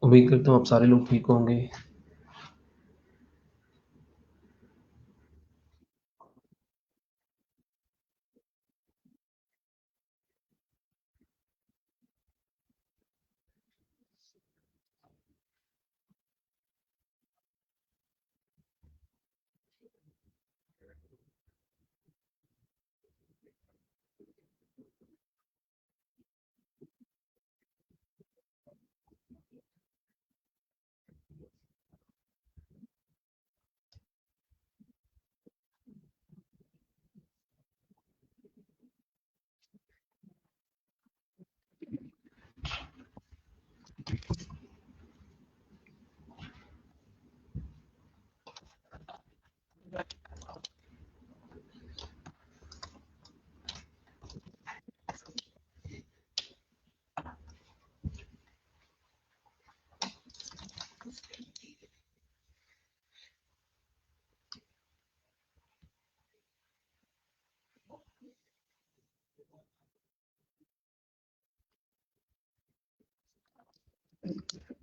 उम्मीद करता हूँ आप सारे लोग ठीक होंगे।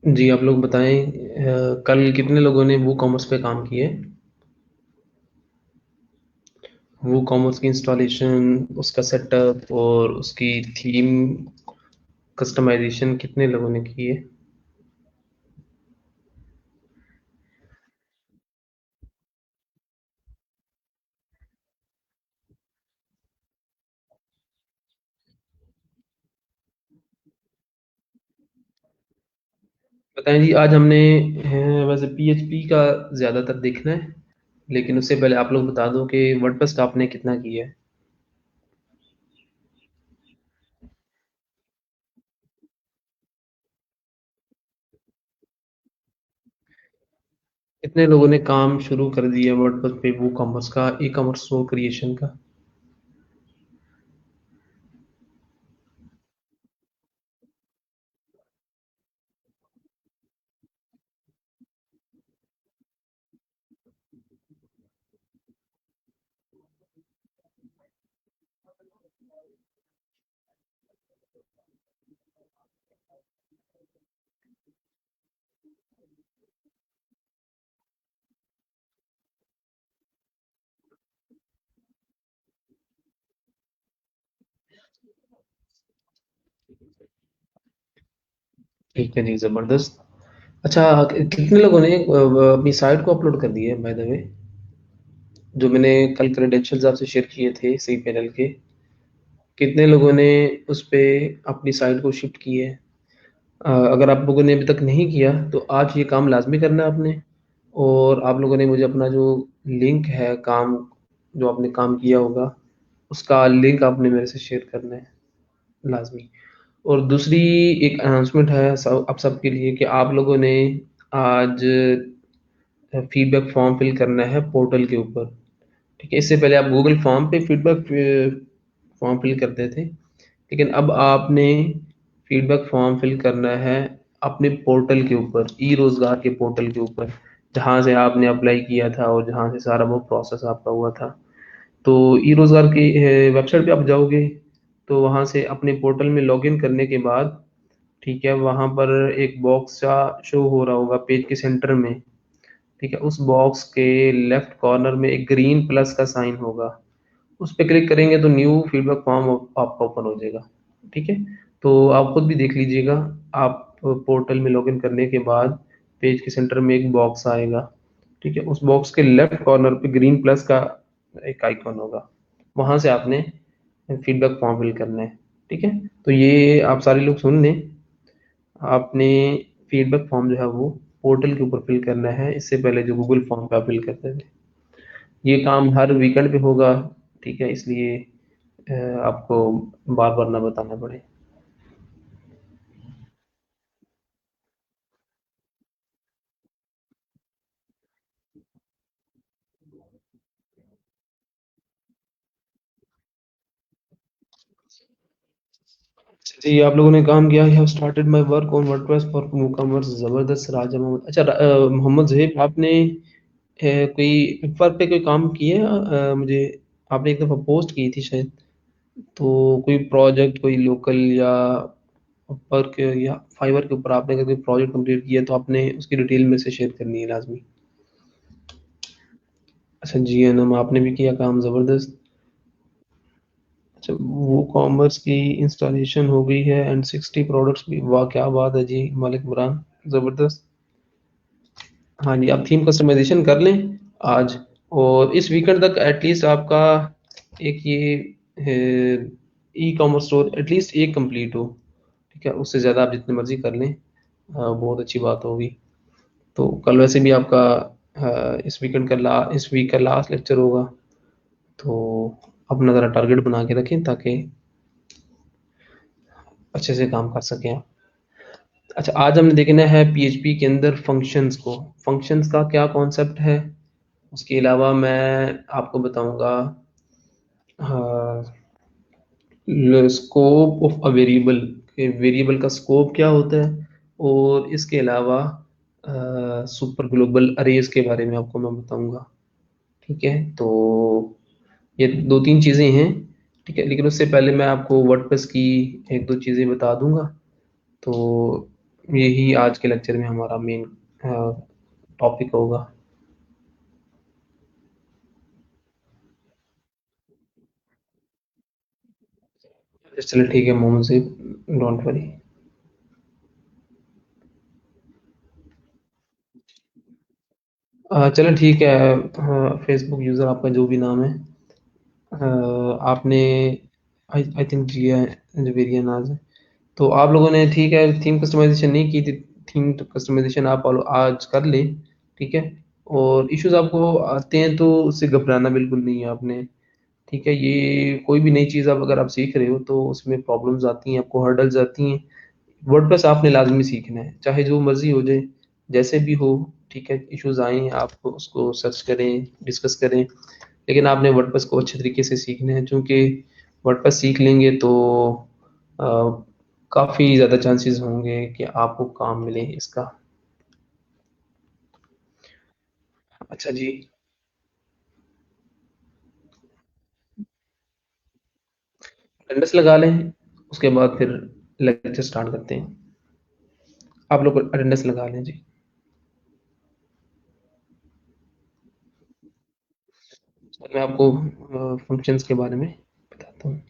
जी, आप लोग बताएँ कल कितने लोगों ने वूकॉमर्स पे काम किए? वूकॉमर्स की इंस्टॉलेशन, उसका सेटअप और उसकी थीम कस्टमाइज़ेशन कितने लोगों ने की है? बताएँ जी, आज हमने वैसे पीएचपी का ज़्यादातर देखना है, लेकिन उससे पहले आप लोग बता दो कि वर्डप्रेस का आपने कितना किया है? कितने लोगों ने काम शुरू कर दिया वर्डप्रेस पे वूकॉमर्स का, ई-कॉमर्स स्टोर क्रिएशन का? ठीक है जी, ज़बरदस्त। अच्छा, कितने लोगों ने अपनी साइट को अपलोड कर दिया है बाय द वे? जो मैंने कल क्रेडेंशियल्स आपसे शेयर किए थे सी पैनल के, कितने लोगों ने उस पे अपनी साइट को शिफ्ट की है? अगर आप लोगों ने अभी तक नहीं किया, तो आज ये काम लाज़मी करना है आपने और आप लोगों ने मुझे अपना जो लिंक है काम जो आपने काम किया होगा, उसका लिंक आपने मेरे से शेयर करना है, लाज़मी। और दूसरी एक अनाउंसमेंट है आप सबके लिए कि आप लोगों ने आज फीडबैक फॉर्म फिल करना है पोर्टल के ऊपर, ठीक है? इससे पहले आप गूगल फॉर्म पे फीडबैक फॉर्म फिल करते थे, लेकिन अब आपने फीडबैक फॉर्म फिल करना है अपने पोर्टल के ऊपर, ई-रोज़गार के पोर्टल के ऊपर, जहाँ से आपने अप्लाई किया था और जहाँ से सारा वो प्रोसेस आपका हुआ था। तो ई-रोज़गार की वेबसाइट पे आप जाओगे, तो वहाँ से अपने पोर्टल में लॉगिन करने के बाद, ठीक है, वहाँ पर एक बॉक्स सा शो हो रहा होगा पेज के सेंटर में, ठीक है? उस बॉक्स के लेफ्ट कॉर्नर में एक ग्रीन प्लस का साइन होगा, उस पे क्लिक करेंगे तो न्यू फीडबैक फॉर्म आपका ओपन हो जाएगा, ठीक है? तो आप खुद भी देख लीजिएगा, आप पोर्टल में लॉगिन करने के बाद पेज के सेंटर में एक बॉक्स आएगा, ठीक है? उस बॉक्स के लेफ्ट कॉर्नर पे ग्रीन प्लस का एक आइकॉन होगा, वहाँ से आपने फीडबैक फॉर्म फिल करना है, ठीक है? तो ये आप सारे लोग सुन लें, आपने फीडबैक फॉर्म जो है वो पोर्टल के ऊपर फिल करना है, इससे पहले जो गूगल फॉर्म पे आप फिल करते थे। ये काम हर वीकेंड पे होगा, ठीक है? इसलिए अ, आपको बार-बार ना बताना पड़े। जी, आप लोगों ने काम किया, I have started my work on WordPress for WooCommerce, ज़बरदस्त राजा मोहम्मद। अच्छा, मोहम्मद ज़ुहैब, आपने कोई अपवर्क पे कोई काम किया है? मुझे आपने एक दफ़ा पोस्ट की थी शायद। तो कोई प्रोजेक्ट कोई लोकल या वर्क या फाइवर के ऊपर आपने अगर कोई प्रोजेक्ट कंप्लीट किया है तो आपने उसकी डिटेल में से शेयर करनी है लाजमी। अच्छा जी एनम आपने भी किया काम ज़बरदस्त। अच्छा वो कॉमर्स की इंस्टॉलेशन हो गई है एंड 60 प्रोडक्ट्स भी, वाह क्या बात है जी मालिक इमरान, ज़बरदस्त। हाँ जी, आप थीम कस्टमाइज़ेशन कर लें आज, और इस वीकेंड तक एटलीस्ट आपका एक ये ई-कॉमर्स स्टोर एटलीस्ट एक कंप्लीट हो, ठीक है? उससे ज़्यादा आप जितनी मर्ज़ी कर लें, बहुत अच्छी बात होगी। तो कल वैसे भी आपका इस वीक का लास्ट लेक्चर होगा, तो अपना ज़रा टारगेट बना के रखें ताकि अच्छे से काम कर सकें आप। अच्छा, आज हमने देखना है पीएचपी के अंदर फंक्शंस को। फंक्शंस का क्या कॉन्सेप्ट है, उसके अलावा मैं आपको बताऊँगा स्कोप ऑफ अ वेरिएबल, कि वेरिएबल का स्कोप क्या होता है, और इसके अलावा सुपर ग्लोबल अरेज के बारे में आपको मैं बताऊँगा। ठीक है? तो ये 2-3 चीज़ें हैं, ठीक है? लेकिन उससे पहले मैं आपको वर्डप्रेस की 1-2 चीज़ें बता दूँगा। तो यही आज के लेक्चर में हमारा मेन टॉपिक होगा। चलिए ठीक है मोहम्मद सैफ, डोंट वरी। चलो ठीक है, फेसबुक यूज़र आपका जो भी नाम है, आपने आई आई थिंक जिया जवेरिया नाज है। तो आप लोगों ने ठीक है थीम कस्टमाइज़ेशन नहीं की थी, थीम कस्टमाइज़ेशन आप आज कर लें, ठीक है? और इश्यूज़ आपको आते हैं तो उससे घबराना बिल्कुल नहीं है आपने, ठीक है? ये कोई भी नई चीज़ आप अगर आप सीख रहे हो तो उसमें प्रॉब्लम्स आती हैं, आपको हर्डल्स आती हैं। वर्डप्रेस आपने लाज़मी सीखना है, चाहे जो मर्ज़ी हो जाए, जैसे भी हो, ठीक है? इश्यूज़ आएँ, आप उसको सर्च करें, डिस्कस करें, लेकिन आपने वर्डप्रेस को अच्छे तरीके से सीखना है, चूँकि वर्डप्रेस सीख लेंगे तो अ, काफ़ी ज़्यादा चांसेस होंगे कि आपको काम मिले इसका। अच्छा जी, अटेंडेंस लगा लें, उसके बाद फिर लेक्चर स्टार्ट करते हैं। आप लोग अटेंडेंस लगा लें जी। मैं आपको फंक्शंस के बारे में बताता हूँ।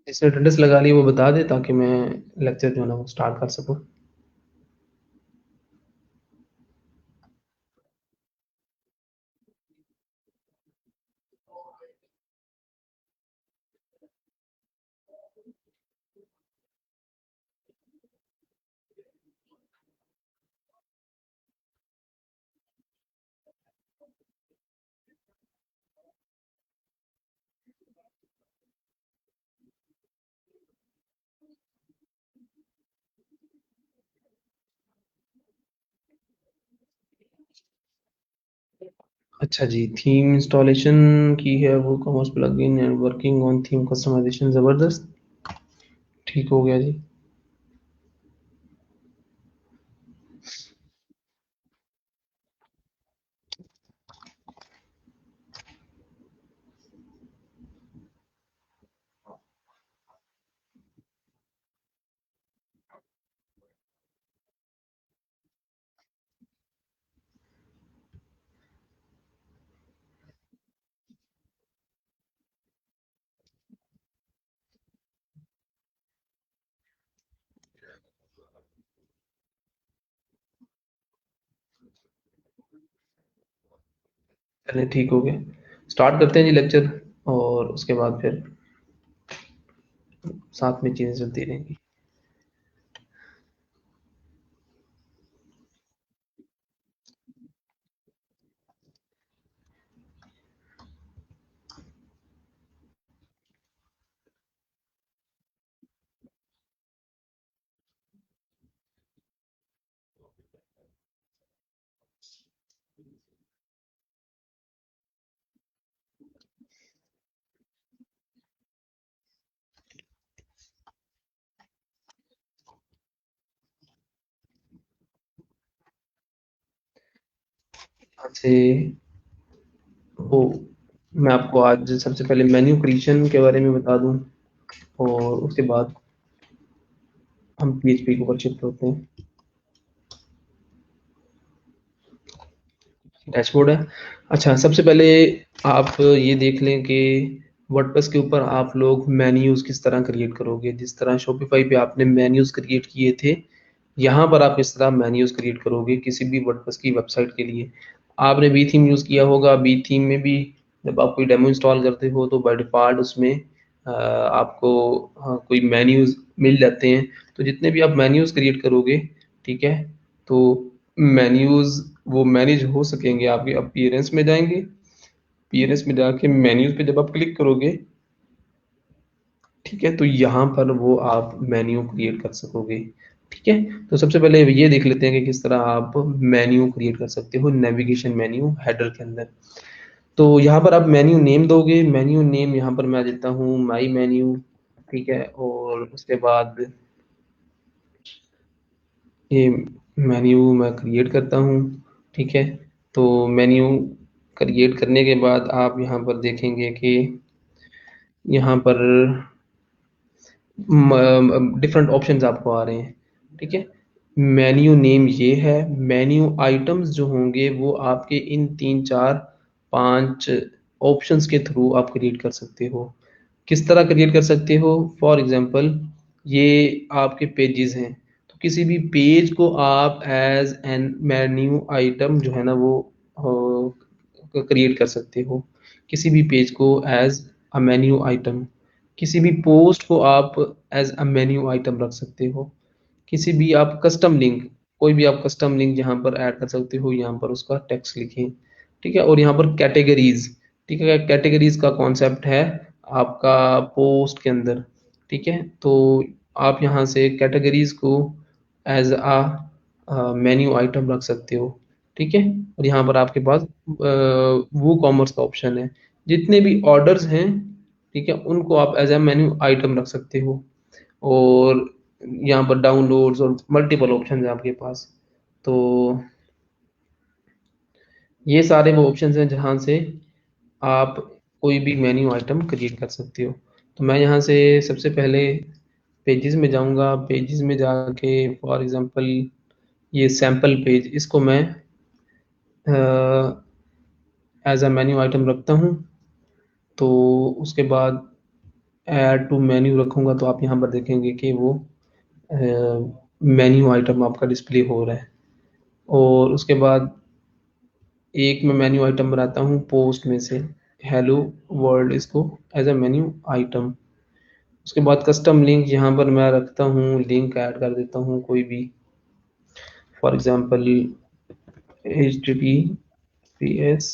जिसने अटेंडेंस लगा ली है वो बता दे ताकि मैं लेक्चर जो है ना वो स्टार्ट कर सकूँ। अच्छा जी, थीम इंस्टॉलेशन की है WooCommerce plugin and working on theme customization, ज़बरदस्त, ठीक हो गया जी। चलिए ठीक हो गया। स्टार्ट करते हैं जी लेक्चर, और उसके बाद फिर साथ में चीज़ें चलती रहेंगी। यहाँ से वो मैं आपको आज सबसे पहले मेन्यू क्रिएशन के बारे में बता दूं, और उसके बाद हम पीएचपी के ऊपर शिफ्ट होते हैं। डैशबोर्ड है। अच्छा, सबसे पहले आप ये देख लें कि वर्डप्रेस के ऊपर आप लोग मेन्यूज किस तरह क्रिएट करोगे। जिस तरह शॉपिफाई पे आपने मेन्यूज क्रिएट किए थे, यहाँ पर आप इस तरह मेन्यूज क्रिएट करोगे किसी भी वर्डप्रेस की वेबसाइट के लिए। आपने बी थीम यूज़ किया होगा, बी थीम में भी जब आप कोई डेमो इंस्टॉल करते हो तो बाय डिफ़ॉल्ट उसमें आपको कोई मेन्यूज मिल जाते हैं। तो जितने भी आप मेन्यूज क्रिएट करोगे, ठीक है, तो मेन्यूज वो मैनेज हो सकेंगे। आपके अपीयरेंस में जाएंगे, अपीयरेंस में जाके मेन्यूज पे जब आप क्लिक करोगे, ठीक है, तो यहाँ पर वो आप मेन्यू क्रिएट कर सकोगे। ठीक है, तो सबसे पहले ये देख लेते हैं कि किस तरह आप मेन्यू क्रिएट कर सकते हो नेविगेशन मेन्यू हेडर के अंदर। तो यहाँ पर आप मेन्यू नेम दोगे। मेन्यू नेम यहाँ पर मैं देता हूँ माई मेन्यू। ठीक है, और उसके बाद ये मेन्यू मैं क्रिएट करता हूँ। ठीक है, तो मेन्यू क्रिएट करने के बाद आप यहाँ पर देखेंगे कि यहाँ पर डिफरेंट ऑप्शंस आपको आ रहे हैं। ठीक है, मेन्यू नेम ये है। मेन्यू आइटम्स जो होंगे वो आपके इन 3 4 5 ऑप्शंस के थ्रू आप क्रिएट कर सकते हो। किस तरह क्रिएट कर सकते हो? फॉर एग्जांपल, ये आपके पेजेस हैं, तो किसी भी पेज को आप एज एन मेन्यू आइटम जो है ना वो क्रिएट कर सकते हो। किसी भी पेज को एज अ मेन्यू आइटम, किसी भी पोस्ट को आप एज अ मेन्यू आइटम रख सकते हो। किसी भी आप कस्टम लिंक, कोई भी आप कस्टम लिंक यहाँ पर ऐड कर सकते हो, यहाँ पर उसका टेक्स्ट लिखें। ठीक है, और यहाँ पर कैटेगरीज, ठीक है, कैटेगरीज का कॉन्सेप्ट है आपका पोस्ट के अंदर। ठीक है, तो आप यहाँ से कैटेगरीज को एज अ मेन्यू आइटम रख सकते हो। ठीक है, और यहाँ पर आपके पास वो कॉमर्स का ऑप्शन है। जितने भी ऑर्डर्स हैं, ठीक है, उनको आप एज ए मेन्यू आइटम रख सकते हो। और यहाँ पर डाउनलोड्स और मल्टीपल ऑप्शन है आपके पास। तो ये सारे वो ऑप्शन हैं जहाँ से आप कोई भी मेन्यू आइटम क्रिएट कर सकते हो। तो मैं यहाँ से सबसे पहले पेजेस में जाऊँगा। पेजेस में जाके फॉर एग्जांपल ये सैम्पल पेज, इसको मैं एज अ मेन्यू आइटम रखता हूँ। तो उसके बाद ऐड टू मेन्यू रखूँगा, तो आप यहाँ पर देखेंगे कि वो मेन्यू आइटम आपका डिस्प्ले हो रहा है। और उसके बाद एक मैं मेन्यू आइटम बनाता हूँ पोस्ट में से, हेलो वर्ल्ड, इसको एज अ मेन्यू आइटम। उसके बाद कस्टम लिंक, यहाँ पर मैं रखता हूँ लिंक ऐड कर देता हूँ कोई भी, फॉर एग्जांपल https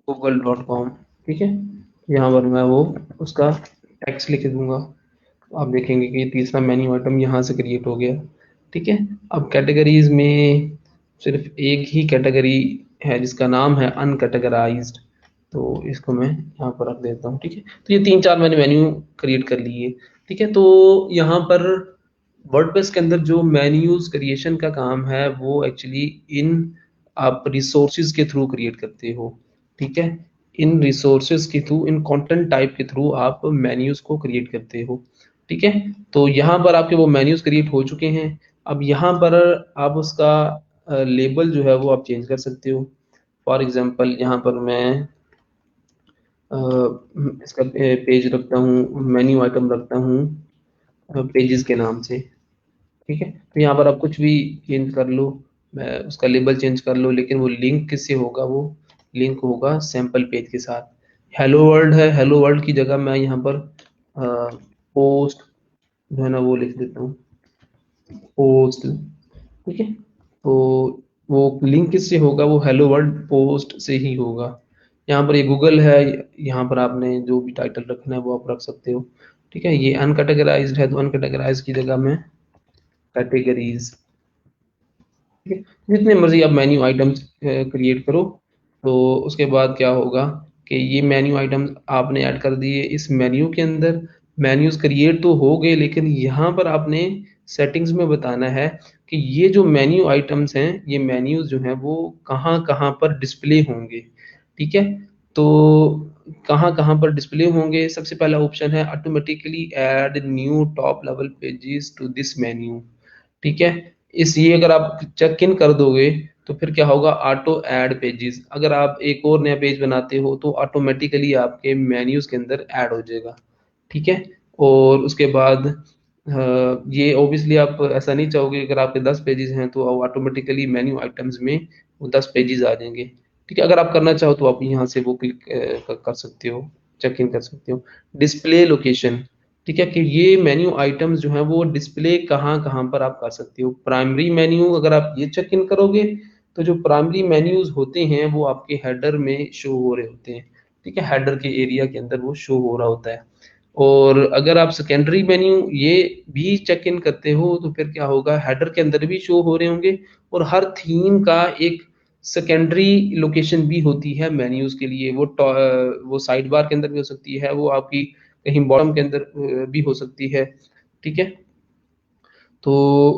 google.com। ठीक है, यहाँ पर मैं वो उसका टेक्स्ट लिख दूंगा। आप देखेंगे कि तीसरा मेन्यू आइटम यहाँ से क्रिएट हो गया। ठीक है, अब कैटेगरीज में सिर्फ एक ही कैटेगरी है जिसका नाम है अनकैटेगराइज्ड, तो इसको मैं यहाँ पर रख देता हूँ। ठीक है, तो ये 3 4 मैंने मेन्यू क्रिएट कर लिए। ठीक है, तो यहाँ पर वर्डप्रेस के अंदर जो मेन्यूज क्रिएशन का काम है वो एक्चुअली इन आप रिसोर्सेज के थ्रू क्रिएट करते हो। ठीक है, इन रिसोर्सेज के थ्रू, इन कंटेंट टाइप के थ्रू आप मेन्यूज को क्रिएट करते हो। ठीक है, तो यहाँ पर आपके वो मेन्यूज क्रिएट हो चुके हैं। अब यहाँ पर आप उसका लेबल जो है वो आप चेंज कर सकते हो। फॉर एग्जांपल यहाँ पर मैं अ, इसका पेज रखता हूँ, मेन्यू आइटम रखता हूँ पेजेस के नाम से। ठीक है, तो यहाँ पर आप कुछ भी चेंज कर लो, उसका लेबल चेंज कर लो, लेकिन वो लिंक किससे होगा? वो लिंक होगा सैंपल पेज के साथ। हेलो वर्ल्ड है, हेलो वर्ल्ड की जगह मैं यहाँ पर पोस्ट जो है ना वो लिख देता हूँ, पोस्ट। ठीक है, तो वो लिंक किससे होगा? वो हेलो वर्ल्ड पोस्ट से ही होगा। यहाँ पर ये गूगल है, यहाँ पर आपने जो भी टाइटल रखना है वो आप रख सकते हो। ठीक है, ये अनकैटेगराइज्ड है, तो अनकैटेगराइज की जगह में कैटेगरीज। ठीक है, जितने मर्जी आप मेन्यू आइटम्स क्रिएट करो। तो उसके बाद क्या होगा कि ये मेन्यू आइटम्स आपने ऐड कर दिए इस मेन्यू के अंदर। मेन्यूज क्रिएट तो हो गए, लेकिन यहाँ पर आपने सेटिंग्स में बताना है कि ये जो मेन्यू आइटम्स हैं, ये मेन्यूज़ जो हैं वो कहाँ-कहाँ पर डिस्प्ले होंगे, ठीक है? तो कहाँ-कहाँ पर डिस्प्ले होंगे, सबसे पहला ऑप्शन है automatically add new top level pages to this menu, ठीक है? ये अगर आप चेक इन कर दोगे, तो फिर क्या होगा, ऑटो ऐड पेजेस, अगर आप एक और नया पेज बनाते हो, तो ऑटोमेटिकली आपके मेन्यूज़ के अंदर ऐड हो जाएगा, ठीक है? और उसके बाद ये ऑब्वियसली आप ऐसा नहीं चाहोगे, अगर आपके 10 पेजेस हैं तो ऑटोमेटिकली मेन्यू आइटम्स में वो 10 पेजेस आ जाएंगे, ठीक है? अगर आप करना चाहो तो आप यहाँ से वो क्लिक कर सकते हो, चेक इन कर सकते हो। डिस्प्ले लोकेशन, ठीक है? कि ये मेन्यू आइटम्स जो हैं वो डिस्प्ले कहाँ-कहाँ पर आप कर सकते हो। प्राइमरी मेन्यू अगर आप ये चेक इन करोगे, तो जो प्राइमरी मेन्यूज़ होते हैं वो आपके हेडर में शो हो रहे होते हैं, ठीक है? हेडर के एरिया के अंदर वो शो हो रहा होता है। और अगर आप सेकेंडरी मेन्यू ये भी चेक इन करते हो, तो फिर क्या होगा, हेडर के अंदर भी शो हो रहे होंगे, और हर थीम का एक सेकेंडरी लोकेशन भी होती है मेन्यूज़ के लिए। वो साइड बार के अंदर भी हो सकती है, वो आपकी कहीं बॉटम के अंदर भी हो सकती है, ठीक है? तो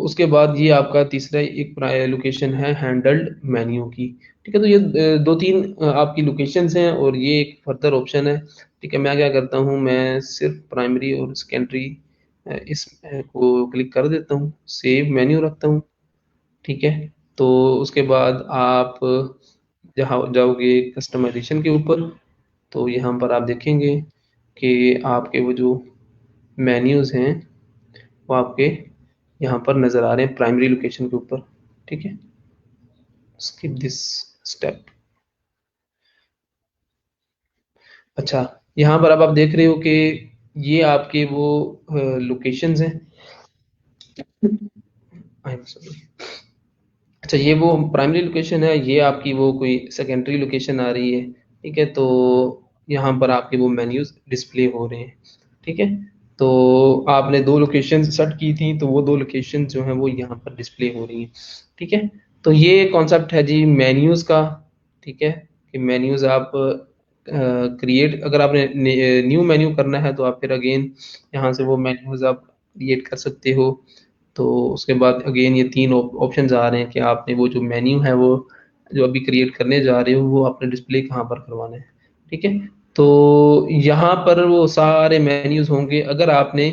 उसके बाद ये आपका तीसरा एक लोकेशन है हैंडल्ड मेन्यू की, ठीक है? तो ये 2-3 आपकी लोकेशंस हैं, और ये एक फर्दर ऑप्शन है, ठीक है? मैं क्या करता हूँ, मैं सिर्फ प्राइमरी और सेकेंडरी को क्लिक कर देता हूँ, सेव मेन्यू रखता हूँ, ठीक है? तो उसके बाद आप जहाँ जाओगे कस्टमाइजेशन के ऊपर, तो यहाँ पर आप देखेंगे कि आपके वो जो मेन्यूज़ हैं वो आपके यहाँ पर नज़र आ रहे हैं प्राइमरी लोकेशन के ऊपर, ठीक है? Skip this step. अच्छा, यहाँ पर अब आप देख रहे हो कि ये आपके वो लोकेशंस हैं। I am sorry. अच्छा, ये वो प्राइमरी लोकेशन है, ये आपकी वो कोई सेकेंडरी लोकेशन आ रही है, ठीक है? तो यहाँ पर आपके वो मेन्यूज़ डिस्प्ले हो रहे हैं, ठीक है? तो आपने 2 लोकेशंस सेट की थी, तो वो 2 लोकेशंस जो हैं वो यहाँ पर डिस्प्ले हो रही हैं, ठीक है? तो ये कॉन्सेप्ट है जी मेन्यूज़ का, ठीक है? कि मेन्यूज़ आप क्रिएट, अगर आपने न्यू मेन्यू करना है तो आप फिर अगेन यहाँ से वो मेन्यूज़ आप क्रिएट कर सकते हो। तो उसके बाद अगेन ये 3 ऑप्शंस आ रहे हैं कि आपने वो जो मेन्यू है वो जो अभी क्रिएट करने जा रहे हो वो आपने डिस्प्ले कहाँ पर करवाना है, ठीक है? तो यहाँ पर वो सारे मेन्यूज़ होंगे, अगर आपने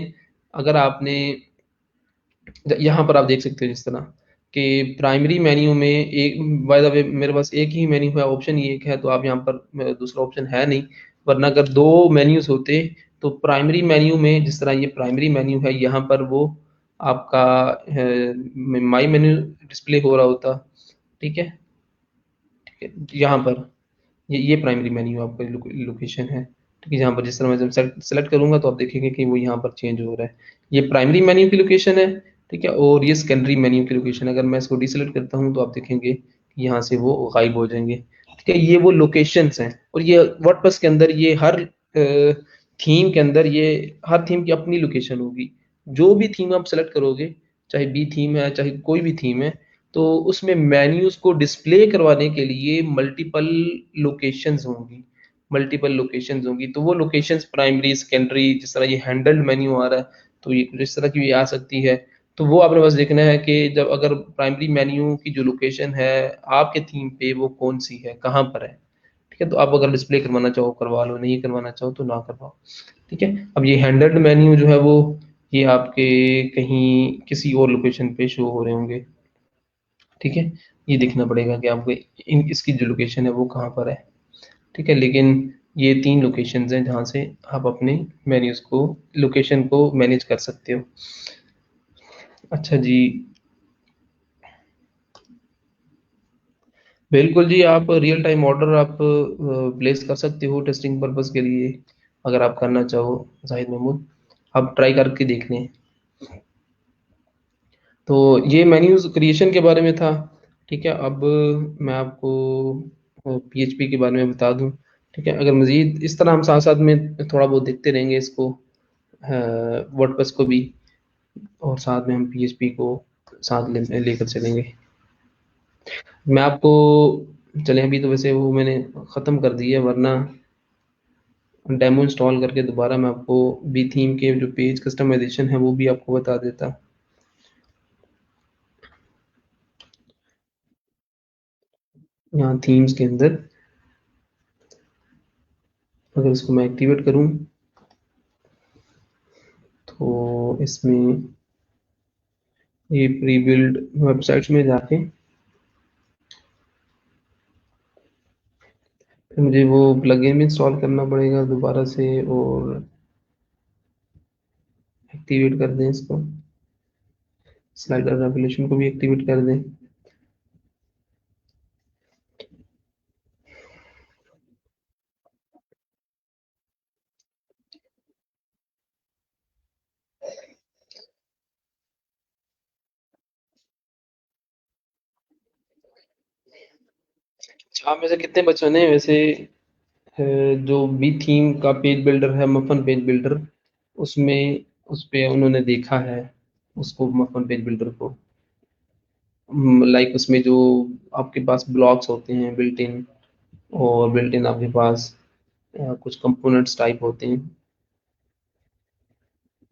यहाँ पर आप देख सकते हो जिस तरह कि प्राइमरी मेन्यू में एक, बाय द वे मेरे पास एक ही मेन्यू है, ऑप्शन ही एक है, तो आप यहाँ पर दूसरा ऑप्शन है नहीं, वरना अगर 2 मेन्यूज़ होते, तो प्राइमरी मेन्यू में जिस तरह ये प्राइमरी मेन्यू है, यहाँ पर वो आपका माई मेन्यू डिस्प्ले हो रहा होता, ठीक है? ठीक है, यहाँ पर ये प्राइमरी मेन्यू आपका लोकेशन है, ठीक है? यहाँ पर जिस तरह मैं जब सेलेक्ट करूँगा तो आप देखेंगे कि वो यहाँ पर चेंज हो रहा है। ये प्राइमरी मेन्यू की लोकेशन है, ठीक है? और ये सेकेंडरी मेन्यू की लोकेशन है। अगर मैं इसको डीसेलेक्ट करता हूँ तो आप देखेंगे कि यहाँ से वो गायब हो जाएँगे, ठीक है? ये वो लोकेशंस हैं, और ये वर्डप्रेस के अंदर ये हर थीम के अंदर ये हर थीम की अपनी लोकेशन होगी। जो भी थीम आप सेलेक्ट करोगे, चाहे बी थीम है, चाहे कोई भी थीम है, तो उसमें मेन्यूज़ को डिस्प्ले करवाने के लिए मल्टीपल लोकेशंस होंगी, तो वो लोकेशंस प्राइमरी, सेकेंडरी, जिस तरह ये हैंडल्ड मेन्यू आ रहा है, तो ये कुछ इस तरह की भी आ सकती है। तो वो आपने बस देखना है कि जब अगर प्राइमरी मेन्यू की जो लोकेशन है आपके थीम पे वो कौन-सी है, कहाँ पर है, ठीक है? तो आप अगर डिस्प्ले करवाना चाहो करवा लो, नहीं करवाना चाहो तो ना करवाओ, ठीक है? अब ये हैंडल्ड मेन्यू जो है वो ये आपके कहीं किसी और लोकेशन पे शो हो रहे होंगे, ठीक है? ये देखना पड़ेगा कि आपको इन इसकी जो लोकेशन है वो कहाँ पर है, ठीक है? लेकिन ये 3 लोकेशंस हैं जहाँ से आप अपने मेन्यूज़ को लोकेशन को मैनेज कर सकते हो। अच्छा जी, बिल्कुल जी, आप रियल टाइम ऑर्डर आप प्लेस कर सकते हो टेस्टिंग पर्पज़ के लिए, अगर आप करना चाहो ज़ाहिद महमूद, आप ट्राई करके देख लें। तो ये मेन्यूज़ क्रिएशन के बारे में था, ठीक है? अब मैं आपको पीएचपी के बारे में बता दूँ, ठीक है? अगर मज़ीद इस तरह हम साथ-साथ में थोड़ा बहुत देखते रहेंगे इसको, वर्डप्रेस को भी, और साथ में हम पीएचपी को साथ लेकर चलेंगे। मैं आपको चलें, अभी तो वैसे वो मैंने ख़त्म कर दी है, वरना डेमो इंस्टॉल करके दोबारा मैं आपको बी थीम के जो पेज कस्टमाइज़ेशन है वो भी आपको बता देता। यहाँ थीम्स के अंदर अगर इसको मैं एक्टिवेट करूँ तो इसमें ये प्री बिल्ड वेबसाइट्स में जाके फिर मुझे वो प्लगइन इंस्टॉल करना पड़ेगा दोबारा से और एक्टिवेट कर दें इसको, स्लाइडर रेवोल्यूशन को भी एक्टिवेट कर दें। आप में से कितने बच्चों ने वैसे जो बी थीम का पेज बिल्डर है, मफन पेज बिल्डर, उसमें उस पे उन्होंने देखा है उसको, मफन पेज बिल्डर को, लाइक उसमें जो आपके पास ब्लॉक्स होते हैं बिल्ट इन, और बिल्ट इन आपके पास कुछ कंपोनेंट्स टाइप होते हैं।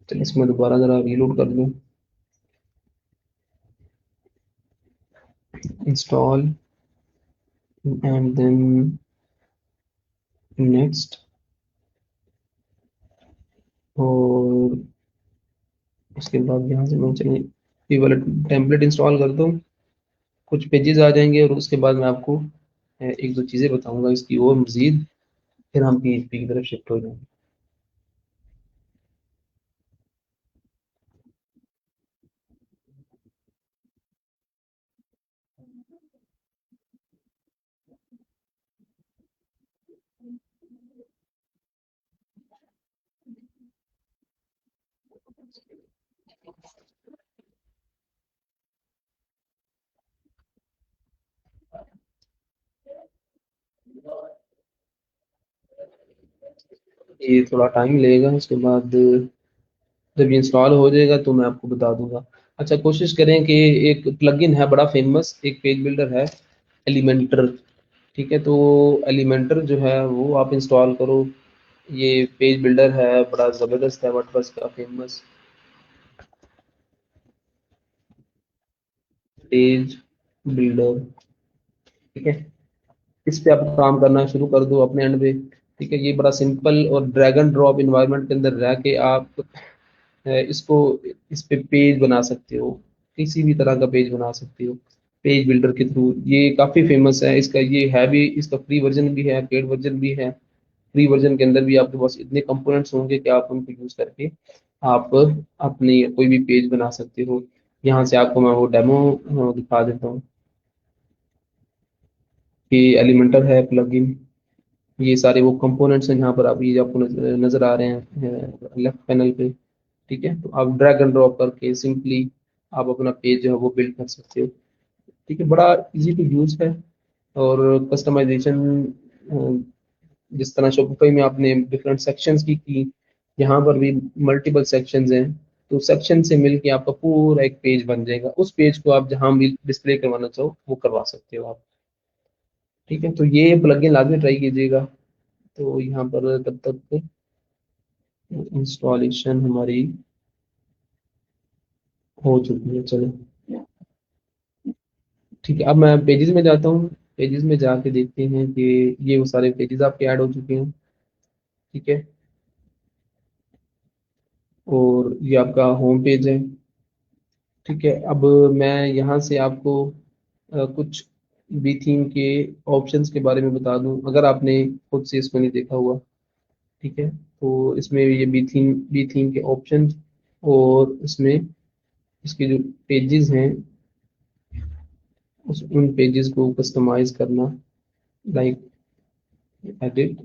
चलिए इसमें दोबारा ज़रा रीलोड कर दूँ, इंस्टॉल एंड देन नेक्स्ट, और उसके बाद यहाँ से मैं चलिए ये वाला टेम्पलेट इंस्टॉल कर दूँ, कुछ पेजेस आ जाएंगे और उसके बाद मैं आपको एक दो चीज़ें बताऊंगा इसकी और मज़ीद, फिर हम पीएचपी की तरफ शिफ्ट हो जाएंगे। ये थोड़ा टाइम लेगा, उसके बाद जब ये इंस्टॉल हो जाएगा तो मैं आपको बता दूंगा। अच्छा, कोशिश करें कि एक प्लगइन है बड़ा फेमस, एक पेज बिल्डर है, एलिमेंटर। ठीक है, तो एलिमेंटर जो है वो आप इंस्टॉल करो। ये पेज बिल्डर है, बड़ा ज़बरदस्त है, वर्डप्रेस का फेमस पेज बिल्डर। ठीक है, इस पे आप काम करना शुरू कर दो अपने एंड पे। ठीक है, ये बड़ा सिंपल और ड्रैग एंड ड्रॉप इन्वायरमेंट के अंदर रह के आप इसको, इस पे पेज बना सकते हो, किसी भी तरह का पेज बना सकते हो पेज बिल्डर के थ्रू। ये काफ़ी फेमस है, इसका ये है भी, इसका फ्री वर्जन भी है, पेड वर्जन भी है। फ्री वर्जन के अंदर भी आपके पास इतने कंपोनेंट्स होंगे कि आप उनको यूज़ करके आप अपनी कोई भी पेज बना सकते हो। यहाँ से आपको मैं वो डेमो दिखा देता हूँ कि एलिमेंटर है प्लगइन। ये सारे वो कंपोनेंट्स हैं जहाँ पर आप, ये आपको नजर आ रहे हैं लेफ्ट पैनल पे। ठीक है, तो आप ड्रैग एंड ड्रॉप करके सिंपली आप अपना पेज जो है वो बिल्ड कर सकते हो। ठीक है, बड़ा इजी टू यूज है। और कस्टमाइजेशन जिस तरह शॉपिफाई में आपने डिफरेंट सेक्शंस की, यहाँ पर भी मल्टीपल सेक्शंस हैं, तो सेक्शन से मिलके आपका पूरा एक पेज बन जाएगा। उस पेज को आप जहाँ भी डिस्प्ले करवाना चाहो वो करवा सकते हो आप। ठीक है, तो ये प्लगइन लाजमी ट्राई कीजिएगा। तो यहाँ पर तब तक इंस्टॉलेशन हमारी हो चुकी है। चलो ठीक है, अब मैं पेजेस में जाता हूँ। पेजेस में जाके देखते हैं कि ये वो सारे पेजेस आपके ऐड हो चुके हैं। ठीक है, और ये आपका होम पेज है। ठीक है, अब मैं यहाँ से आपको कुछ बी थीम के ऑप्शंस के बारे में बता दूं, अगर आपने खुद से इसको नहीं देखा हुआ। ठीक है, तो इसमें ये बी थीम के ऑप्शंस, और इसमें इसके जो पेजेस हैं, उन पेजेस को कस्टमाइज करना, लाइक एडिट,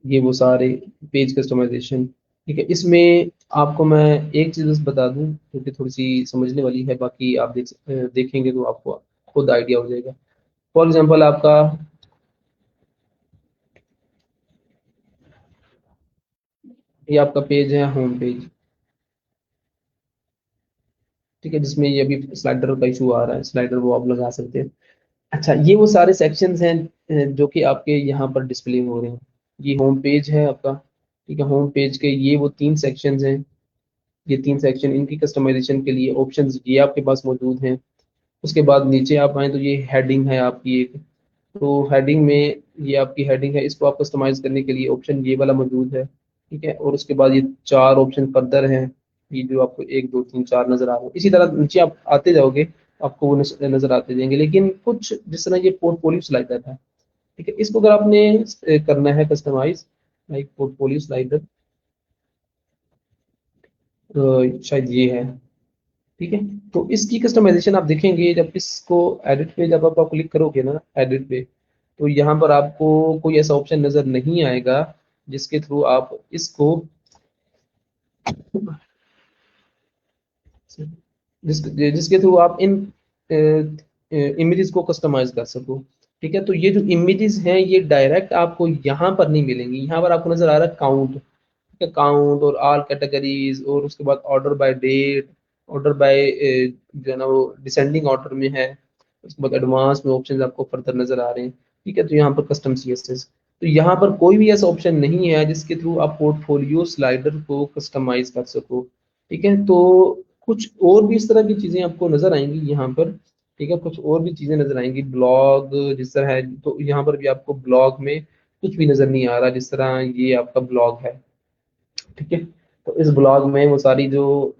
ये वो सारे पेज कस्टमाइजेशन। ठीक है, इसमें आपको मैं एक चीज़ बस बता दूं जो कि थोड़ी सी समझने वाली है, बाकी आप देखेंगे तो आपको खुद आइडिया हो जाएगा। फॉर एग्जांपल आपका, ये आपका पेज है होम पेज। ठीक है, जिसमें ये अभी स्लाइडर का इशू आ रहा है, स्लाइडर वो आप लगा सकते हैं। अच्छा, ये वो सारे सेक्शंस हैं जो कि आपके यहाँ पर डिस्प्ले हो रहे हैं। ये होम पेज है आपका। ठीक है, होम पेज के ये वो तीन सेक्शंस हैं ये 3 सेक्शन, इनकी कस्टमाइजेशन के लिए ऑप्शंस ये आपके पास मौजूद हैं। उसके बाद नीचे आप आए तो ये हेडिंग है आपकी एक, तो हेडिंग में ये आपकी हेडिंग है, इसको आप कस्टमाइज करने के लिए ऑप्शन ये वाला मौजूद है। ठीक है, और उसके बाद ये 4 ऑप्शन फर्दर हैं, ये जो आपको 1 2 3 4 नजर आ रहे हैं। इसी तरह नीचे आप आते जाओगे, आपको वो नजर आते जाएंगे। लेकिन कुछ जिस तरह ये पोर्टफोलियो स्लाइडर है, ठीक है, इसको अगर आपने करना है कस्टमाइज, लाइक पोर्टफोलियो स्लाइडर, शायद ये है। ठीक है, तो इसकी कस्टमाइजेशन आप देखेंगे जब इसको एडिट पे जब आप क्लिक करोगे ना, एडिट पे, तो यहाँ पर आपको कोई ऐसा ऑप्शन नजर नहीं आएगा जिसके थ्रू आप इसको जिसके थ्रू आप इन इमेजेस को कस्टमाइज कर सको। ठीक है, तो ये जो इमेजेस हैं ये डायरेक्ट आपको यहाँ पर नहीं मिलेंगी। यहाँ पर आपको नजर आ रहा है काउंट, ठीक है, काउंट और ऑल कैटेगरीज, और उसके बाद order by date, order by जो है ना वो डिसेंडिंग ऑर्डर में है। उसके बाद एडवांस में ऑप्शन आपको फर्दर नजर आ रहे हैं। ठीक है, तो यहाँ पर कस्टम सीएसएस, तो यहाँ पर कोई भी ऐसा ऑप्शन नहीं है जिसके थ्रू आप पोर्टफोलियो स्लाइडर को कस्टमाइज कर सको। ठीक है, तो कुछ और भी इस तरह की चीजें आपको नजर आएंगी यहाँ पर। ठीक है, कुछ और भी चीजें नजर आएंगी, ब्लॉग जिस तरह है, तो यहाँ पर भी आपको ब्लॉग में कुछ भी नजर नहीं आ रहा, जिस तरह ये आपका ब्लॉग है। ठीक है, तो इस ब्लॉग में वो सारी जो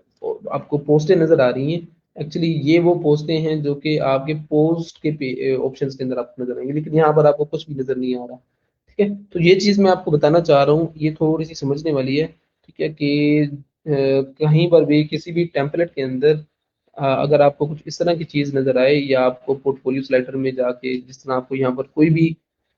आपको पोस्टें नजर आ रही हैं, एक्चुअली ये वो पोस्टें हैं जो कि आपके पोस्ट के ऑप्शंस के अंदर आपको नजर आएंगी, लेकिन यहाँ पर आपको कुछ भी नजर नहीं आ रहा। ठीक है, तो ये चीज मैं आपको बताना चाह रहा हूँ, ये थोड़ी सी समझने वाली है। ठीक है, कि कहीं पर भी किसी भी टेम्पलेट के अंदर अगर आपको कुछ इस तरह की चीज नजर आए, या आपको पोर्टफोलियो स्लाइडर में जाके जिस तरह आपको यहाँ पर कोई भी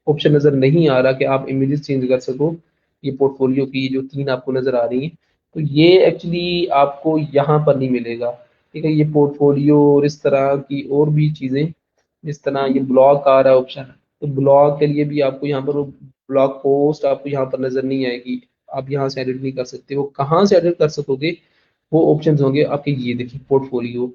ऑप्शन नजर नहीं आ रहा कि आप इमेजेस चेंज कर सको, ये पोर्टफोलियो की जो 3 आपको नजर आ रही हैं, तो ये एक्चुअली आपको यहाँ पर नहीं मिलेगा। ठीक है, ये पोर्टफोलियो और इस तरह की और भी चीजें, जिस तरह ये ब्लॉग आ रहा है ऑप्शन, तो ब्लॉग के लिए भी आपको यहाँ पर ब्लॉग पोस्ट आपको यहाँ पर नजर नहीं आएगी। आप यहाँ से एडिट नहीं कर सकते, वो कहाँ से एडिट कर सकोगे, वो ऑप्शंस होंगे आपके, ये देखिए पोर्टफोलियो।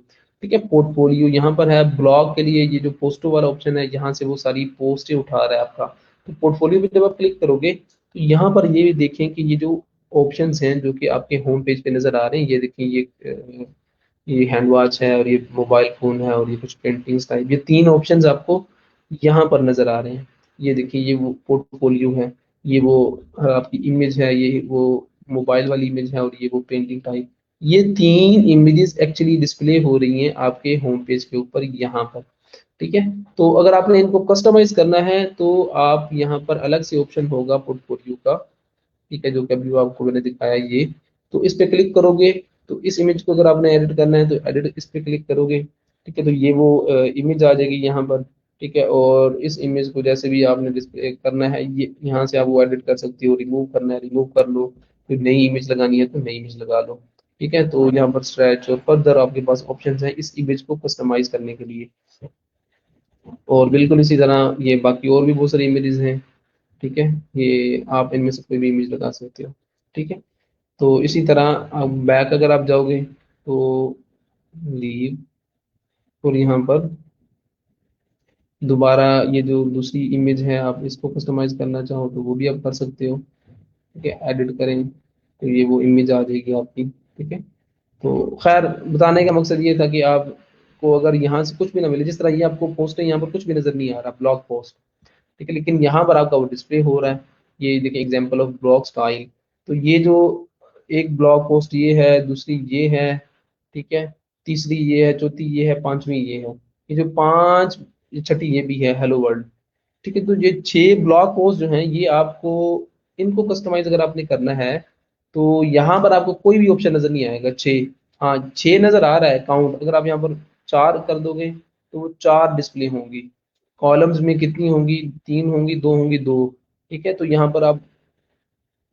ठीक है, पोर्टफोलियो यहाँ पर है, ब्लॉग के लिए ये जो पोस्टों वाला ऑप्शन है, यहाँ से वो सारी पोस्टें उठा रहा है आपका। तो पोर्टफोलियो पे जब आप क्लिक करोगे तो यहाँ पर ये देखें कि ये जो ऑप्शंस हैं जो कि आपके होम पेज पे नजर आ रहे हैं, ये देखिए, ये हैंड वॉच है, और ये मोबाइल फोन है, और ये कुछ पेंटिंग्स टाइप, ये 3 ऑप्शंस आपको यहाँ पर नजर आ रहे हैं। ये देखिए, ये वो पोर्टफोलियो है, ये वो आपकी इमेज है, ये वो मोबाइल वाली इमेज है, और ये वो पेंटिंग टाइप। ये 3 इमेजेस एक्चुअली डिस्प्ले हो रही हैं आपके होम पेज के ऊपर यहाँ पर। ठीक है, तो अगर आपने इनको कस्टमाइज करना है तो आप यहाँ पर अलग से ऑप्शन होगा पोर्टफोलियो का। ठीक है, जो कि अभी आपको मैंने दिखाया ये, तो इस पे क्लिक करोगे, तो इस इमेज को अगर आपने एडिट करना है तो एडिट इस पे क्लिक करोगे। ठीक है, तो ये वो इमेज आ जाएगी यहाँ पर। ठीक है, और इस इमेज को जैसे भी आपने डिस्प्ले करना है, ये यहाँ से आप वो एडिट कर सकते हो, रिमूव करना है रिमूव कर लो, फिर नई इमेज लगानी है तो नई इमेज लगा लो। ठीक है, तो यहाँ पर स्ट्रेच और फर्दर आपके पास ऑप्शन है इस इमेज को कस्टमाइज करने के लिए। और बिल्कुल इसी तरह ये बाकी और भी बहुत सारी इमेजेस हैं। ठीक है, ये आप इनमें से कोई भी इमेज लगा सकते हो। ठीक है, तो इसी तरह अब बैक अगर आप जाओगे तो लीव, और यहाँ पर दोबारा ये जो दूसरी इमेज है आप इसको कस्टमाइज करना चाहो तो वो भी आप कर सकते हो। ठीक है, एडिट करें तो ये वो इमेज आ जाएगी आपकी। ठीक है, तो खैर बताने का मकसद ये था कि आपको अगर यहाँ से कुछ भी ना मिले, जिस तरह ये आपको पोस्ट है यहाँ पर कुछ भी नजर नहीं आ रहा, ब्लॉग पोस्ट। ठीक है, लेकिन यहाँ पर आपका वो डिस्प्ले हो रहा है। ये देखिए, एग्जांपल ऑफ ब्लॉग स्टाइल, तो ये जो एक ब्लॉग पोस्ट ये है, दूसरी ये है, ठीक है, तीसरी ये है, चौथी ये है, पांचवी ये है, ये जो पांच, ये छठी ये भी है, हेलो वर्ल्ड। ठीक है, तो ये 6 ब्लॉग पोस्ट जो हैं ये आपको, इनको कस्टमाइज अगर आपने करना है तो यहाँ पर आपको कोई भी ऑप्शन नजर नहीं आएगा। 6, हाँ 6 नजर आ रहा है काउंट, अगर आप यहाँ पर 4 कर दोगे तो वो 4 डिस्प्ले होंगी। कॉलम्स में कितनी होंगी, 3 होंगी, 2 होंगी, 2। ठीक है, तो यहाँ पर आप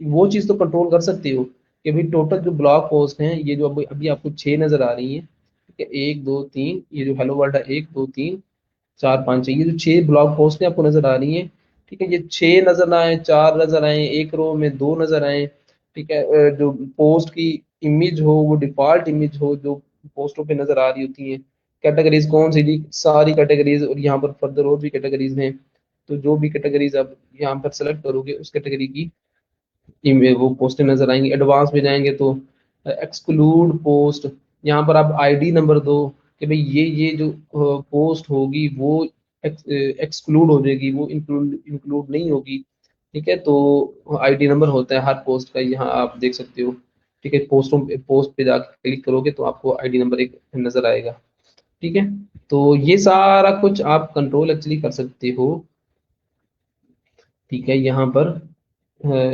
वो चीज़ तो कंट्रोल कर सकते हो कि भाई टोटल जो ब्लॉग पोस्ट हैं, ये जो अभी अभी आपको 6 नजर आ रही हैं। ठीक है, 1 2 3, ये जो हेलो वर्ल्ड है, 1 2 3 4 5 6, ये जो 6 ब्लॉग पोस्ट आपको नजर आ रही हैं। ठीक है, ये 6 नजर ना आए, 4 नजर आए, एक रो में 2 नजर आए। ठीक है, जो पोस्ट की इमेज हो वो डिफॉल्ट इमेज हो जो पोस्टों पे नजर आ रही होती है। कैटेगरीज कौन सी थी, सारी कैटेगरीज, और यहाँ पर फर्दर और भी कैटेगरीज हैं। तो जो भी कैटेगरीज आप यहाँ पर सेलेक्ट करोगे उस कैटेगरी की वो पोस्टें नजर आएंगी। एडवांस में जाएंगे तो एक्सक्लूड पोस्ट, यहाँ पर आप आईडी नंबर दो कि भाई ये जो पोस्ट होगी वो एक्सक्लूड हो जाएगी, वो इंक्लूड इंक्लूड नहीं होगी। ठीक है, तो आईडी नंबर होता है हर पोस्ट का, यहाँ आप देख सकते हो। ठीक है, पोस्ट पे जाकर क्लिक करोगे तो आपको आईडी नंबर एक नजर आएगा। ठीक है, तो ये सारा कुछ आप कंट्रोल एक्चुअली कर सकते हो। ठीक है, यहाँ पर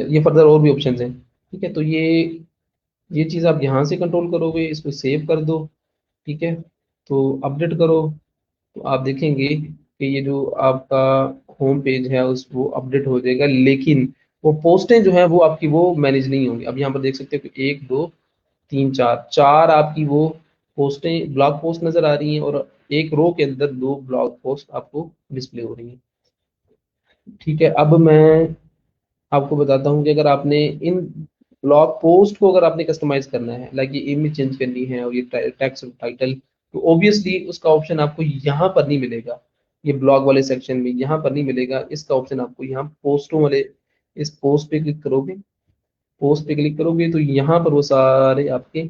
ये फर्दर और भी ऑप्शंस हैं। ठीक है, तो ये चीज़ आप यहाँ से कंट्रोल करोगे, इसको सेव कर दो। ठीक है, तो अपडेट करो तो आप देखेंगे कि ये जो आपका होम पेज है उस वो अपडेट हो जाएगा, लेकिन वो पोस्टें जो है वो आपकी वो मैनेज नहीं होंगी। अब यहाँ पर देख सकते हो कि एक दो तीन चार चार आपकी वो पोस्टें ब्लॉग पोस्ट नजर आ रही हैं, और एक रो के अंदर दो ब्लॉग पोस्ट आपको डिस्प्ले हो रही हैं। ठीक है, अब मैं आपको बताता हूँ कि अगर आपने इन ब्लॉग पोस्ट को अगर आपने कस्टमाइज करना है, लाइक ये इमेज चेंज करनी है और ये टेक्स्ट टाइटल, तो ऑब्वियसली उसका ऑप्शन आपको यहाँ पर नहीं मिलेगा। ये ब्लॉग वाले सेक्शन में यहाँ पर नहीं मिलेगा, इसका ऑप्शन आपको यहाँ पोस्टों वाले इस पोस्ट पे क्लिक करोगे। पोस्ट पे क्लिक करोगे तो यहाँ पर वो सारे आपके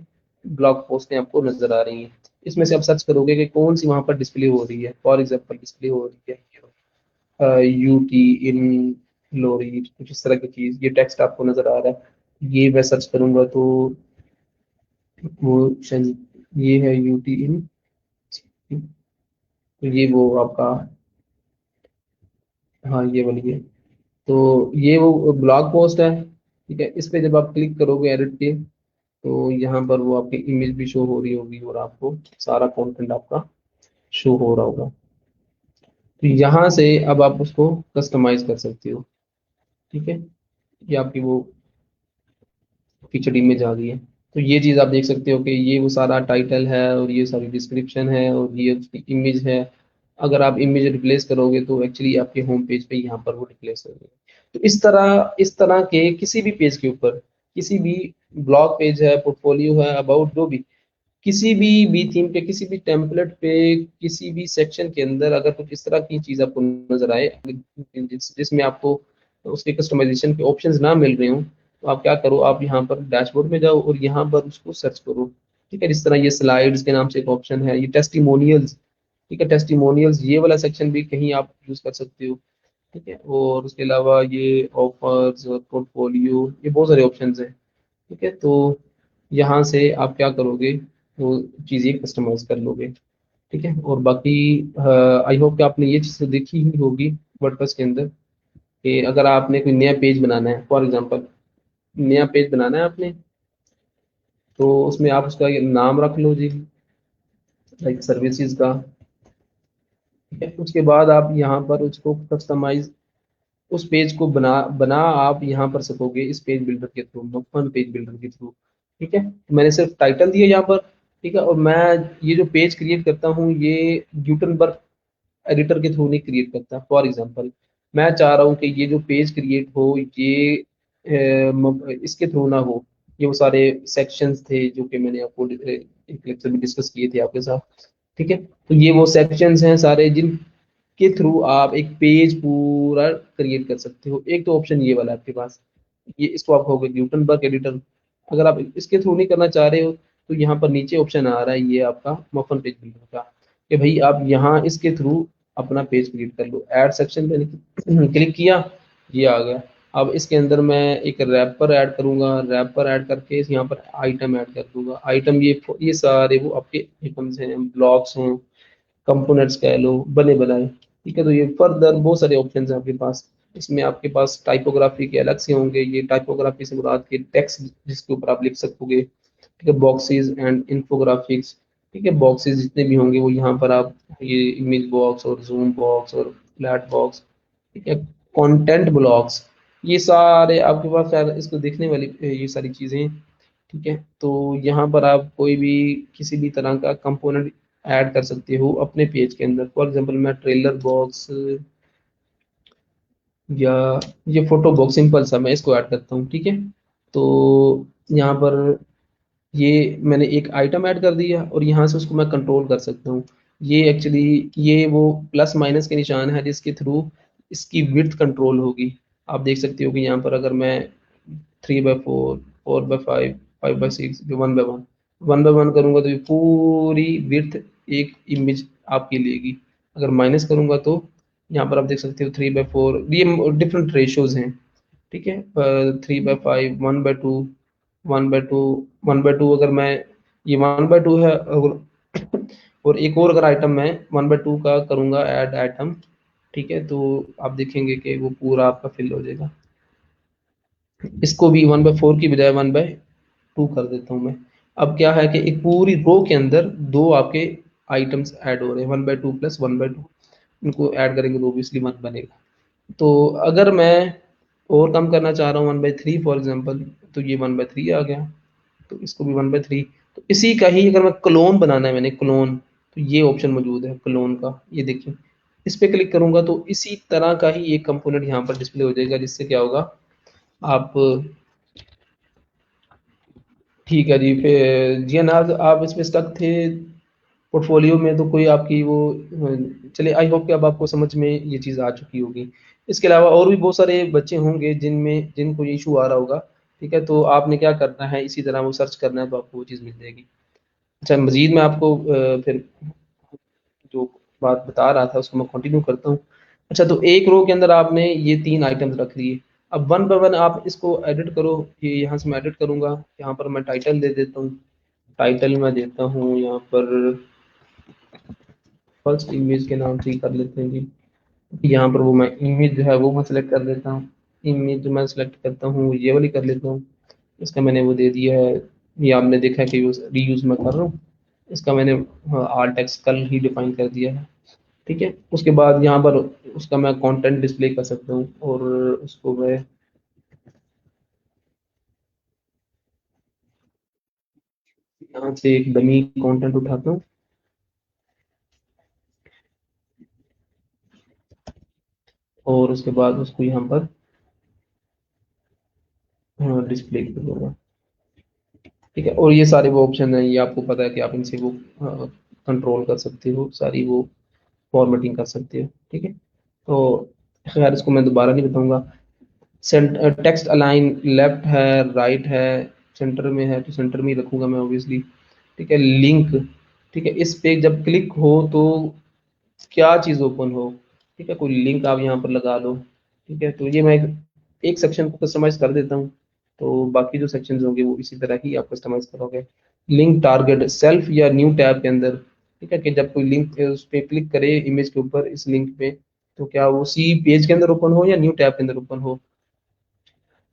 ब्लॉग पोस्टें आपको नजर आ रही हैं। इसमें से आप सर्च करोगे कि कौन सी वहां पर डिस्प्ले हो रही है। फॉर एग्जाम्पल डिस्प्ले हो रही है यूटी इन लोरी, कुछ इस तरह की चीज, ये टेक्स्ट आपको नजर आ रहा है। ये मैं सर्च करूंगा तो वो शायद ये है यूटी इन, तो ये वो आपका, हाँ ये वाली है। तो ये वो ब्लॉग पोस्ट है। ठीक है, इस पे जब आप क्लिक करोगे एडिट पे, तो यहाँ पर वो आपकी इमेज भी शो हो रही होगी और आपको सारा कंटेंट आपका शो हो रहा होगा। तो यहाँ से अब आप उसको कस्टमाइज कर सकते हो। ठीक है, ये आपकी वो फीचर इमेज आ गई है। तो ये चीज़ आप देख सकते हो कि ये वो सारा टाइटल है और ये सारी डिस्क्रिप्शन है और ये उसकी इमेज है। अगर आप इमेज रिप्लेस करोगे तो एक्चुअली आपके होम पेज पे यहाँ पर वो रिप्लेस हो जाएगी। तो इस तरह के किसी भी पेज के ऊपर, किसी भी ब्लॉग पेज है, पोर्टफोलियो है, अबाउट जो भी, किसी भी थीम पे, किसी भी टेम्पलेट पे, किसी भी सेक्शन के अंदर अगर कुछ इस तरह की चीज आपको नजर आए जिसमें आपको उसके कस्टमाइजेशन के ऑप्शंस ना मिल रहे हो, तो आप क्या करो, आप यहाँ पर डैशबोर्ड में जाओ और यहाँ पर उसको सर्च करो। ठीक है, जिस तरह ये स्लाइड्स के नाम से एक ऑप्शन है, ये टेस्टिमोनियल्स। ठीक है, टेस्टिमोनियल्स ये वाला सेक्शन भी कहीं आप यूज कर सकते हो। ठीक है, और उसके अलावा ये ऑफर्स और पोर्टफोलियो, ये बहुत सारे ऑप्शंस हैं। ठीक है, तो यहाँ से आप क्या करोगे, वो चीज़ें कस्टमाइज कर लोगे। ठीक है, और बाकी आई होप कि आपने ये चीज़ देखी ही होगी वर्डप्रेस के अंदर, कि अगर आपने कोई नया पेज बनाना है, फॉर एग्जांपल नया पेज बनाना है आपने, तो उसमें आप उसका ये नाम रख लो जी, लाइक सर्विसेज का। ठीक है, उसके बाद आप यहाँ पर उसको कस्टमाइज, उस पेज को बना बना आप यहाँ पर सकोगे इस पेज बिल्डर के थ्रू, मक्खन पेज बिल्डर के थ्रू। ठीक है, तो मैंने सिर्फ टाइटल दिया यहाँ पर। ठीक है, और मैं ये जो पेज क्रिएट करता हूँ ये गुटनबर्ग एडिटर के थ्रू नहीं क्रिएट करता। फॉर एग्जांपल मैं चाह रहा हूँ कि ये जो पेज क्रिएट हो ये इसके थ्रू ना हो। ये वो सारे सेक्शंस थे जो कि मैंने आपको एक लेक्चर में डिस्कस किए थे आपके साथ। ठीक है, तो ये वो सेक्शंस हैं सारे जिनके थ्रू आप एक पेज पूरा क्रिएट कर सकते हो। एक तो ऑप्शन ये वाला है आपके पास, ये इसको आप कहोगे गुटनबर्ग एडिटर। अगर आप इसके थ्रू नहीं करना चाह रहे हो तो यहाँ पर नीचे ऑप्शन आ रहा है ये आपका मफन पेज बिल्डर का, कि भाई आप यहाँ इसके थ्रू अपना पेज क्रिएट कर लो। ऐड सेक्शन पे क्लिक किया, ये आ गया। अब इसके अंदर मैं एक रैपर ऐड करूंगा, रैपर ऐड करके यहाँ पर आइटम ऐड कर दूंगा। आइटम ये सारे वो आपके आइटम्स हैं, ब्लॉक्स हैं, कंपोनेंट्स कह लो, बने बनाए। ठीक है, तो ये फर्दर बहुत सारे ऑप्शंस हैं आपके पास। इसमें आपके पास टाइपोग्राफी के अलग से होंगे, ये टाइपोग्राफी से मुराद के टेक्स्ट जिसके ऊपर आप लिख सकोगे। ठीक है, बॉक्सेस एंड इन्फोग्राफिक्स। ठीक है, बॉक्सेस जितने भी होंगे वो यहाँ पर आप, ये इमेज बॉक्स और जूम बॉक्स और फ्लैट बॉक्स। ठीक है, कंटेंट ब्लॉक्स, ये सारे आपके पास शायद इसको देखने वाली ये सारी चीज़ें हैं। ठीक है, तो यहाँ पर आप कोई भी किसी भी तरह का कंपोनेंट ऐड कर सकते हो अपने पेज के अंदर। फॉर एग्जांपल मैं ट्रेलर बॉक्स या ये फोटो बॉक्स सिंपल सा मैं इसको ऐड करता हूँ। ठीक है, तो यहाँ पर ये मैंने एक आइटम ऐड कर दिया और यहाँ से उसको मैं कंट्रोल कर सकता हूँ। ये एक्चुअली ये वो प्लस माइनस के निशान है जिसके थ्रू इसकी विड्थ कंट्रोल होगी। आप देख सकते हो कि यहाँ पर अगर मैं 3/4, 4/5 5/6 वन बाय वन करूंगा तो ये पूरी विड्थ एक इमेज आपकी लेगी। अगर माइनस करूंगा तो यहाँ पर आप देख सकते हो 3/4, ये डिफरेंट रेशियोज हैं। ठीक है, 3/5, 1/2, 1/2, 1/2, अगर मैं ये 1/2 है, और एक और अगर आइटम मैं 1/2 का करूंगा ऐड आइटम, ठीक है, तो आप देखेंगे कि वो पूरा आपका फिल हो जाएगा। इसको भी 1/4 की बजाय 1/2 कर देता हूँ मैं। अब क्या है कि एक पूरी रो के अंदर दो आपके आइटम्स ऐड हो रहे हैं, 1/2 प्लस 1/2, इनको ऐड करेंगे तो ऑब्वियसली 1 बनेगा। तो अगर मैं और कम करना चाह रहा हूँ 1/3 फॉर एग्जाम्पल, तो ये 1/3 आ गया, तो इसको भी 1/3। तो इसी का ही अगर मैं क्लोन बनाना है, मैंने क्लोन, तो ये ऑप्शन मौजूद है क्लोन का, ये देखिए। इस पे क्लिक करूंगा तो इसी तरह का ही एक कंपोनेंट यहाँ पर डिस्प्ले हो जाएगा, जिससे क्या होगा, आप, ठीक है जी, फिर जी अनाज आप इसमें स्टक थे पोर्टफोलियो में, तो कोई आपकी वो चलिए, आई होप कि अब आपको समझ में ये चीज़ आ चुकी होगी। इसके अलावा और भी बहुत सारे बच्चे होंगे जिनको ये इशू आ रहा होगा। ठीक है, तो आपने क्या करना है, इसी तरह वो सर्च करना है तो आपको वो चीज़ मिल जाएगी। अच्छा, मजीद मैं आपको फिर जो बात बता रहा था उसको मैं कंटिन्यू करता हूँ। अच्छा, तो एक रो के अंदर आपने ये 3 आइटम्स रख लिए। अब वन बाय वन आप इसको एडिट करो। ये यहाँ से मैं एडिट करूँगा, यहाँ पर मैं टाइटल दे देता हूँ। टाइटल मैं देता हूँ यहाँ पर फर्स्ट इमेज के नाम से ही कर लेते हैं जी। यहाँ पर वो मैं इमेज जो है वो मैं सेलेक्ट कर देता हूँ। इमेज जो मैं सेलेक्ट करता हूँ ये वाली कर लेता हूँ। इसका मैंने वो दे दिया है, ये आपने देखा है कि यूज रीयूज मैं कर रहा हूँ। इसका मैंने आल टेक्स्ट कल ही डिफाइन कर दिया है। ठीक है, उसके बाद यहाँ पर उसका मैं कंटेंट डिस्प्ले कर सकता हूँ, और उसको मैं यहाँ से एक डमी कंटेंट उठाता हूँ, और उसके बाद उसको यहाँ पर डिस्प्ले कर दूंगा। ठीक है, और ये सारे वो ऑप्शन हैं, ये आपको पता है कि आप इनसे वो कंट्रोल कर सकते हो, सारी वो फॉर्मेटिंग कर सकते हो। ठीक है, तो खैर इसको मैं दोबारा नहीं बताऊंगा। टेक्स्ट अलाइन लेफ्ट है, राइट है, सेंटर में है, तो सेंटर में ही रखूंगा मैं ऑब्वियसली। ठीक है, लिंक, ठीक है, इस पे जब क्लिक हो तो क्या चीज़ ओपन हो। ठीक है, कोई लिंक आप यहाँ पर लगा लो। ठीक है, तो ये मैं एक सेक्शन को कस्टमाइज कर देता हूँ, तो बाकी जो सेक्शन होंगे वो इसी तरह ही आप कस्टमाइज करोगे। लिंक टारगेट सेल्फ या न्यू टैब के अंदर। ठीक है, कि जब कोई लिंक उस पर क्लिक करे इमेज के ऊपर, इस लिंक पे, तो क्या वो उसी पेज के अंदर ओपन हो या न्यू टैब के अंदर ओपन हो।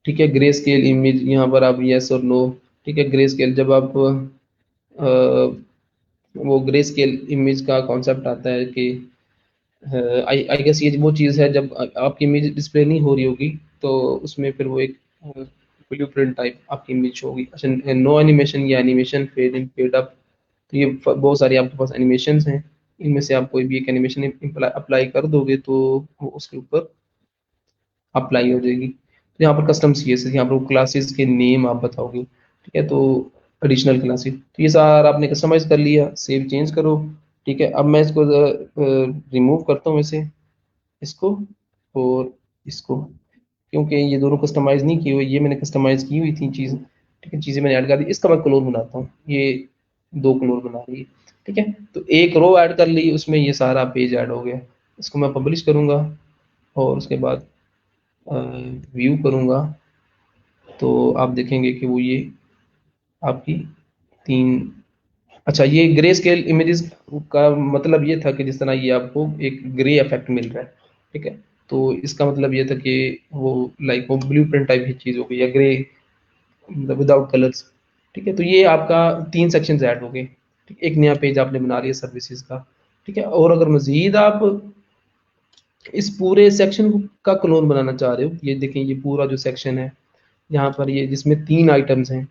ठीक है, ग्रे स्केल इमेज, यहाँ पर आप यस और नो। ठीक है, ग्रे स्केल जब आप वो ग्रे स्केल इमेज का कॉन्सेप्ट आता है कि आई आई गेस ये वो चीज़ है जब आपकी इमेज डिस्प्ले नहीं हो रही होगी, तो उसमें फिर वो एक ब्लू प्रिंट टाइप आपकी इमेज होगी। अच्छा, नो एनिमेशन या animation fade in fade up, तो ये बहुत सारी आपके पास एनिमेशन हैं। इनमें से आप कोई भी एक एनिमेशन अप्लाई कर दोगे तो वो उसके ऊपर अप्लाई हो जाएगी। तो यहाँ पर कस्टम सी एस, यहाँ पर क्लासेस के नेम आप बताओगे। ठीक है, तो एडिशनल क्लासेस, तो ये सारा आपने कस्टमाइज कर लिया, सेव चेंज करो। ठीक है, अब मैं इसको रिमूव करता हूँ इसे, इसको और इसको, क्योंकि ये दोनों कस्टमाइज नहीं किए हुए, ये मैंने कस्टमाइज की हुई थी चीज़। ठीक है, चीज़ें मैंने ऐड कर दी, इसका मैं क्लोन बनाता हूँ, ये दो क्लोन बना रही है। ठीक है, तो एक रो ऐड कर ली, उसमें ये सारा पेज ऐड हो गया। इसको मैं पब्लिश करूँगा, और उसके बाद व्यू करूँगा, तो आप देखेंगे कि वो ये आपकी 3, अच्छा, ये ग्रे स्केल इमेजेस का मतलब ये था कि जिस तरह ये आपको एक ग्रे इफेक्ट मिल रहा है। ठीक है, तो इसका मतलब ये था कि वो लाइक वो ब्लू प्रिंट टाइप की चीज़ हो गई, या ग्रे मतलब विदाउट कलर्स। ठीक है, तो ये आपका 3 सेक्शन ऐड हो गए। ठीक, एक नया पेज आपने बना लिया सर्विसेज का। ठीक है, और अगर मजीद आप इस पूरे सेक्शन का क्लोन बनाना चाह रहे हो, ये देखें, ये पूरा जो सेक्शन है यहाँ पर, ये जिसमें 3 आइटम्स हैं,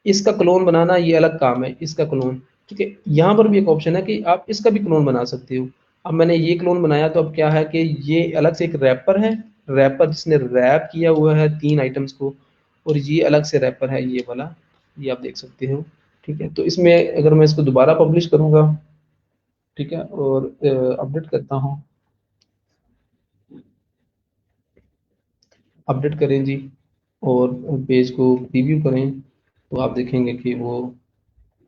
इसका क्लोन बनाना ये अलग काम है, इसका क्लोन। ठीक है, यहाँ पर भी एक ऑप्शन है कि आप इसका भी क्लोन बना सकते हो। अब मैंने ये क्लोन बनाया, तो अब क्या है कि ये अलग से एक रैपर है, रैपर जिसने रैप किया हुआ है 3 आइटम्स को, और ये अलग से रैपर है ये वाला, ये आप देख सकते हो। ठीक है, तो इसमें अगर मैं इसको दोबारा पब्लिश करूंगा, ठीक है, और अपडेट करता हूँ, अपडेट करें जी, और पेज को प्रीव्यू करें। तो आप देखेंगे कि वो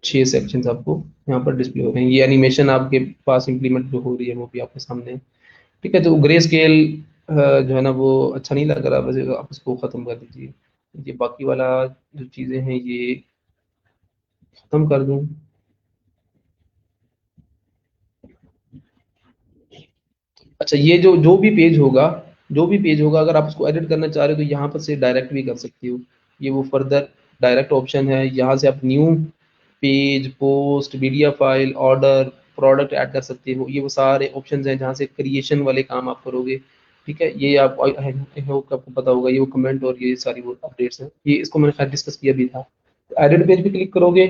6 सेक्शंस आपको यहाँ पर डिस्प्ले हो रहे हैं। ये एनिमेशन आपके पास इम्प्लीमेंट जो हो रही है वो भी आपके सामने है। ठीक है, तो ग्रे स्केल जो है ना वो अच्छा नहीं लग रहा, वैसे आप इसको ख़त्म कर दीजिए। ये बाकी वाला जो चीज़ें हैं ये ख़त्म कर दूँ। अच्छा, ये जो भी पेज होगा, जो भी पेज होगा, अगर आप उसको एडिट करना चाह रहे हो तो यहाँ पर से डायरेक्ट भी कर सकते हो। ये वो फर्दर डायरेक्ट ऑप्शन है, यहाँ से आप new page, post, media file, order, product add कर सकते हो। ये वो सारे ऑप्शंस हैं जहाँ से क्रिएशन वाले काम आप करोगे। ठीक है, ये आप आई होप आपको पता होगा, ये वो कमेंट और ये सारी वो अपडेट्स हैं, ये इसको मैंने खैर डिस्कस किया भी था। एडिट पेज पे क्लिक करोगे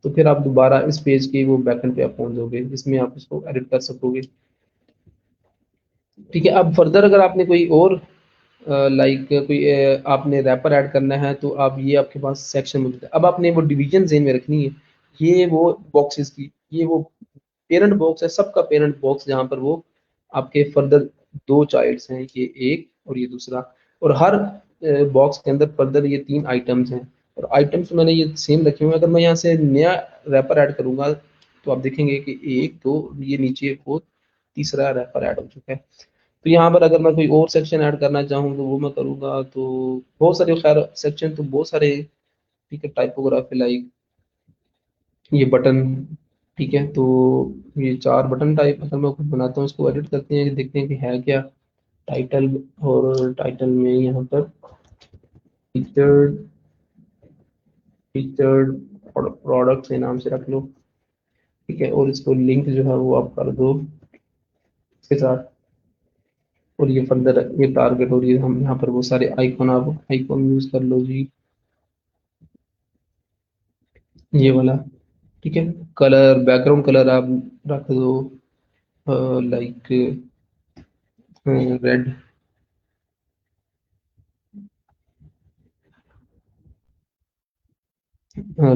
तो फिर आप दोबारा इस पेज के वो बैकएंड पे आप पहुंच जाओगे, जिसमें आप इसको एडिट कर सकोगे। ठीक है, अब फर्दर अगर आपने कोई और लाइक कोई आपने रैपर ऐड करना है तो आप ये आपके पास सेक्शन मौजूद है। अब आपने वो डिवीजन जेन में रखनी है, ये वो बॉक्सेस की, ये वो पेरेंट बॉक्स है, सबका पेरेंट बॉक्स, जहाँ पर वो आपके फर्दर दो चाइल्ड्स हैं, ये एक और ये दूसरा, और हर बॉक्स के अंदर फर्दर ये 3 आइटम्स हैं। और आइटम्स मैंने ये सेम रखे हुए हैं। अगर मैं यहाँ से नया रैपर ऐड करूंगा तो आप देखेंगे कि एक दो, ये नीचे वो तीसरा रैपर ऐड हो चुका है। तो यहाँ पर अगर मैं कोई और सेक्शन ऐड करना चाहूँ तो वो मैं करूँगा, तो बहुत सारे खैर सेक्शन तो बहुत सारे। ठीक है, टाइपोग्राफी लाइक ये बटन। ठीक है, तो ये 4 बटन टाइप अगर मैं खुद बनाता हूँ, इसको एडिट करते हैं, देखते हैं कि है क्या। टाइटल, और टाइटल में यहाँ पर फीचर्ड, फीचर्ड प्रोडक्ट के नाम से रख लो। ठीक है, और इसको लिंक जो है वो आप कर दो इसके साथ। और ये फर्दर ये टारगेट, और ये हम यहाँ पर वो सारे आइकॉन, आप आइकॉन यूज कर लो जी, ये वाला। ठीक है, कलर, बैकग्राउंड कलर आप रख दो लाइक रेड।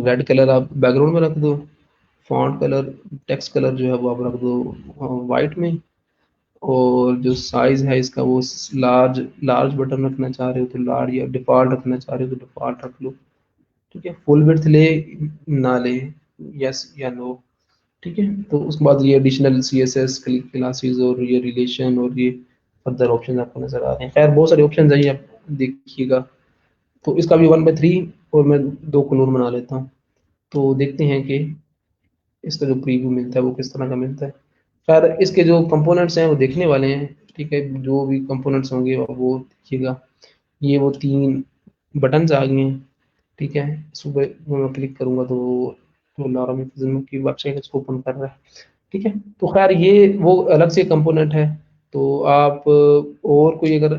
रेड कलर आप बैकग्राउंड में रख दो। फॉन्ट कलर, टेक्स्ट कलर जो है वो आप रख दो वाइट में। और जो साइज है इसका वो लार्ज, लार्ज बटन रखना चाह रहे हो तो लार्ज, या डिफॉल्ट रखना चाह रहे हो तो डिफॉल्ट रख लो। ठीक है, फुल विड्थ ले ना ले, यस या नो। ठीक है, तो उसके बाद ये एडिशनल CSS क्लासेस और ये रिलेशन और ये फर्दर ऑप्शन आपको नजर आ रहे हैं। खैर बहुत सारे ऑप्शन है, ये आप देखिएगा। तो इसका भी 1/3, और मैं 2 कलर बना लेता हूँ। तो देखते हैं कि इसका जो प्रीव्यू मिलता है वो किस तरह का मिलता है। खैर इसके जो कंपोनेंट्स हैं वो देखने वाले हैं। ठीक है, जो भी कंपोनेंट्स होंगे वो देखिएगा। ये वो 3 बटन्स आ गए हैं। ठीक है, सुबह वो मैं क्लिक करूंगा तो लॉरमिज्म की वेबसाइट इसको ओपन कर रहा है। ठीक है, तो खैर ये वो अलग से कंपोनेंट है। तो आप और कोई अगर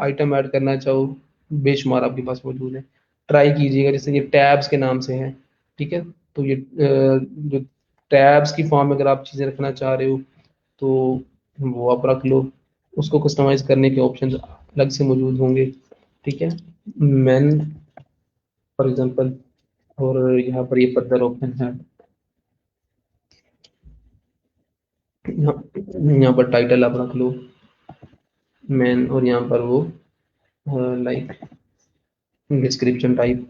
आइटम ऐड करना चाहो, बेशुमार आपके पास मौजूद है, ट्राई कीजिएगा। जैसे ये टैब्स के नाम से है। ठीक है, तो ये जो टैब्स की फॉर्म में अगर आप चीज़ें रखना चाह रहे हो तो वो आप रख लो। उसको कस्टमाइज करने के ऑप्शन अलग से मौजूद होंगे। ठीक है, मैन फॉर एग्जांपल, और यहाँ पर ये फर्दर ऑप्शन है। यहाँ यहाँ पर टाइटल आप रख लो मैन, और यहाँ पर वो लाइक डिस्क्रिप्शन टाइप।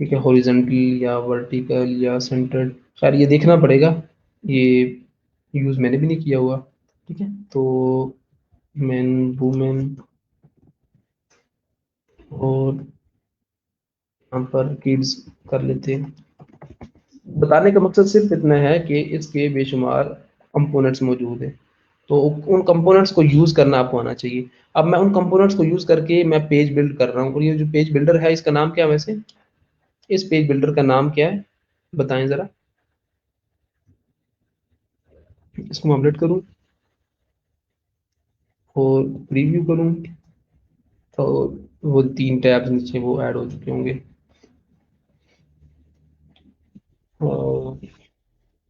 ठीक है, हॉरिजेंटल या वर्टिकल या सेंटर्ड, खैर ये देखना पड़ेगा, ये यूज़ मैंने भी नहीं किया हुआ। ठीक है, तो मैन, वुमेन, और यहाँ पर किड्स कर लेते हैं। बताने का मकसद सिर्फ इतना है कि इसके बेशुमार कंपोनेंट्स मौजूद हैं। तो उन कंपोनेंट्स को यूज़ करना आपको आना चाहिए। अब मैं उन कंपोनेंट्स को यूज़ करके मैं पेज बिल्ड कर रहा हूँ, और ये जो पेज बिल्डर है इसका नाम क्या है वैसे? इस पेज बिल्डर का नाम क्या है, बताएं ज़रा। इसको मैं अपडेट करूँ और प्रीव्यू करूँ तो वो 3 टैब्स नीचे वो ऐड हो चुके होंगे।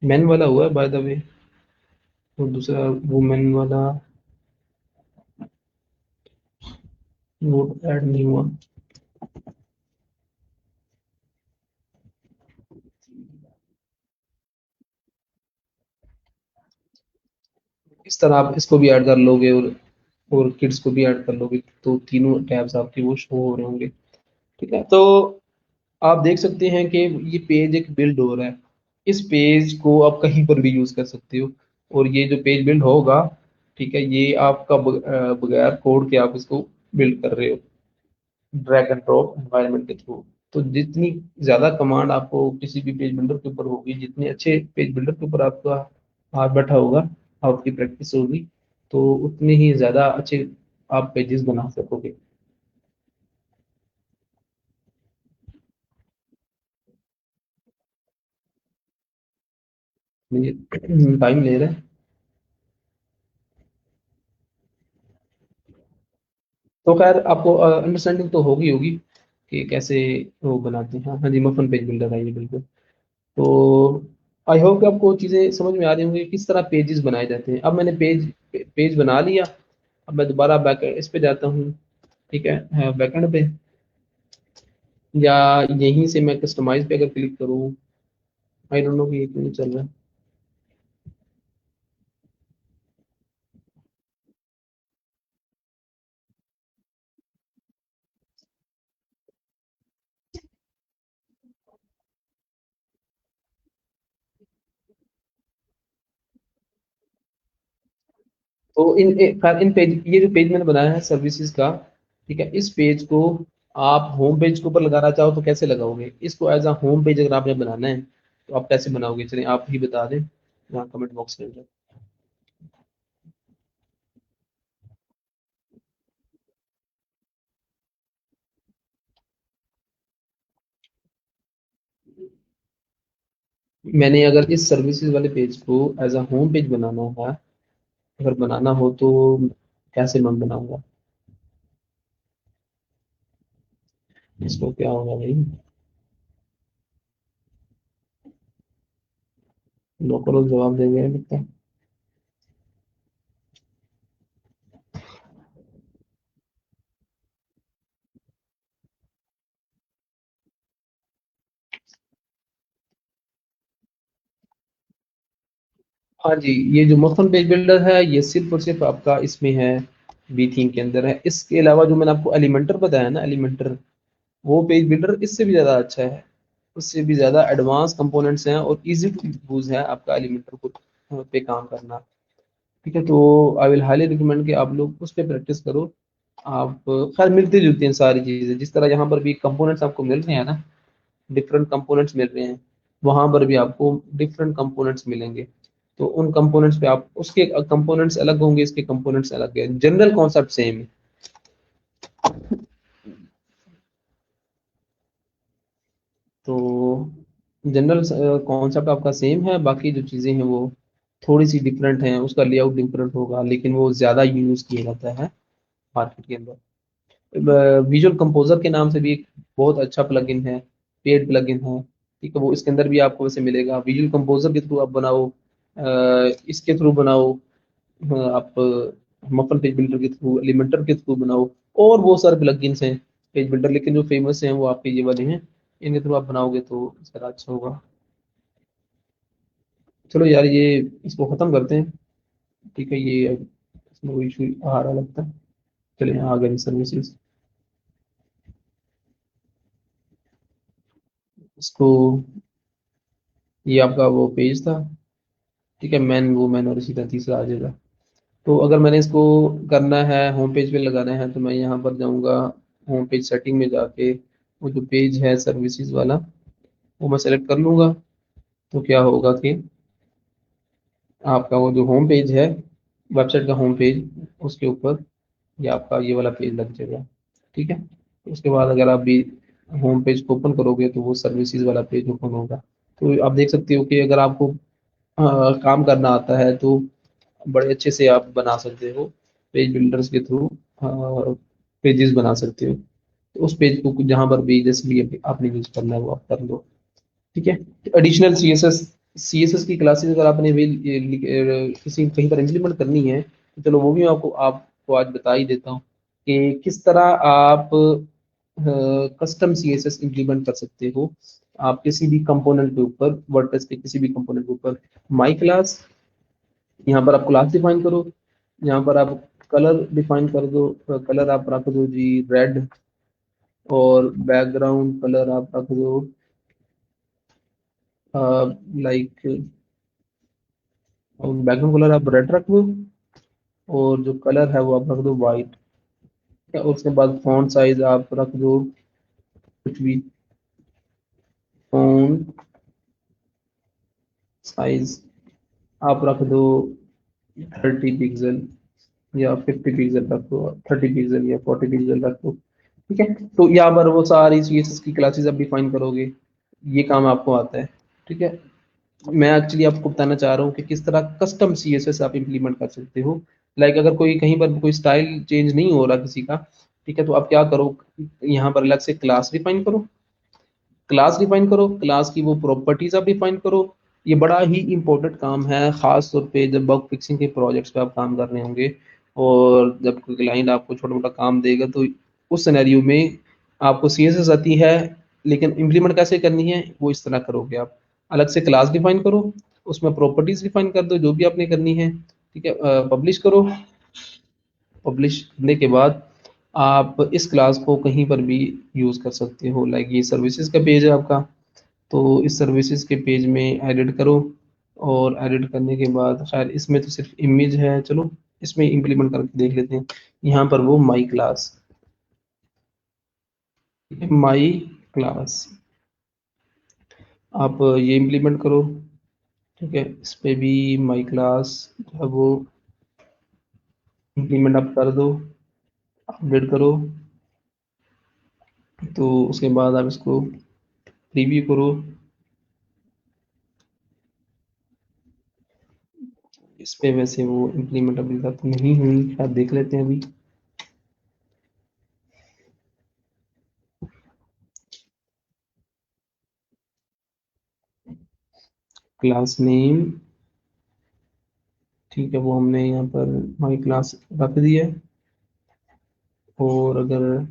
मैन वाला हुआ है बाय द वे, और दूसरा वुमेन वाला वो ऐड नहीं हुआ। इस तरह आप इसको भी ऐड कर लोगे और किड्स को भी ऐड कर लोगे, तो तीनों टैब्स आपके वो शो हो रहे होंगे। ठीक है, तो आप देख सकते हैं कि ये पेज एक बिल्ड हो रहा है। इस पेज को आप कहीं पर भी यूज कर सकते हो, और ये जो पेज बिल्ड होगा, ठीक है, ये आपका बगैर कोड के आप इसको बिल्ड कर रहे हो ड्रैग एंड ड्रॉप एनवायरनमेंट के थ्रू। तो जितनी ज्यादा कमांड आपको किसी भी पेज बिल्डर के ऊपर होगी, जितने अच्छे पेज बिल्डर के ऊपर आपका हाथ बैठा होगा, आपकी प्रैक्टिस होगी, तो उतने ही ज्यादा अच्छे आप पेजेस बना सकोगे। टाइम ले रहे हैं। तो खैर आपको अंडरस्टैंडिंग तो होगी होगी कि कैसे वो बनाते हैं। हाँ जी, मफन पेज बिल्डर है ये, बिल्कुल। तो आई होप कि आपको चीज़ें समझ में आ रही होंगी किस तरह पेजेस बनाए जाते हैं। अब मैंने पेज बना लिया। अब मैं दोबारा बैक इस पे जाता हूँ, ठीक है, बैकएंड पे, या यहीं से मैं कस्टमाइज पे अगर क्लिक करूँ। आई डोंट नो कि ये क्यों नहीं चल रहा है। तो इन पेज, ये जो पेज मैंने बनाया है सर्विसेज का, ठीक है, इस पेज को आप होम पेज के ऊपर लगाना चाहो तो कैसे लगाओगे? इसको एज अ होम पेज अगर आपने बनाना है तो आप कैसे बनाओगे? चलिए आप ही बता दें यहाँ कमेंट बॉक्स के अंदर। मैंने अगर इस सर्विसेज वाले पेज को एज अ होम पेज बनाना है, अगर बनाना हो तो कैसे मैं बनाऊंगा? इसको क्या होगा भाई? लोकल लोग जवाब देंगे लगता है। हाँ जी, ये जो मक्खन पेज बिल्डर है ये सिर्फ और सिर्फ आपका इसमें है, बी थीम के अंदर है। इसके अलावा जो मैंने आपको एलिमेंटर बताया ना, एलिमेंटर, वो पेज बिल्डर इससे भी ज़्यादा अच्छा है। उससे भी ज़्यादा एडवांस कंपोनेंट्स हैं और इजी टू यूज है आपका एलिमेंटर को पे काम करना। ठीक है, तो आई विल हाईली रिकमेंड कि आप लोग उस पर प्रैक्टिस करो। आप खैर मिलती जुलती हैं सारी चीज़ें, जिस तरह यहाँ पर भी कंपोनेंट्स आपको मिल रहे हैं ना, डिफरेंट कंपोनेंट्स मिल रहे हैं, वहां पर भी आपको डिफरेंट कंपोनेंट्स मिलेंगे। तो उन कंपोनेंट्स पे आप, उसके कंपोनेंट्स अलग होंगे, इसके कंपोनेंट्स अलग है, जनरल कॉन्सेप्ट सेम है। तो जनरल कॉन्सेप्ट आपका सेम है, बाकी जो चीज़ें हैं वो थोड़ी सी डिफरेंट हैं, उसका लेआउट डिफरेंट होगा, लेकिन वो ज़्यादा यूज़ किया जाता है मार्केट के अंदर। विजुअल कंपोजर के नाम से भी एक बहुत अच्छा प्लगइन है, पेड प्लगइन है। ठीक है, वो इसके अंदर भी आपको वैसे मिलेगा। विजुअल कंपोजर के थ्रू आप बनाओ, इसके थ्रू बनाओ, आप मफन पेज बिल्डर के थ्रू, एलिमेंटर के थ्रू बनाओ, और वो सारे प्लगइन्स हैं पेज बिल्डर, लेकिन जो फेमस हैं वो आपके ये वाले हैं। इनके थ्रू आप बनाओगे तो ज़्यादा अच्छा होगा। चलो यार, ये इसको ख़त्म करते हैं। ठीक है, ये अब इसमें कोई इशू आ रहा लगता है। चलिए, यहाँ आ गए सर्विसेज। इसको, ये आपका वो पेज था, ठीक है, मैन वूमेन, और इसी तरह तीसरा आ जाएगा। तो अगर मैंने इसको करना है होम पेज पे लगाना है, तो मैं यहाँ पर जाऊँगा, होम पेज सेटिंग में जाके वो जो पेज है सर्विसेज वाला, वो मैं सेलेक्ट कर लूँगा। तो क्या होगा कि आपका वो जो होम पेज है, वेबसाइट का होम पेज, उसके ऊपर ये आपका ये वाला पेज लग जाएगा। ठीक है, उसके बाद अगर आप भी होम पेज को ओपन करोगे तो वो सर्विसेज वाला पेज ओपन होगा। तो आप देख सकते हो कि अगर आपको काम करना आता है तो बड़े अच्छे से आप बना सकते हो, पेज बिल्डर्स के थ्रू पेजेस बना सकते हो। तो उस पेज को जहाँ पर भी जैसे भी आपने यूज करना है वो आप कर लो। ठीक है, एडिशनल सी एस एस की क्लासेस अगर आपने भी किसी कहीं पर इम्प्लीमेंट करनी है, तो चलो वो भी मैं आपको आज बता ही देता हूँ कि किस तरह आप custom C S S implement कर सकते हो। आप किसी भी कंपोनेंट के ऊपर, वर्डप्रेस के किसी भी कंपोनेंट के ऊपर, माई क्लास, यहाँ पर आप क्लास डिफाइन करो, यहाँ पर आप कलर डिफाइन कर दो, कलर आप रख दो जी रेड, और बैकग्राउंड कलर आप रख दो लाइक, बैकग्राउंड कलर आप रेड रख दो, और जो कलर है वो आप रख दो वाइट। उसके बाद फॉन्ट साइज आप रख दो कुछ भी, फॉन्ट साइज आप रख दो 30 पिक्सल या 50 पिक्सल रख दो, 30 पिक्सल या 40 पिक्सल रख दो। ठीक है, तो यहाँ पर वो सारी CSS की क्लासेस आप डिफाइन करोगे, ये काम आपको आता है। ठीक है, मैं एक्चुअली आपको बताना चाह रहा हूँ कि किस तरह कस्टम CSS आप इम्प्लीमेंट कर सकते हो। लाइक अगर कोई कहीं पर कोई स्टाइल चेंज नहीं हो रहा किसी का, ठीक है, तो आप क्या करो, यहाँ पर अलग से क्लास डिफाइन करो, क्लास डिफाइन करो, क्लास की वो प्रॉपर्टीज आप डिफाइन करो। ये बड़ा ही इंपॉर्टेंट काम है, खास तौर पे जब बग फिक्सिंग के प्रोजेक्ट्स पे आप काम कर रहे होंगे, और जब कोई क्लाइंट आपको छोटा मोटा काम देगा, तो उस सिनेरियो में आपको CSS आती है, लेकिन इम्प्लीमेंट कैसे करनी है वो इस तरह करोगे आप। अलग से क्लास डिफाइन करो, उसमें प्रॉपर्टीज डिफाइन कर दो जो भी आपने करनी है। ठीक है, पब्लिश करो, पब्लिश करने के बाद आप इस क्लास को कहीं पर भी यूज कर सकते हो। लाइक ये सर्विसेज का पेज है आपका, तो इस सर्विसेज के पेज में एडिट करो, और एडिट करने के बाद खैर इसमें तो सिर्फ इमेज है, चलो इसमें इम्प्लीमेंट करके देख लेते हैं। यहाँ पर वो माई क्लास, माई क्लास आप ये इम्प्लीमेंट करो। ठीक है, इस पे भी माई क्लास जो है वो इम्प्लीमेंट आप कर दो, अपडेट करो। तो उसके बाद आप इसको प्रीव्यू करो। इस पे वैसे वो इम्प्लीमेंट अभी तक नहीं हुई, आप देख लेते हैं अभी। क्लास नेम, ठीक है, वो हमने यहाँ पर माई क्लास रख दिया है। और अगर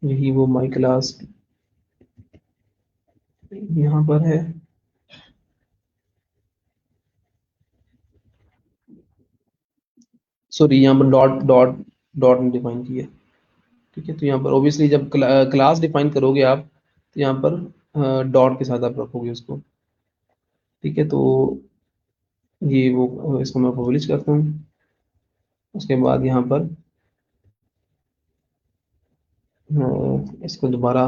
यही वो माई क्लास यहाँ पर है, सॉरी यहाँ पर डॉट डॉट डॉट ने डिफाइन किया है। ठीक है, तो यहाँ पर ऑब्वियसली जब क्लास डिफाइन करोगे आप, तो यहाँ पर डॉट के साथ आप रखोगे उसको। ठीक है, तो ये वो इसको मैं पब्लिश करता हूँ। उसके बाद यहाँ पर इसको दोबारा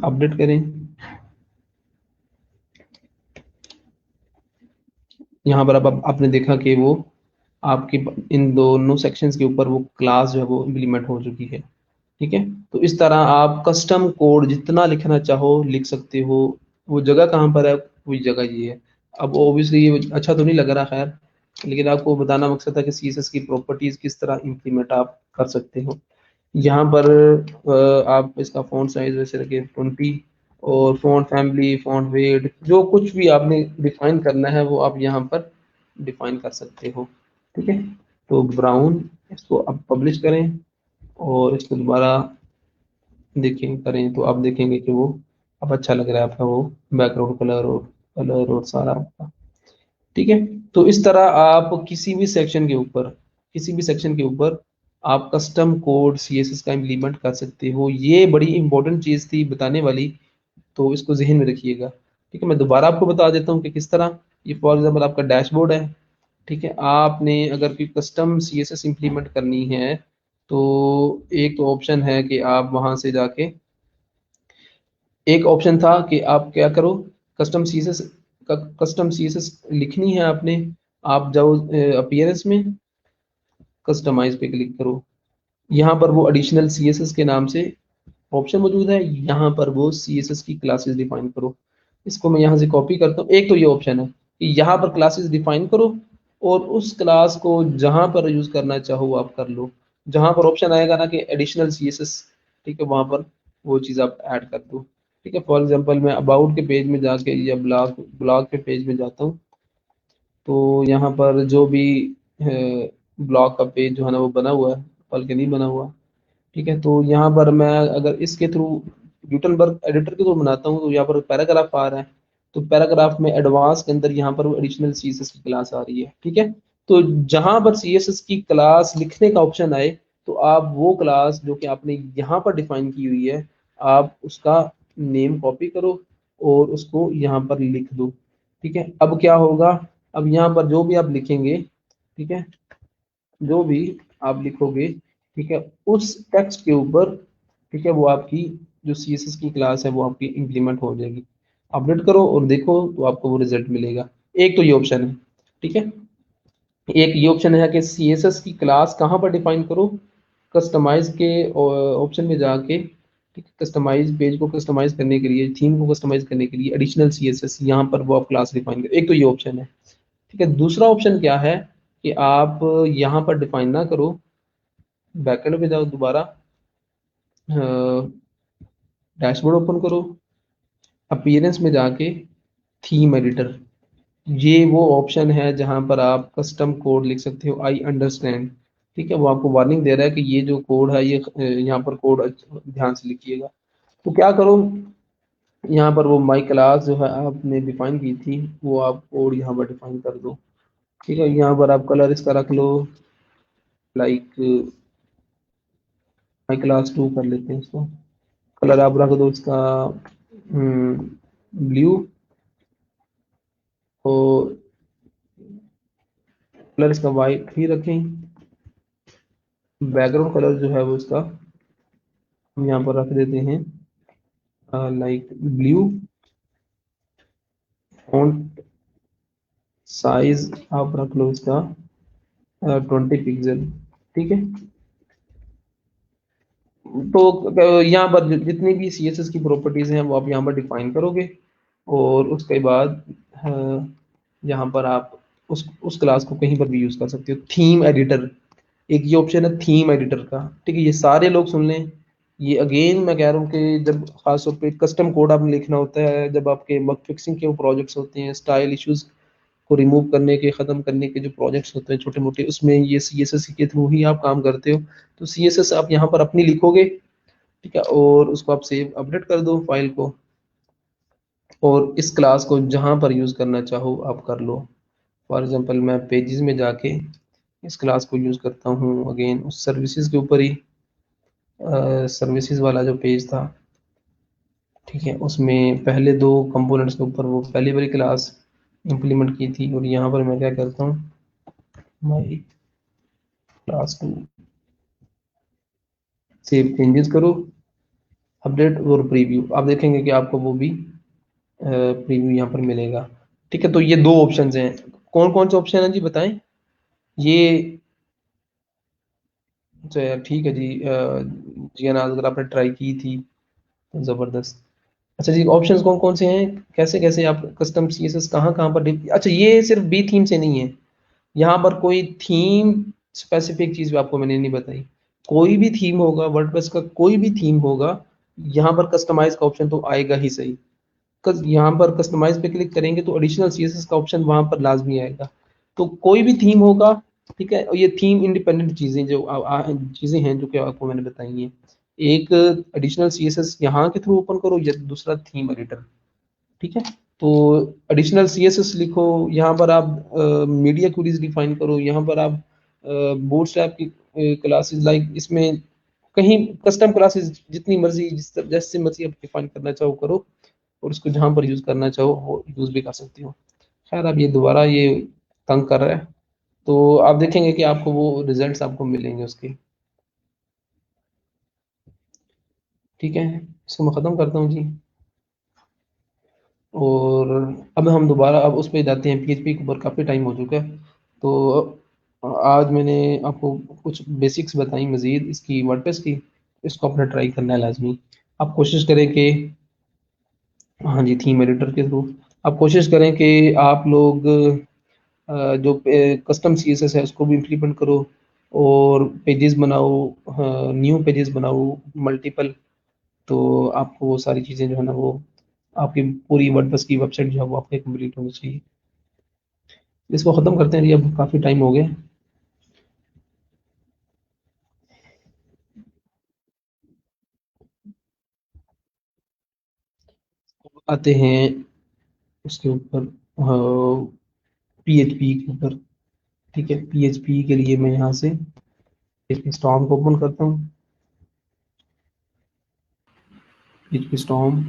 अपडेट करें। यहाँ पर अब आपने देखा कि वो आपके इन दोनों सेक्शंस के ऊपर वो क्लास जो है वो इम्प्लीमेंट हो चुकी है। ठीक है, तो इस तरह आप कस्टम कोड जितना लिखना चाहो लिख सकते हो। वो जगह कहाँ पर है, वही जगह ये है। अब ऑब्वियसली ये अच्छा तो नहीं लग रहा, खैर, लेकिन आपको बताना मकसद था कि CSS की प्रॉपर्टीज किस तरह इम्प्लीमेंट आप कर सकते हो। यहाँ पर आप इसका फॉन्ट साइज वैसे रखिए 20, और फॉन्ट फैमिली, फॉन्ट वेट, जो कुछ भी आपने डिफाइन करना है वो आप यहाँ पर डिफाइन कर सकते हो। ठीक है, तो ब्राउन, इसको अब पब्लिश करें, और इसको दोबारा देखें करें, तो आप देखेंगे कि वो अब अच्छा लग रहा है आपका वो बैकग्राउंड कलर और सारा आपका। ठीक है, तो इस तरह आप किसी भी सेक्शन के ऊपर आप कस्टम कोड CSS का इम्प्लीमेंट कर सकते हो। ये बड़ी इंपॉर्टेंट चीज़ थी बताने वाली, तो इसको जहन में रखिएगा। ठीक है, मैं दोबारा आपको बता देता हूँ कि किस तरह। ये फॉर एग्जाम्पल आपका डैशबोर्ड है। ठीक है, आपने अगर कोई कस्टम CSS इम्प्लीमेंट करनी है, तो एक तो ऑप्शन है कि आप वहां से जाके, एक ऑप्शन था कि आप क्या करो, कस्टम CSS कस्टम CSS लिखनी है आपने, आप जाओ अपीयरेंस में, कस्टमाइज पे क्लिक करो। यहाँ पर वो एडिशनल CSS के नाम से ऑप्शन मौजूद है, यहाँ पर वो CSS की क्लासेस डिफाइन करो। इसको मैं यहाँ से कॉपी करता हूँ। एक तो ये ऑप्शन है कि यहाँ पर क्लासेस डिफाइन करो, और उस क्लास को जहाँ पर यूज करना चाहो आप कर लो। जहाँ पर ऑप्शन आएगा ना कि एडिशनल CSS, ठीक है, वहाँ पर वो चीज़ आप ऐड कर दो। ठीक है, फॉर एग्जांपल मैं अबाउट के पेज में जाके या ब्लॉग ब्लॉग के पेज में जाता हूँ, तो यहाँ पर जो भी ब्लॉग का पेज जो है ना वो बना हुआ है, बल्कि नहीं बना हुआ। ठीक है, तो यहाँ पर मैं अगर इसके थ्रू गुटनबर्ग एडिटर के थ्रू बनाता हूँ, तो यहाँ पर पैराग्राफ आ रहा है, तो पैराग्राफ में एडवांस के अंदर यहाँ पर वो एडिशनल CSS की क्लास आ रही है। ठीक है, तो जहां पर CSS की क्लास लिखने का ऑप्शन आए, तो आप वो क्लास जो कि आपने यहाँ पर डिफाइन की हुई है, आप उसका नेम कॉपी करो और उसको यहाँ पर लिख दो। ठीक है, अब क्या होगा, अब यहाँ पर जो भी आप लिखेंगे, ठीक है, जो भी आप लिखोगे, ठीक है, उस टेक्स्ट के ऊपर, ठीक है, वो आपकी जो CSS की क्लास है वो आपकी इंप्लीमेंट हो जाएगी। अपडेट करो और देखो तो आपको वो रिजल्ट मिलेगा। एक तो ये ऑप्शन है, ठीक है। एक ये ऑप्शन है कि CSS की क्लास कहाँ पर डिफाइन करो, कस्टमाइज के ऑप्शन में जाके, ठीक है, कस्टमाइज पेज को कस्टमाइज करने के लिए, थीम को कस्टमाइज करने के लिए एडिशनल CSS यहाँ पर वो आप क्लास डिफाइन करो। एक तो ये ऑप्शन है, ठीक है। दूसरा ऑप्शन क्या है कि आप यहाँ पर डिफाइन ना करो, बैकएंड पे जाओ, दोबारा डैशबोर्ड ओपन करो, अपीयरेंस में जाके थीम एडिटर, ये वो ऑप्शन है जहां पर आप कस्टम कोड लिख सकते हो, आई अंडरस्टैंड। ठीक है, वो आपको वार्निंग दे रहा है कि ये जो कोड है, ये यहाँ पर कोड ध्यान से लिखिएगा। तो क्या करो, यहाँ पर वो माई क्लास जो है आपने डिफाइन की थी, वो आप कोड यहाँ पर डिफाइन कर दो। ठीक है, यहाँ पर आप कलर इसका रख लो, लाइक माई क्लास 2 कर लेते हैं इसको। कलर आप रख दो इसका ब्लू, और कलर इसका वाइट ही रखें। बैकग्राउंड कलर जो है वो इसका हम यहाँ पर रख देते हैं लाइक ब्लू। फॉन्ट साइज आप रख लो इसका 20 पिक्सल। ठीक है, तो यहाँ पर जितनी भी CSS की प्रॉपर्टीज हैं वो आप यहाँ पर डिफाइन करोगे, और उसके बाद यहाँ पर आप उस क्लास को कहीं पर भी यूज कर सकते हो। थीम एडिटर, एक ये ऑप्शन है थीम एडिटर का, ठीक है, ये सारे लोग सुन लें। ये अगेन मैं कह रहा हूँ कि जब खासतौर पे कस्टम कोड आपने लिखना होता है, जब आपके बग फिक्सिंग के प्रोजेक्ट्स होते हैं, स्टाइल इश्यूज को रिमूव करने के, खत्म करने के जो प्रोजेक्ट्स होते हैं छोटे मोटे, उसमें ये CSS के थ्रू ही आप काम करते हो। तो CSS आप यहाँ पर अपनी लिखोगे, ठीक है, और उसको आप सेव अपडेट कर दो फाइल को, और इस क्लास को जहाँ पर यूज करना चाहो आप कर लो। फॉर एग्जांपल मैं पेजेस में जाके इस क्लास को यूज करता हूँ, अगेन उस सर्विसेज के ऊपर ही, सर्विसेज वाला जो पेज था, ठीक है, उसमें पहले दो कंपोनेंट्स के ऊपर वो पहली वाली क्लास इंप्लीमेंट की थी, और यहाँ पर मैं क्या करता हूँ, माई क्लास 2, सेव चेंजेस करो, अपडेट और प्रीव्यू, आप देखेंगे कि आपको वो भी प्रीव्यू यहाँ पर मिलेगा। ठीक है, तो ये दो ऑप्शंस हैं। कौन कौन से ऑप्शन हैं जी बताएं। ये अच्छा, ठीक है जी, जी अनाज, अगर आपने ट्राई की थी तो जबरदस्त। अच्छा जी, ऑप्शंस कौन कौन से हैं, कैसे कैसे आप कस्टम CSS कहाँ कहाँ पर अच्छा, ये सिर्फ बी थीम से नहीं है, यहाँ पर कोई थीम स्पेसिफिक चीज भी आपको मैंने नहीं बताई। कोई भी थीम होगा वर्डप्रेस का, कोई भी थीम होगा, यहाँ पर कस्टमाइज का ऑप्शन तो आएगा ही सही। यहाँ पर कस्टमाइज पे क्लिक करेंगे तो एडिशनल CSS का ऑप्शन वहां पर लाजमी आएगा। तो कोई भी थीम होगा, ठीक है, और ये थीम इंडिपेंडेंट चीजें जो चीजें हैं जो कि आपको मैंने बताई हैं। एक एडिशनल CSS यहाँ के थ्रू ओपन करो, या दूसरा थीम एडिटर। ठीक है, तो एडिशनल CSS लिखो, यहाँ पर आप मीडिया क्वेरीज डिफाइन करो, यहाँ पर आप बूटस्ट्रैप की क्लासेस, लाइक इसमें कहीं कस्टम क्लासेस जितनी मर्जी जैसे मर्जी आप डिफाइन करना चाहो करो, और उसको जहां पर यूज करना चाहो वो यूज भी कर सकते हो। खैर, अब ये दोबारा ये तंग कर रहा है, तो आप देखेंगे कि आपको वो रिजल्ट्स आपको मिलेंगे उसके। ठीक है, इसको मैं ख़त्म करता हूँ जी, और अब हम दोबारा अब उस पर जाते हैं, PHP के ऊपर काफ़ी टाइम हो चुका है। तो आज मैंने आपको कुछ बेसिक्स बताई मज़ीद इसकी वर्डप्रेस की, इसको अपना ट्राई करना है लाजमी। आप कोशिश करें कि, हाँ जी, थीम एडिटर के थ्रू आप कोशिश करें कि आप लोग जो कस्टम CSS है उसको भी इम्प्लीमेंट करो, और पेजेस बनाओ, न्यू पेजेस बनाओ मल्टीपल। तो आपको वो सारी चीज़ें जो है ना, वो आपकी पूरी वर्डप्रेस की वेबसाइट जो है वो आपकी कंप्लीट होनी चाहिए। इसको ख़त्म करते हैं जी, अब काफ़ी टाइम हो गया। आते हैं उसके ऊपर, PHP के ऊपर। ठीक है, PHP के लिए मैं यहाँ से PHP Storm को ओपन करता हूँ। PHP Storm,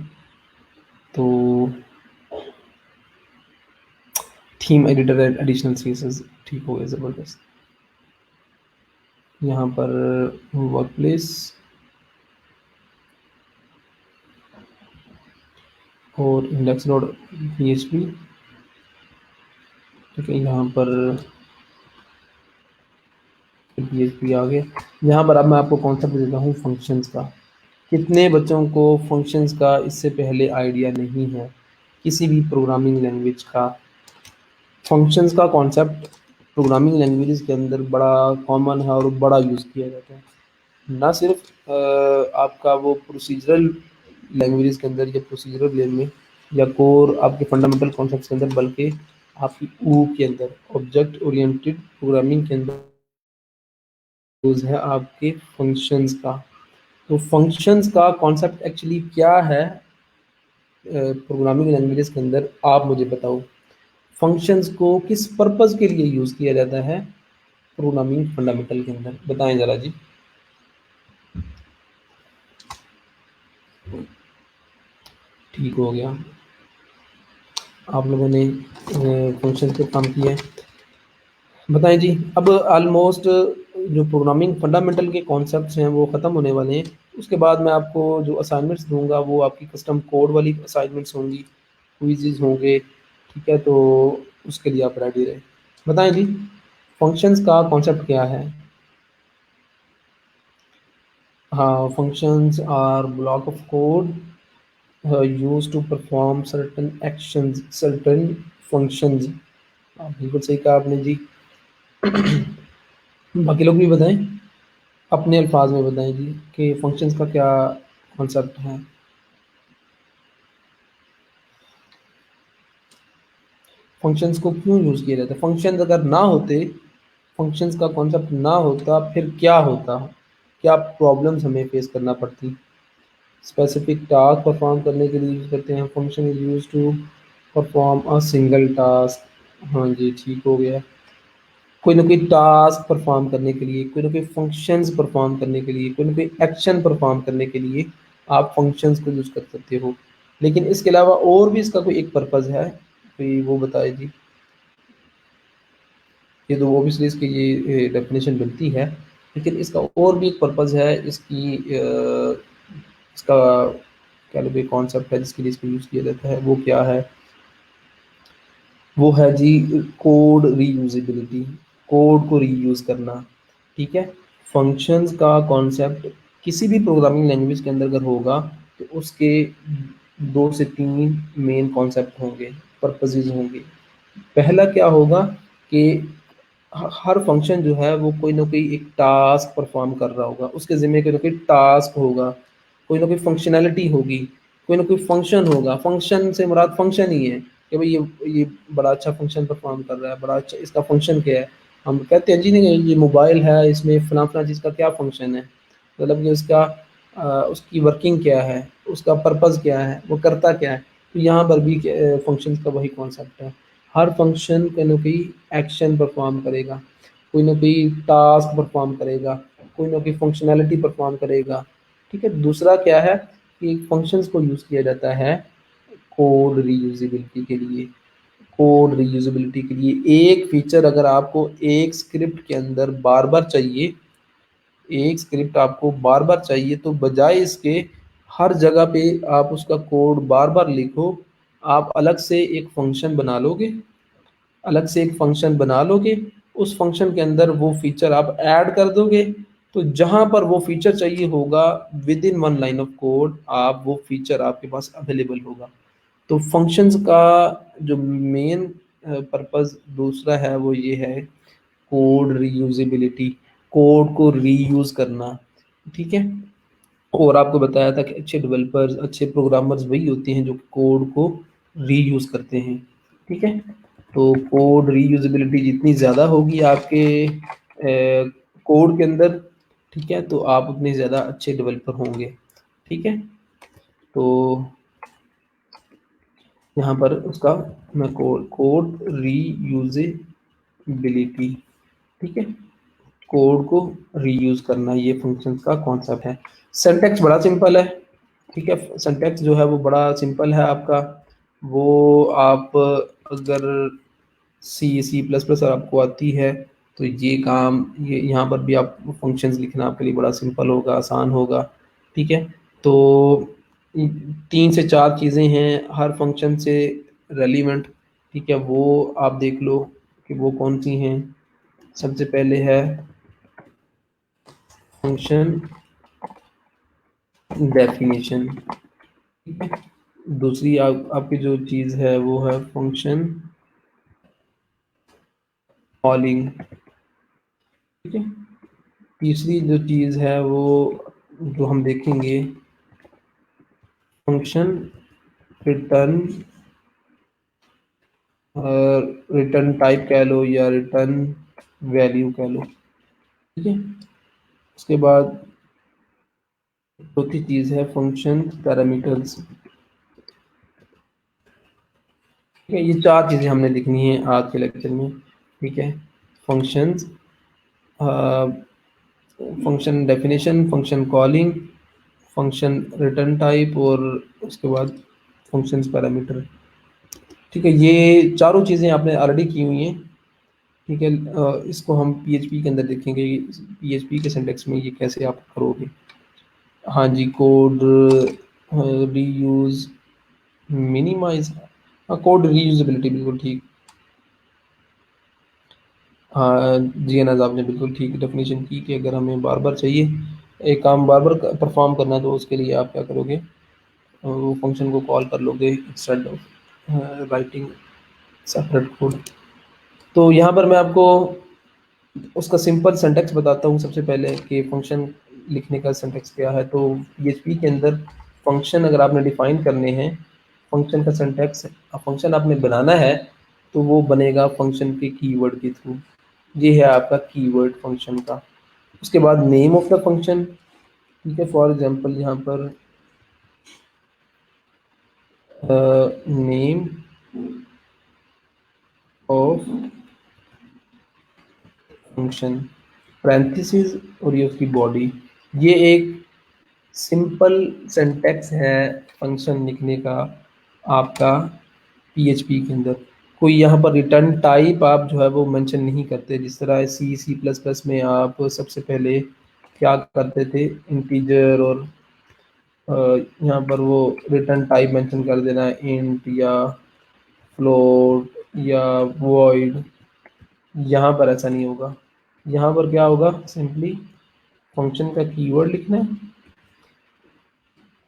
तो थीम एडिटर एडिशनल सीएसएस, ठीक हो गया, ज़बरदस्त। यहाँ पर वर्क प्लेस और इंडेक्स डॉट PHP, ठीक है। यहाँ पर PHP आ गया। यहाँ पर अब मैं आपको कॉन्सेप्ट देता हूँ फंक्शंस का। कितने बच्चों को फंक्शंस का इससे पहले आइडिया नहीं है, किसी भी प्रोग्रामिंग लैंग्वेज का? फंक्शंस का कॉन्सेप्ट प्रोग्रामिंग लैंग्वेजेस के अंदर बड़ा कॉमन है और बड़ा यूज़ किया जाता है। ना सिर्फ आपका वो प्रोसीजरल लैंग्वेजेस के अंदर या प्रोसीजरल वे में या कोर आपके फंडामेंटल कॉन्सेप्ट्स के अंदर, बल्कि आपकी ओ के अंदर, ऑब्जेक्ट ओरिएंटेड प्रोग्रामिंग के अंदर यूज़ है आपके फंक्शंस का। तो फंक्शंस का कॉन्सेप्ट एक्चुअली क्या है प्रोग्रामिंग लैंग्वेजेस के अंदर, आप मुझे बताओ। फंक्शंस को किस पर्पस के लिए यूज़ किया जाता है प्रोग्रामिंग फंडामेंटल के अंदर, बताएं ज़रा जी। ठीक हो गया, आप लोगों ने फंक्शन पे काम किया है। बताएं जी। अब ऑलमोस्ट जो प्रोग्रामिंग फंडामेंटल के कॉन्सेप्ट्स हैं वो ख़त्म होने वाले हैं। उसके बाद मैं आपको जो असाइनमेंट्स दूंगा वो आपकी कस्टम कोड वाली असाइनमेंट्स होंगी, क्विज़ेस होंगे, ठीक है। तो उसके लिए आप रेडी रहें। बताएं जी, फंक्शंस का कॉन्सेप्ट क्या है? हाँ, functions are block of code use to perform certain actions, certain functions. बिल्कुल सही कहा आपने जी। बाकी लोग भी बताएं, अपने अल्फाज में बताएं जी कि फंक्शंस का क्या कॉन्सेप्ट है। फंक्शंस को क्यों यूज़ किया जाता है? फंक्शंस अगर ना होते, फंक्शंस का कॉन्सेप्ट ना होता, फिर क्या होता? क्या प्रॉब्लम्स हमें फेस करना पड़ती? स्पेसिफिक टास्क परफॉर्म करने के लिए यूज़ करते हैं। Function is use to perform a single task. हाँ जी, ठीक हो गया। कोई ना कोई टास्क परफॉर्म करने के लिए, कोई ना कोई फंक्शंस परफॉर्म करने के लिए, कोई ना कोई एक्शन परफॉर्म करने के लिए आप फंक्शंस को यूज़ कर सकते हो। लेकिन इसके अलावा और भी इसका कोई एक पर्पज़ है, कोई वो बताए जी। ये तो ऑब्वियसली इसकी ये डेफिनेशन मिलती है, लेकिन इसका और भी एक पर्पज़ है। इसकी इसका क्या लोग कॉन्सेप्ट है जिसके लिए इसको यूज़ किया जाता है, वो क्या है? वो है जी कोड रीयूजेबिलिटी, कोड को रीयूज़ करना, ठीक है। फंक्शंस का कॉन्सेप्ट किसी भी प्रोग्रामिंग लैंग्वेज के अंदर अगर होगा तो उसके 2 से 3 मेन कॉन्सेप्ट होंगे, पर्पसेस होंगे। पहला क्या होगा कि हर फंक्शन जो है वो कोई ना कोई एक टास्क परफॉर्म कर रहा होगा, उसके ज़िम्मे कोई ना कोई टास्क होगा, कोई ना कोई फंक्शनैलिटी होगी, कोई ना कोई फंक्शन होगा। फंक्शन से मुराद फंक्शन ही है कि भाई ये बड़ा अच्छा फंक्शन परफॉर्म कर रहा है, बड़ा अच्छा इसका फंक्शन क्या है। हम कहते हैं जी नहीं, ये मोबाइल है, इसमें फला फला चीज़ का क्या फंक्शन है, मतलब कि उसका उसकी वर्किंग क्या है, उसका पर्पज़ क्या है, वो करता क्या है। तो यहाँ पर भी फंक्शन का वही कॉन्सेप्ट है। हर फंक्शन कोई ना कोई एक्शन परफॉर्म करेगा, कोई ना कोई टास्क परफॉर्म करेगा, कोई ना कोई फंक्शनैलिटी परफॉर्म करेगा, ठीक है। दूसरा क्या है कि फंक्शंस को यूज़ किया जाता है कोड रीयूजेबिलिटी के लिए। कोड रीयूजेबिलिटी के लिए एक फीचर अगर आपको एक स्क्रिप्ट के अंदर बार बार चाहिए, एक स्क्रिप्ट आपको बार बार चाहिए, तो बजाय इसके हर जगह पे आप उसका कोड बार बार लिखो, आप अलग से एक फंक्शन बना लोगे, अलग से एक फंक्शन बना लोगे, उस फंक्शन के अंदर वो फीचर आप ऐड कर दोगे, तो जहाँ पर वो फीचर चाहिए होगा with in one line of code आप वो फीचर आपके पास अवेलेबल होगा। तो फंक्शंस का जो मेन पर्पस दूसरा है वो ये है कोड रीयूजेबिलिटी, कोड को रीयूज करना, ठीक है। और आपको बताया था कि अच्छे डेवलपर्स, अच्छे प्रोग्रामर्स वही होते हैं जो कोड को रीयूज करते हैं, ठीक है। तो कोड रीयूजेबिलिटी जितनी ज़्यादा होगी आपके कोड के अंदर, ठीक है, तो आप उतने ज़्यादा अच्छे डेवलपर होंगे, ठीक है। तो यहाँ पर उसका मैं कोड कोड रीयूजेबिलिटी, ठीक है, कोड को रीयूज करना, ये फंक्शन का कॉन्सेप्ट है। सिंटैक्स बड़ा सिंपल है, ठीक है, सिंटैक्स जो है वो बड़ा सिंपल है आपका। वो आप अगर सी प्लस प्लस आपको आती है तो ये काम, ये यहाँ पर भी आप फंक्शंस लिखना आपके लिए बड़ा सिंपल होगा, आसान होगा। ठीक है, तो 3 से 4 चीज़ें हैं हर फंक्शन से रेलिवेंट। ठीक है, वो आप देख लो कि वो कौन सी हैं। सबसे पहले है फंक्शन डेफिनेशन। ठीक है, दूसरी आपकी जो चीज़ है वो है फंक्शन कॉलिंग। ठीक है, तीसरी जो चीज़ है वो जो हम देखेंगे फंक्शन रिटर्न, रिटर्न टाइप कह लो या रिटर्न वैल्यू कह लो। ठीक है, उसके बाद चौथी चीज़ है फंक्शन पैरामीटर्स। ठीक है, ये 4 चीज़ें हमने लिखनी है आज के लेक्चर में। ठीक है, functions, function definition, function calling, function return type और उसके बाद फंक्शंस पैरामीटर। ठीक है, ये चारों चीज़ें आपने ऑलरेडी की हुई हैं। ठीक है, इसको हम पीएचपी के अंदर देखेंगे, पीएचपी के सिंटैक्स में ये कैसे आप करोगे। हाँ जी, कोड रीयूज, मिनिमाइज, हाँ कोड रीयूजेबिलिटी बिल्कुल ठीक। हाँ जी अनाज, आपने बिल्कुल ठीक डेफिनेशन की कि अगर हमें बार बार चाहिए, एक काम बार बार परफॉर्म करना है तो उसके लिए आप क्या करोगे, वो फंक्शन को कॉल कर लोगे instead of writing separate code. तो यहाँ पर मैं आपको उसका सिंपल सिंटैक्स बताता हूँ सबसे पहले कि फंक्शन लिखने का सिंटैक्स क्या है। तो पीएचपी के अंदर फंक्शन अगर आपने डिफाइन करने हैं, फंक्शन का सिंटैक्स, फंक्शन आपने बनाना है तो वो बनेगा फंक्शन के कीवर्ड के थ्रू। ये है आपका कीवर्ड फंक्शन का। उसके बाद नेम ऑफ द फंक्शन। ठीक है, फॉर एग्जांपल यहाँ पर नेम ऑफ फंक्शन पैरेंथेसिस और ये उसकी बॉडी। ये एक सिंपल सिंटैक्स है फंक्शन लिखने का आपका पीएचपी के अंदर। कोई यहाँ पर रिटर्न टाइप आप जो है वो मेंशन नहीं करते, जिस तरह सी प्लस प्लस में आप सबसे पहले क्या करते थे, इंटीजर और यहाँ पर वो रिटर्न टाइप मेंशन कर देना है इंट या फ्लोट या वॉइड। यहाँ पर ऐसा नहीं होगा। यहाँ पर क्या होगा, सिंपली फंक्शन का कीवर्ड लिखना है,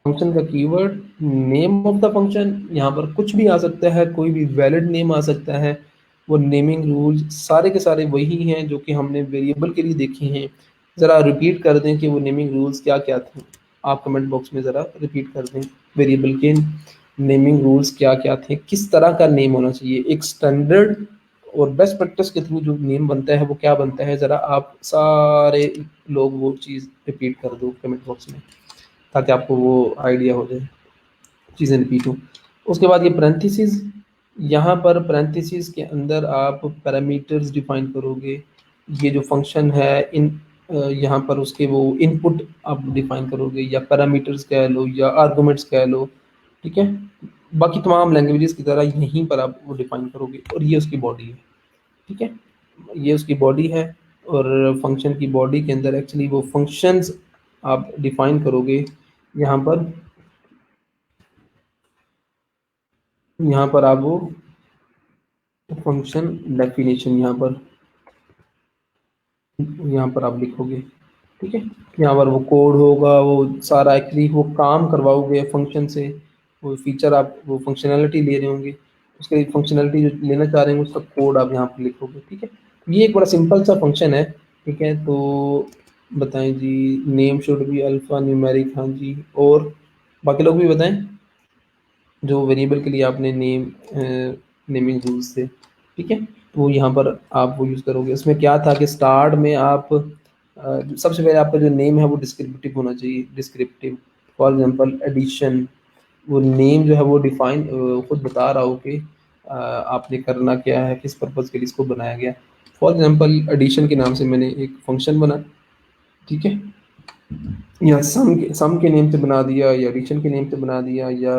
फंक्शन का keyword, name of the function. यहाँ पर कुछ भी आ सकता है, कोई भी वैलिड नेम आ सकता है। वो नेमिंग रूल्स सारे के सारे वही हैं जो कि हमने वेरिएबल के लिए देखे हैं। ज़रा रिपीट कर दें कि वो नेमिंग रूल्स क्या क्या थे, आप कमेंट बॉक्स में ज़रा रिपीट कर दें वेरिएबल के नेमिंग रूल्स क्या क्या थे, किस तरह का नेम होना चाहिए। एक स्टैंडर्ड और बेस्ट प्रैक्टिस के थ्रू जो नेम बनता है वो क्या बनता है, ज़रा आप सारे लोग वो चीज़ रिपीट कर दो कमेंट बॉक्स में, ताकि आपको वो आइडिया हो जाए, चीज़ें रिपीट हो। उसके बाद ये पैरेंथेसिस, यहाँ पर पैरेंथेसिस के अंदर आप पैरामीटर्स डिफाइन करोगे। ये जो फंक्शन है इन यहाँ पर उसके वो इनपुट आप डिफाइन करोगे, या पैरामीटर्स कह लो या आर्गुमेंट्स कह लो। ठीक है, बाकी तमाम लैंग्वेजेस की तरह यहीं पर आप वो डिफाइन करोगे। और ये उसकी बॉडी है। ठीक है, ये उसकी बॉडी है। और फंक्शन की बॉडी के अंदर एक्चुअली वो फंक्शंस आप डिफाइन करोगे। यहाँ पर आप वो फंक्शन डेफिनेशन यहाँ पर आप लिखोगे। ठीक है, यहाँ पर वो कोड होगा, वो सारा एक्चुअली वो काम करवाओगे फंक्शन से, वो फीचर आप वो फंक्शनैलिटी ले रहे होंगे, उसके फंक्शनैलिटी जो लेना चाह रहे हैं उसका कोड आप यहाँ पर लिखोगे। ठीक है, ये एक बड़ा सिंपल सा फंक्शन है। ठीक है, तो बताएं जी, name should be alphanumeric, हाँ जी, और बाकी लोग भी बताएं जो वेरिएबल के लिए आपने नेमिंग रूल्स थे। ठीक है, तो वो यहाँ पर आप वो यूज़ करोगे। उसमें क्या था कि स्टार्ट में आप सबसे पहले आपका जो नेम है वो डिस्क्रिप्टिव होना चाहिए, डिस्क्रिप्टिव। फॉर एग्जांपल एडिशन, वो नेम जो है वो डिफाइन खुद बता रहा हो कि आपने करना क्या है, किस पर्पज़ के लिए इसको बनाया गया। फॉर एग्जांपल एडिशन के नाम से मैंने एक फंक्शन बना, ठीक है, या सम के नेम से बना दिया, या एडिशन के नेम से बना दिया, या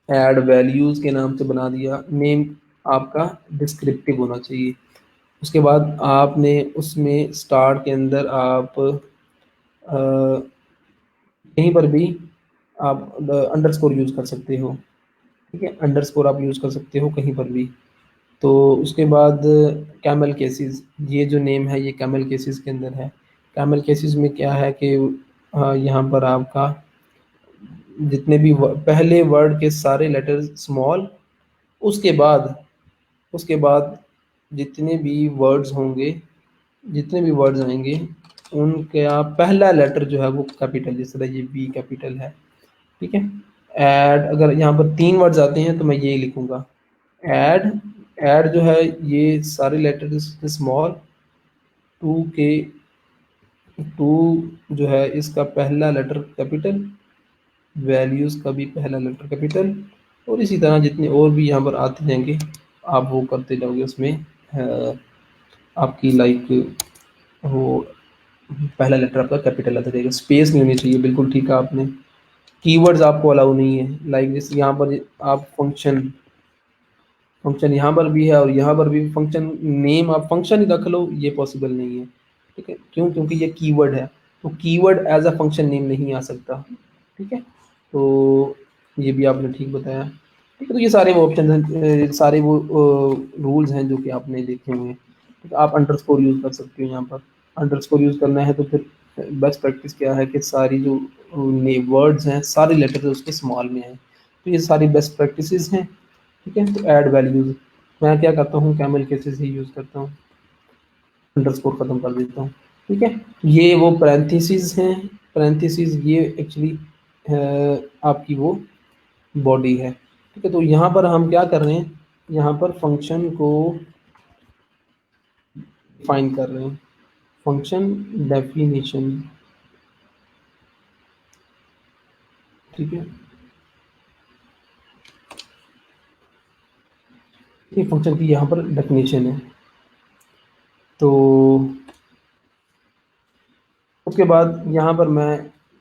ऐड वैल्यूज के नाम से बना दिया। नेम आपका डिस्क्रिप्टिव होना चाहिए। उसके बाद आपने उसमें स्टार्ट के अंदर आप कहीं पर भी आप अंडरस्कोर यूज़ कर सकते हो, ठीक है, अंडरस्कोर आप यूज़ कर सकते हो कहीं पर भी। तो उसके बाद कैमल केसेस, ये जो नेम है ये कैमल केसेस के अंदर है। कैमल केसेस में क्या है कि यहाँ पर आपका जितने भी पहले वर्ड के सारे लेटर स्मॉल, उसके बाद उसके बाद जितने भी वर्ड्स होंगे, जितने भी वर्ड्स आएंगे उनका पहला लेटर जो है वो कैपिटल, जिस तरह ये बी कैपिटल है, ठीक है। ऐड, अगर यहाँ पर 3 वर्ड्स आते हैं तो मैं ये लिखूंगा ऐड। ऐड जो है ये सारे लेटर्स स्मॉल, टू के टू जो है इसका पहला लेटर कैपिटल, वैल्यूज़ का भी पहला लेटर कैपिटल, और इसी तरह जितने और भी यहाँ पर आते जाएंगे आप वो करते जाओगे उसमें। आपकी लाइक वो पहला लेटर आपका कैपिटल आता जाएगा। स्पेस नहीं होनी चाहिए, बिल्कुल ठीक है आपने। कीवर्ड्स आपको अलाउ नहीं है, लाइक जैसे यहाँ पर आप फंक्शन, फंक्शन यहाँ पर भी है और यहाँ पर भी फंक्शन नेम आप फंक्शन ही रख लो, ये पॉसिबल नहीं है, ठीक है। क्यों? क्योंकि ये कीवर्ड है, तो keyword as a function name नहीं आ सकता, ठीक है। तो ये भी आपने ठीक बताया, ठीक है। तो ये सारे वो ऑप्शन हैं, सारे वो रूल्स हैं जो कि आपने देखे हुए हैं, ठीक है। आप अंडरस्कोर यूज़ कर सकते हो यहाँ पर। अंडरस्कोर यूज़ करना है तो फिर बेस्ट प्रैक्टिस क्या है कि सारी जो वर्ड्स हैं सारे लेटर्स उसके स्मॉल में हैं, तो ये सारी बेस्ट प्रैक्टिसेस हैं, ठीक है। तो ऐड वैल्यूज मैं क्या करता हूँ, कैमल केसेस ही यूज़ करता हूँ, अंडरस्कोर ख़त्म कर देता हूँ, ठीक है। ये वो पैरेंथेसिस हैं, पैरेंथेसिस ये एक्चुअली आपकी वो बॉडी है, ठीक है। तो यहाँ पर हम क्या कर रहे हैं, यहाँ पर फंक्शन को डिफाइन कर रहे हैं, फंक्शन डेफिनेशन, ठीक है। ये फंक्शन की यहाँ पर डेफिनेशन है। तो उसके बाद यहाँ पर मैं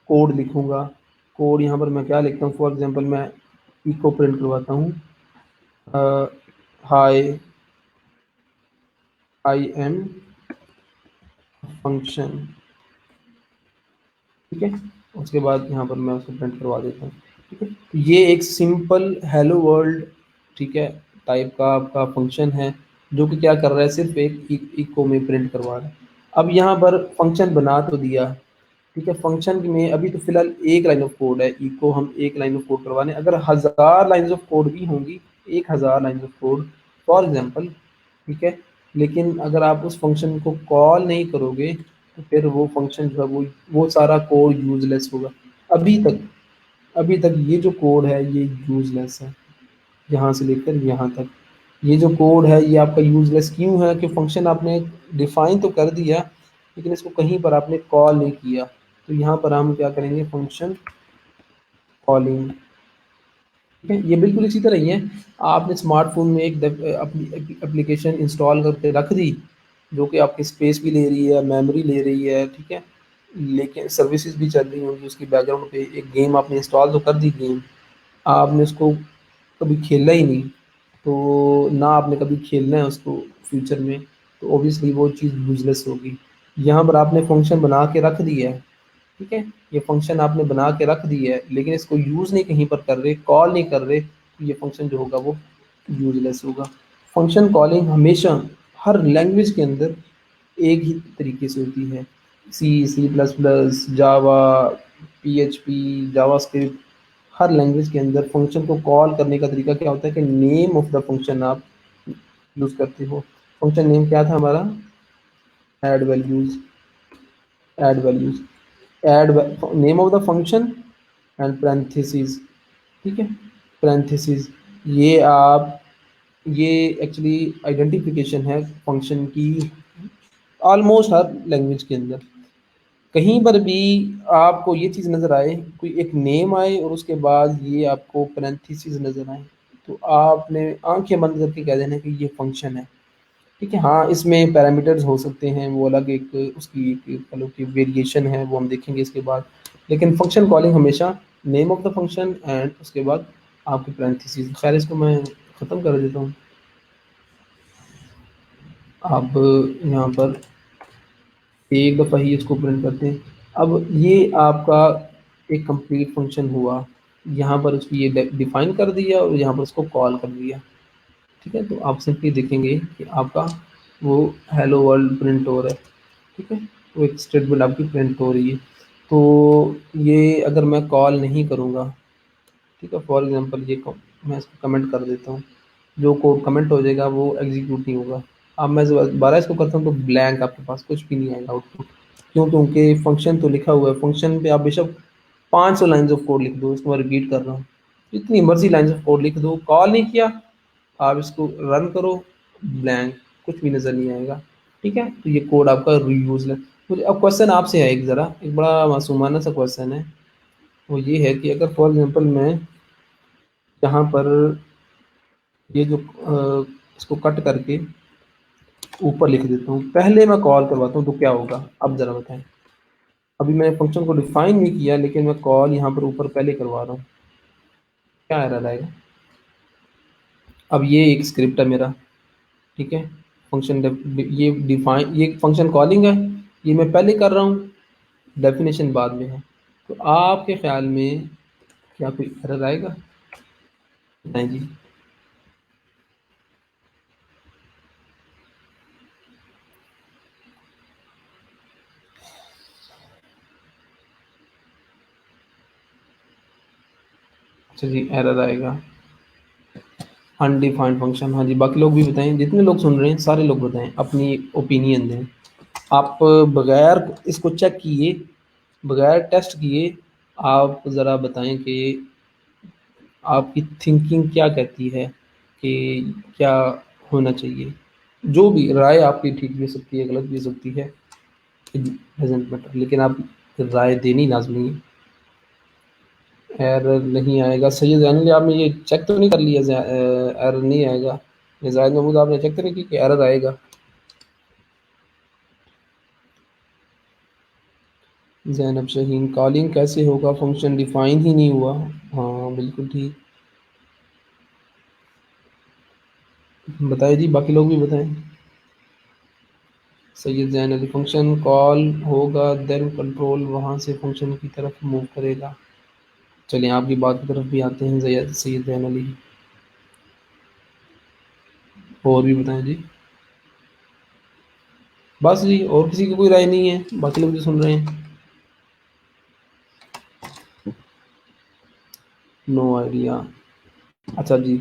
कोड लिखूँगा। कोड यहाँ पर मैं क्या लिखता हूँ, फॉर एग्जांपल मैं इको प्रिंट करवाता हूँ, हाय आई एम फंक्शन, ठीक है। उसके बाद यहाँ पर मैं उसको प्रिंट करवा देता हूँ, ठीक है। तो ये एक सिंपल हेलो वर्ल्ड, ठीक है, टाइप का आपका फंक्शन है जो कि क्या कर रहा है, सिर्फ एक इको में प्रिंट करवा रहा है। अब यहाँ पर फंक्शन बना तो दिया, ठीक है। फंक्शन में अभी तो फिलहाल एक लाइन ऑफ कोड है, इको हम एक लाइन ऑफ कोड करवाने, अगर 1000 लाइन्स ऑफ कोड भी होंगी, 1000 lines of code for example, ठीक है, लेकिन अगर आप उस फंक्शन को कॉल नहीं करोगे तो फिर वो फंक्शन जो है वो सारा कोड यूजलेस होगा। अभी तक अभी तक ये जो कोड है ये यूजलेस है, यहाँ से लेकर यहाँ तक ये जो कोड है ये आपका यूजलेस क्यों है, कि फंक्शन आपने डिफाइन तो कर दिया लेकिन इसको कहीं पर आपने कॉल नहीं किया। तो यहाँ पर हम क्या करेंगे, फंक्शन कॉलिंग, ठीक है। ये बिल्कुल इसी तरह ही है, आपने स्मार्टफोन में एक अपनी एप्लीकेशन इंस्टॉल करके रख दी जो कि आपकी स्पेस भी ले रही है, मेमोरी ले रही है, ठीक है, लेकिन सर्विसेज भी चल रही होंगी उसकी बैकग्राउंड पे। एक गेम आपने इंस्टॉल तो कर दी, गेम आपने उसको कभी खेला ही नहीं, तो ना आपने कभी खेलना है उसको फ्यूचर में, तो ऑब्वियसली वो चीज़ यूजलेस होगी। यहाँ पर आपने फंक्शन बना के रख दिया है, ठीक है, ये फंक्शन आपने बना के रख दी है लेकिन इसको यूज़ नहीं कहीं पर कर रहे, कॉल नहीं कर रहे, तो ये फंक्शन जो होगा वो यूजलेस होगा। फंक्शन कॉलिंग हमेशा हर लैंग्वेज के अंदर एक ही तरीके से होती है, C++, जावा, PHP, जावास्क्रिप्ट, हर लैंग्वेज के अंदर फंक्शन को कॉल करने का तरीका क्या होता है कि नेम ऑफ द फंक्शन आप यूज़ करते हो। फंक्शन नेम क्या था हमारा, add values, add values, add name of the function and parenthesis, ठीक है, पैरेंथेसिस। ये आप ये एक्चुअली आइडेंटिफिकेशन है फंक्शन की ऑलमोस्ट हर लैंग्वेज के अंदर। कहीं पर भी आपको ये चीज़ नज़र आए, कोई एक नेम आए और उसके बाद ये आपको पैरेंथेसिस नज़र आए, तो आपने आंखें बंद करके कह देना कि ये फंक्शन है, ठीक है। हाँ, इसमें पैरामीटर्स हो सकते हैं, वो अलग एक उसकी एक कह लो कि वेरिएशन है, वो हम देखेंगे इसके बाद। लेकिन फंक्शन कॉलिंग हमेशा name of the function and उसके बाद आपकी पैरेंथेसिस। खैर इसको मैं ख़त्म कर देता हूँ। अब यहाँ पर एक दफ़ा ही इसको प्रिंट करते हैं। अब ये आपका एक कंप्लीट फंक्शन हुआ। यहाँ पर उसकी ये डिफाइन कर दिया और यहाँ पर उसको कॉल कर दिया। ठीक है, तो आप सिंपली देखेंगे कि आपका वो हेलो वर्ल्ड प्रिंट हो रहा है। ठीक है, वो एक स्टेटमेंट आपकी प्रिंट हो रही है। तो ये अगर मैं कॉल नहीं करूँगा, ठीक है, फॉर एग्जांपल मैं इसको कमेंट कर देता हूँ। जो कोड कमेंट हो जाएगा वो एग्जीक्यूट नहीं होगा। अब मैं दोबारा इसको करता हूँ तो ब्लैंक आपके पास कुछ भी नहीं आएगा आउटपुट। क्यों? क्योंकि फंक्शन तो लिखा हुआ है। फंक्शन पे आप बेशक 500 लाइन्स ऑफ कोड लिख दो, इसको मैं रिपीट कर रहा हूँ, जितनी मर्जी लाइन्स ऑफ कोड लिख दो, कॉल नहीं किया, आप इसको रन करो, ब्लैंक, कुछ भी नज़र नहीं आएगा। ठीक है, तो ये कोड आपका यूजलेस। मुझे अब क्वेश्चन आपसे है, एक ज़रा एक बड़ा मासूमाना सा क्वेश्चन है। वो ये है कि अगर फॉर एग्जांपल मैं यहाँ पर ये जो इसको कट करके ऊपर लिख देता हूँ, पहले मैं कॉल करवाता हूँ, तो क्या होगा? अब ज़रा बताएं। अभी मैंने फंक्शन को डिफाइन नहीं किया, लेकिन मैं कॉल यहाँ पर ऊपर पहले करवा रहा हूँ, क्या एरर आएगा? अब ये एक स्क्रिप्ट है मेरा। ठीक है, फंक्शन ये डिफाइन, ये फंक्शन कॉलिंग है, ये मैं पहले कर रहा हूँ, डेफिनेशन बाद में है। तो आपके ख्याल में क्या कोई एरर आएगा? बताएं जी। अच्छा जी, एरर आएगा अनडिफाइंड फंक्शन। हाँ जी, बाकी लोग भी बताएं, जितने लोग सुन रहे हैं सारे लोग बताएं, अपनी ओपिनियन दें। आप बगैर इसको चेक किए, बगैर टेस्ट किए, आप ज़रा बताएं कि आपकी थिंकिंग क्या कहती है कि क्या होना चाहिए। जो भी राय आपकी ठीक भी हो सकती है, गलत भी हो सकती है, डजेंट मैटर, लेकिन आप राय देनी लाजमी है। एरर नहीं आएगा। सही जैन आपने ये चेक तो नहीं कर लिया? एरर नहीं आएगा। ये जायद महमूद आपने चेक तो नहीं की कि एरर आएगा? ज़ैनब शहीन, कॉलिंग कैसे होगा, फंक्शन डिफाइन ही नहीं हुआ। हाँ बिल्कुल ठीक। बताइए जी, बाकी लोग भी बताएं। सैयद जैन अली, फंक्शन कॉल होगा देन कंट्रोल वहाँ से फंक्शन की तरफ मूव करेगा। चलिए आपकी बात की तरफ भी आते हैं सैयद जैन अली, और भी बताएं जी। बस जी, और किसी की कोई राय नहीं है? बाकी लोग जो सुन रहे हैं, नो आइडिया। अच्छा जी,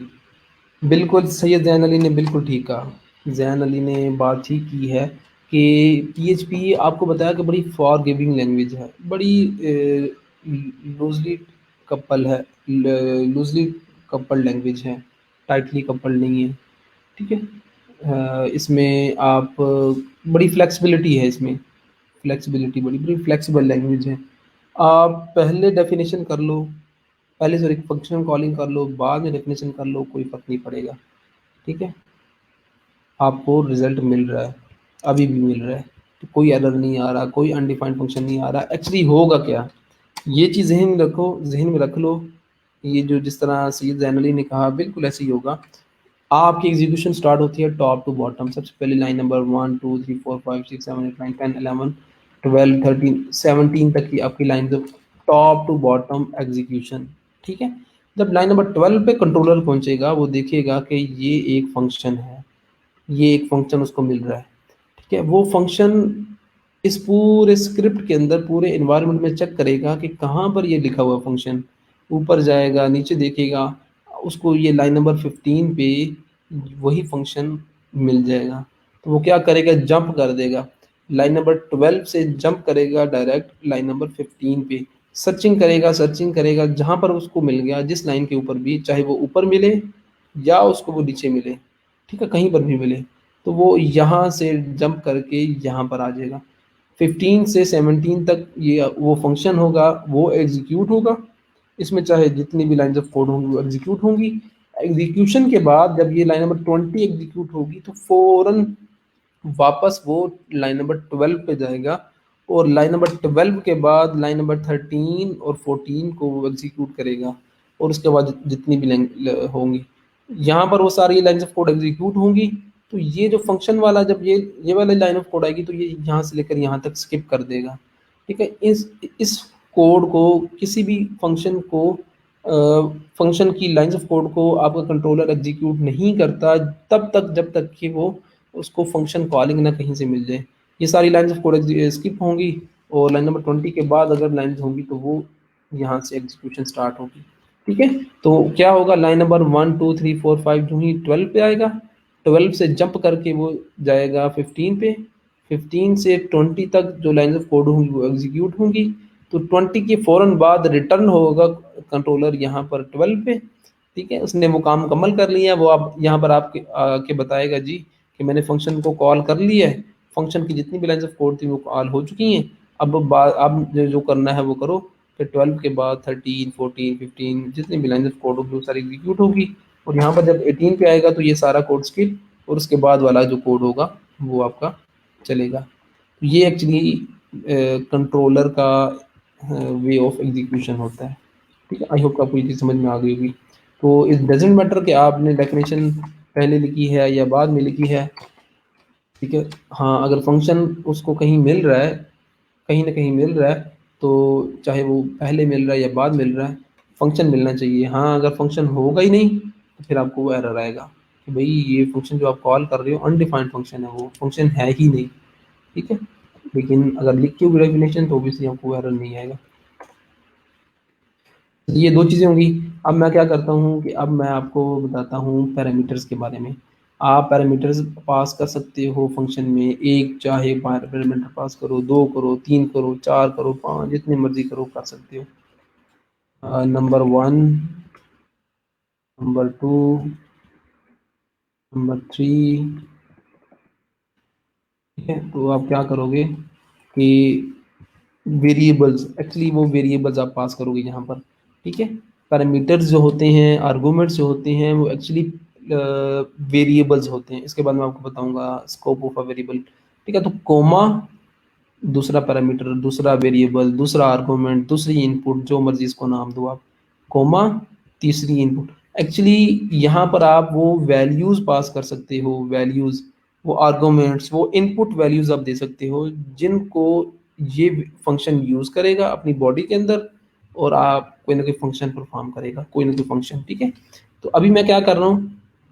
बिल्कुल सैयद जैन अली ने बिल्कुल ठीक कहा। जैन अली ने बात ठीक की है कि पीएचपी आपको बताया कि बड़ी फॉर गिविंग लैंग्वेज है, बड़ी लूजली कपल है, लूजली कपल्ड लैंग्वेज है, टाइटली कपल्ड नहीं है। ठीक है, इसमें आप बड़ी फ्लेक्सिबिलिटी है इसमें, फ्लेक्सिबिलिटी, बड़ी बड़ी फ्लेक्सिबल लैंग्वेज है। आप पहले डेफिनेशन कर लो, पहले सॉरी फंक्शन कॉलिंग कर लो, बाद में डेफिनेशन कर लो, कोई फ़र्क नहीं पड़ेगा। ठीक है, आपको रिजल्ट मिल रहा है, अभी भी मिल रहा है, तो कोई एरर नहीं आ रहा, कोई अनडिफाइंड फंक्शन नहीं आ रहा। एक्चुअली होगा क्या, ये चीज़ जहन में रखो, जहन में रख लो। ये जो जिस तरह सैयद जैन अली ने कहा बिल्कुल ऐसे ही होगा। आपकी एग्जीक्यूशन स्टार्ट होती है टॉप टू बॉटम। सबसे पहले लाइन नंबर 1 2 3 4 5 6 7 8 9 10 11 12 13 17 तक की आपकी line top to bottom execution. ठीक है, जब लाइन नंबर 12 पे कंट्रोलर पहुंचेगा, वो देखेगा कि ये एक फंक्शन है, ये एक फंक्शन उसको मिल रहा है। ठीक है, वो फंक्शन इस पूरे स्क्रिप्ट के अंदर, पूरे इन्वायरमेंट में चेक करेगा कि कहाँ पर ये लिखा हुआ फंक्शन। ऊपर जाएगा, नीचे देखेगा, उसको ये लाइन नंबर 15 पे वही फंक्शन मिल जाएगा। तो वो क्या करेगा, जंप कर देगा, लाइन नंबर 12 से जंप करेगा डायरेक्ट लाइन नंबर 15 पे। सर्चिंग करेगा, सर्चिंग करेगा, जहाँ पर उसको मिल गया, जिस लाइन के ऊपर भी, चाहे वो ऊपर मिले या उसको वो नीचे मिले, ठीक है, कहीं पर भी मिले, तो वो यहाँ से जंप करके यहाँ पर आ जाएगा। 15 से 17 तक ये वो फंक्शन होगा, वो एग्जीक्यूट होगा। इसमें चाहे जितनी भी लाइन्स ऑफ कोड होंगी वो एग्जीक्यूट होंगी। एग्जीक्यूशन के बाद जब ये लाइन नंबर 20 एग्जीक्यूट होगी, तो फ़ौरन वापस वो लाइन नंबर 12 पे जाएगा, और लाइन नंबर 12 के बाद लाइन नंबर 13 और 14 को वो एग्जीक्यूट करेगा, और उसके बाद जितनी भी होंगी यहाँ पर वो सारी लाइन्स ऑफ कोड एग्जीक्यूट होंगी। तो ये जो फंक्शन वाला, जब ये वाली लाइन ऑफ कोड आएगी तो ये यहाँ से लेकर यहाँ तक स्किप कर देगा। ठीक है, इस कोड को, किसी भी फंक्शन को, फंक्शन की लाइंस ऑफ कोड को आपका कंट्रोलर एग्जीक्यूट नहीं करता तब तक जब तक कि वो उसको फंक्शन कॉलिंग ना कहीं से मिल जाए। ये सारी लाइंस ऑफ कोड स्किप होंगी, और लाइन नंबर 20 के बाद अगर लाइन्स होंगी तो वो यहाँ से एग्जीक्यूशन स्टार्ट होगी। ठीक है, तो क्या होगा, लाइन नंबर 1 2 3 4 5 जो ही 12 पे आएगा, 12 से जंप करके वो जाएगा 15 पे, 15 से 20 तक जो लाइन ऑफ कोड होंगी वो एग्जीक्यूट होंगी। तो 20 के फ़ौरन बाद रिटर्न होगा कंट्रोलर यहाँ पर 12 पे। ठीक है, उसने वो काम मुकम्मल कर लिया, वो अब यहाँ पर आपके आके बताएगा जी कि मैंने फंक्शन को कॉल कर लिया है, फंक्शन की जितनी भी लाइन्स ऑफ कोड थी वो कॉल हो चुकी हैं। अब जो करना है वो करो। फिर 12 के बाद 13 14 15 जितनी भी लाइन्स ऑफ कोड होगी वो सारी एग्जीक्यूट होगी, और यहाँ पर जब 18 पे आएगा तो ये सारा कोड स्किप, और उसके बाद वाला जो कोड होगा वो आपका चलेगा। तो ये एक्चुअली कंट्रोलर का वे ऑफ एग्जीक्यूशन होता है। ठीक है, आई होप आपको ये चीज़ समझ में आ गई होगी। तो इट डजेंट मैटर कि आपने डेफिनेशन पहले लिखी है या बाद में लिखी है। ठीक है, हाँ, अगर फंक्शन उसको कहीं मिल रहा है, कहीं ना कहीं मिल रहा है, तो चाहे वो पहले मिल रहा है या बाद मिल रहा है, फंक्शन मिलना चाहिए। हाँ, अगर फंक्शन होगा ही नहीं तो फिर आपको वो एरर आएगा कि भाई ये फंक्शन जो आप कॉल कर रहे हो अनडिफाइंड फंक्शन है, वो फंक्शन है ही नहीं। ठीक है, लेकिन अगर लिख के हुई डेफिनेशन तो ऑब्वियसली आपको एरर नहीं आएगा। ये दो चीज़ें होंगी। अब मैं क्या करता हूँ कि अब मैं आपको बताता हूँ पैरामीटर्स के बारे में। आप पैरामीटर्स पास कर सकते हो फंक्शन में, एक चाहे पैरामीटर पास करो, 2 करो, 3 करो, 4 करो, 5 जितने मर्ज़ी करो कर सकते हो। Number 1, number 2, number 3। ठीक है, तो आप क्या करोगे कि वेरिएबल्स, एक्चुअली वो वेरिएबल्स आप पास करोगे यहाँ पर। ठीक है, पैरामीटर्स जो होते हैं, आर्गूमेंट्स जो होते हैं, वो एक्चुअली वेरिएबल्स होते हैं। इसके बाद मैं आपको बताऊंगा स्कोप ऑफ अ वेरिएबल। ठीक है, तो कोमा दूसरा पैरामीटर, दूसरा वेरिएबल, दूसरा आर्गूमेंट, दूसरी इनपुट, जो मर्जी इसको नाम दो आप, कोमा तीसरी इनपुट। एक्चुअली यहाँ पर आप वो वैल्यूज पास कर सकते हो, वैल्यूज, वो आर्गूमेंट्स, वो इनपुट वैल्यूज आप दे सकते हो जिनको ये फंक्शन यूज करेगा अपनी बॉडी के अंदर, और आप कोई ना कोई फंक्शन परफॉर्म करेगा, कोई ना कोई फंक्शन। ठीक है, तो अभी मैं क्या कर रहा हूँ,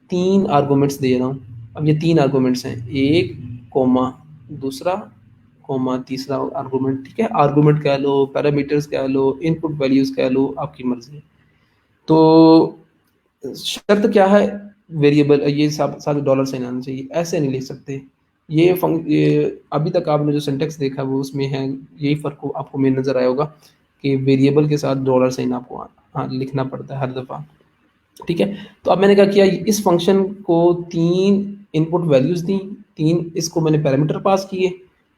3 आर्गूमेंट्स दे रहा हूँ। अब ये 3 आर्गूमेंट्स हैं, एक कोमा, दूसरा कोमा, तीसरा आर्गूमेंट। ठीक है, आर्गूमेंट कह लो, पैरामीटर्स कह लो, इनपुट वैल्यूज कह लो, आपकी मर्जी है। तो शर्त क्या है, वेरिएबल ये सब सारे डॉलर साइन आना चाहिए, ऐसे नहीं लिख सकते। ये अभी तक आपने जो सिंटेक्स देखा वो उसमें है, यही फ़र्क आपको में नज़र आया होगा कि वेरिएबल के साथ डॉलर साइन आपको हाँ लिखना पड़ता है हर दफ़ा। ठीक है, तो अब मैंने क्या किया, इस फंक्शन को 3 इनपुट वैल्यूज़ दी, 3 इसको मैंने पैरामीटर पास किए,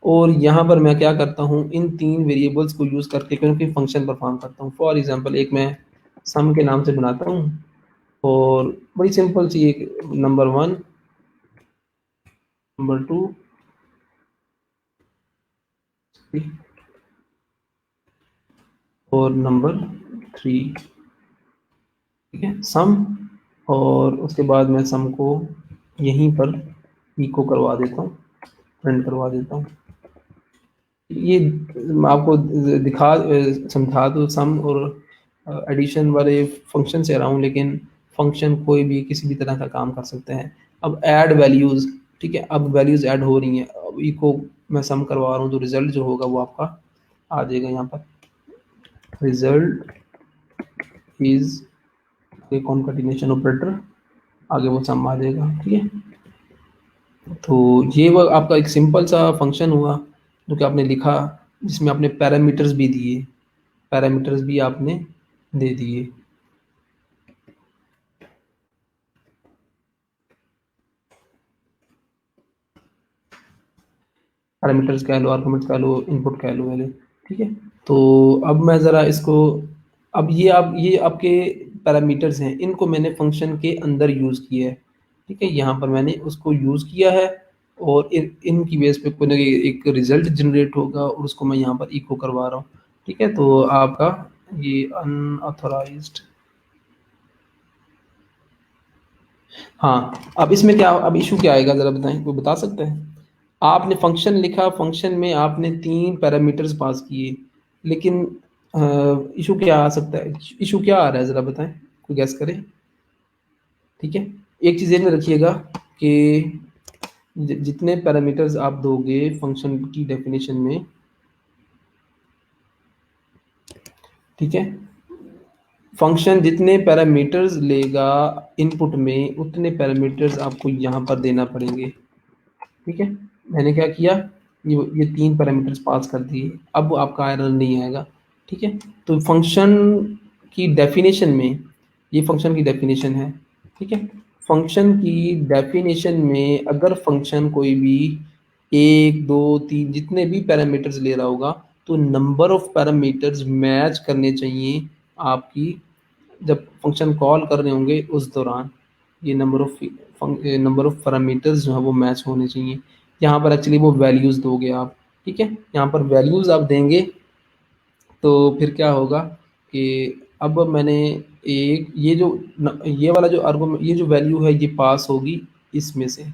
और यहाँ पर मैं क्या करता हूँ, इन 3 वेरिएबल्स को यूज़ करके कोई ना कोई फंक्शन परफॉर्म करता हूँ। फॉर एग्जांपल एक मैं सम के नाम से बनाता हूँ, और बड़ी सिंपल सी एक, नंबर 1, नंबर 2, और नंबर 3। ठीक है, सम, और उसके बाद मैं सम को यहीं पर इको करवा देता हूँ, प्रिंट करवा देता हूँ। ये मैं आपको दिखा समझा दो सम और एडिशन वाले फंक्शन से रहा हूँ, लेकिन फंक्शन कोई भी किसी भी तरह का काम कर सकते हैं। अब ऐड वैल्यूज़, ठीक है, अब वैल्यूज़ ऐड हो रही हैं, अब इको मैं सम करवा रहा हूँ, तो रिजल्ट जो होगा वो आपका आ जाएगा यहाँ पर, result is a concatenation operator, आगे वो सम आ जाएगा। ठीक है, तो ये वो आपका एक सिंपल सा फंक्शन हुआ जो कि आपने लिखा, जिसमें आपने पैरामीटर्स भी दिए, पैरामीटर्स भी आपने दे दिए। पैरामीटर्स कह लो, आर्गुमेंट्स कह लो, इनपुट कह लो पहले। ठीक है, तो अब मैं ज़रा इसको, अब ये आपके पैरामीटर्स हैं, इनको मैंने फंक्शन के अंदर यूज़ किया है। ठीक है, यहाँ पर मैंने उसको यूज़ किया है, और इनकी बेस पे कोई ना कोई एक रिजल्ट जनरेट होगा और उसको मैं यहाँ पर इको करवा रहा हूँ। ठीक है, तो आपका ये अनऑथराइज्ड। हाँ, अब इसमें क्या, अब इशू क्या आएगा ज़रा बताएं, कोई बता सकते हैं? आपने फंक्शन लिखा, फंक्शन में आपने 3 पैरामीटर्स पास किए, लेकिन इशू क्या आ सकता है? इशू क्या आ रहा है ज़रा बताएं, कोई गैस करे? ठीक है, एक चीज़ ये में रखिएगा कि जितने पैरामीटर्स आप दोगे फंक्शन की डेफिनेशन में, ठीक है, फंक्शन जितने पैरामीटर्स लेगा इनपुट में, उतने पैरामीटर्स आपको यहाँ पर देना पड़ेंगे। ठीक है, मैंने क्या किया, ये 3 पैरामीटर्स पास कर दिए, अब आपका एरर नहीं आएगा। ठीक है, तो फंक्शन की डेफिनेशन में, ये फंक्शन की डेफिनेशन है। ठीक है, फंक्शन की डेफिनेशन में अगर फंक्शन कोई भी 1 2 3 जितने भी पैरामीटर्स ले रहा होगा, तो नंबर ऑफ पैरामीटर्स मैच करने चाहिए आपकी, जब फंक्शन कॉल कर रहे होंगे उस दौरान ये नंबर ऑफ पैरामीटर्स जो है वो मैच होने चाहिए। यहाँ पर एक्चुअली वो वैल्यूज़ दोगे आप। ठीक है, यहाँ पर वैल्यूज़ आप देंगे, तो फिर क्या होगा कि अब मैंने एक ये वाला जो आर्गुमेंट, ये जो वैल्यू है ये पास होगी इसमें से,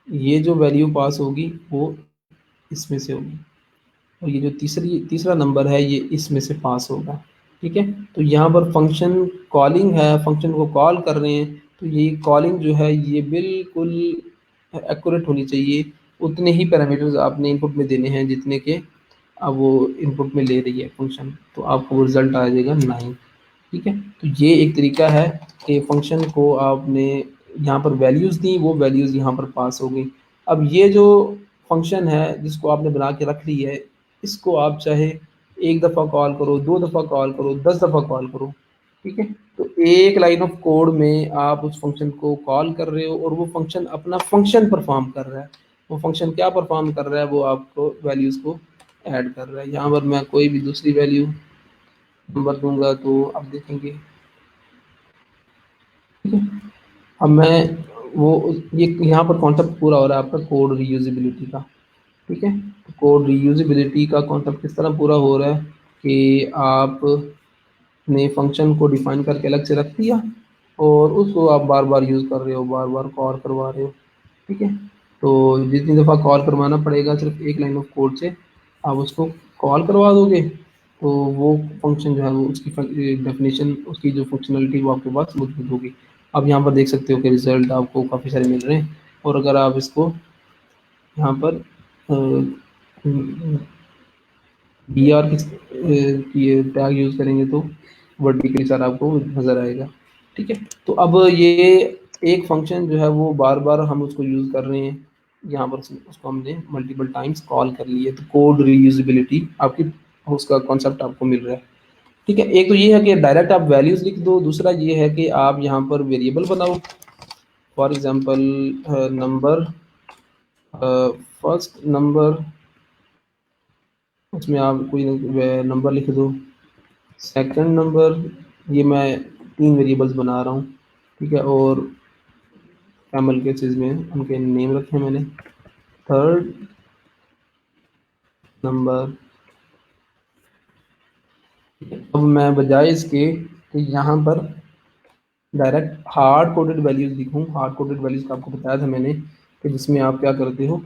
ये जो वैल्यू पास होगी वो इसमें से होगी, और ये जो तीसरा नंबर है ये इसमें से पास होगा। ठीक है, तो यहाँ पर फंक्शन कॉलिंग है, फंक्शन को कॉल कर रहे हैं, तो ये कॉलिंग जो है ये बिल्कुल एक्यूरेट होनी चाहिए। उतने ही पैरामीटर्स आपने इनपुट में देने हैं जितने के अब वो इनपुट में ले रही है फंक्शन, तो आपको वो रिजल्ट आ जाएगा 9। ठीक है, तो ये एक तरीका है कि फंक्शन को आपने यहाँ पर वैल्यूज़ दी, वो वैल्यूज़ यहाँ पर पास हो गई। अब ये जो फंक्शन है जिसको आपने बना के रख ली है, इसको आप चाहे एक दफ़ा कॉल करो, 2 दफ़ा कॉल करो, 10 दफ़ा कॉल करो। ठीक है, तो एक लाइन ऑफ कोड में आप उस फंक्शन को कॉल कर रहे हो और वो फंक्शन अपना फंक्शन परफॉर्म कर रहा है। वो फंक्शन क्या परफॉर्म कर रहा है, वो आपको वैल्यूज़ को ऐड कर रहा है। यहाँ पर मैं कोई भी दूसरी वैल्यू नंबर दूंगा तो आप देखेंगे। ठीक है, अब मैं वो ये यहाँ पर कॉन्सेप्ट पूरा हो रहा है आपका कोड रीयूजेबिलिटी का। ठीक है, तो कोड रीयूजेबिलिटी का कॉन्सेप्ट किस तरह पूरा हो रहा है कि आपने फंक्शन को डिफाइन करके अलग से रख दिया और उसको आप बार बार यूज़ कर रहे हो, बार बार कॉल करवा रहे हो। ठीक है, तो जितनी दफ़ा कॉल करवाना पड़ेगा सिर्फ एक लाइन ऑफ कोड से आप उसको कॉल करवा दोगे, तो वो फंक्शन जो है वो उसकी डेफिनेशन, उसकी जो फंक्शनलिटी वो आपके पास मौजूद होगी। आप यहाँ पर देख सकते हो कि रिजल्ट आपको काफ़ी सारे मिल रहे हैं, और अगर आप इसको यहाँ पर बी आर की टैग यूज़ करेंगे तो वर्टिकली सारा आपको नज़र आएगा। ठीक है, तो अब ये एक फंक्शन जो है वो बार बार हम उसको यूज़ कर रहे हैं, यहाँ पर उसको हमने मल्टीपल टाइम्स कॉल कर लिए, तो कोड रीयूजेबिलिटी आपकी उसका कॉन्सेप्ट आपको मिल रहा है। ठीक है, एक तो ये है कि डायरेक्ट आप वैल्यूज़ लिख दो, दूसरा ये है कि आप यहाँ पर वेरिएबल बनाओ। For example number, first number, उसमें आप कोई नंबर लिख दो। सेकंड नंबर, ये मैं 3 वेरिएबल्स बना रहा हूँ। ठीक है, और कैमल केसेस में उनके नेम रखे मैंने। थर्ड नंबर, अब मैं बजाय इसके कि यहाँ पर डायरेक्ट हार्ड कोडेड वैल्यूज़ लिखूँ, हार्ड कोडेड वैल्यूज़ का आपको बताया था मैंने कि जिसमें आप क्या करते हो,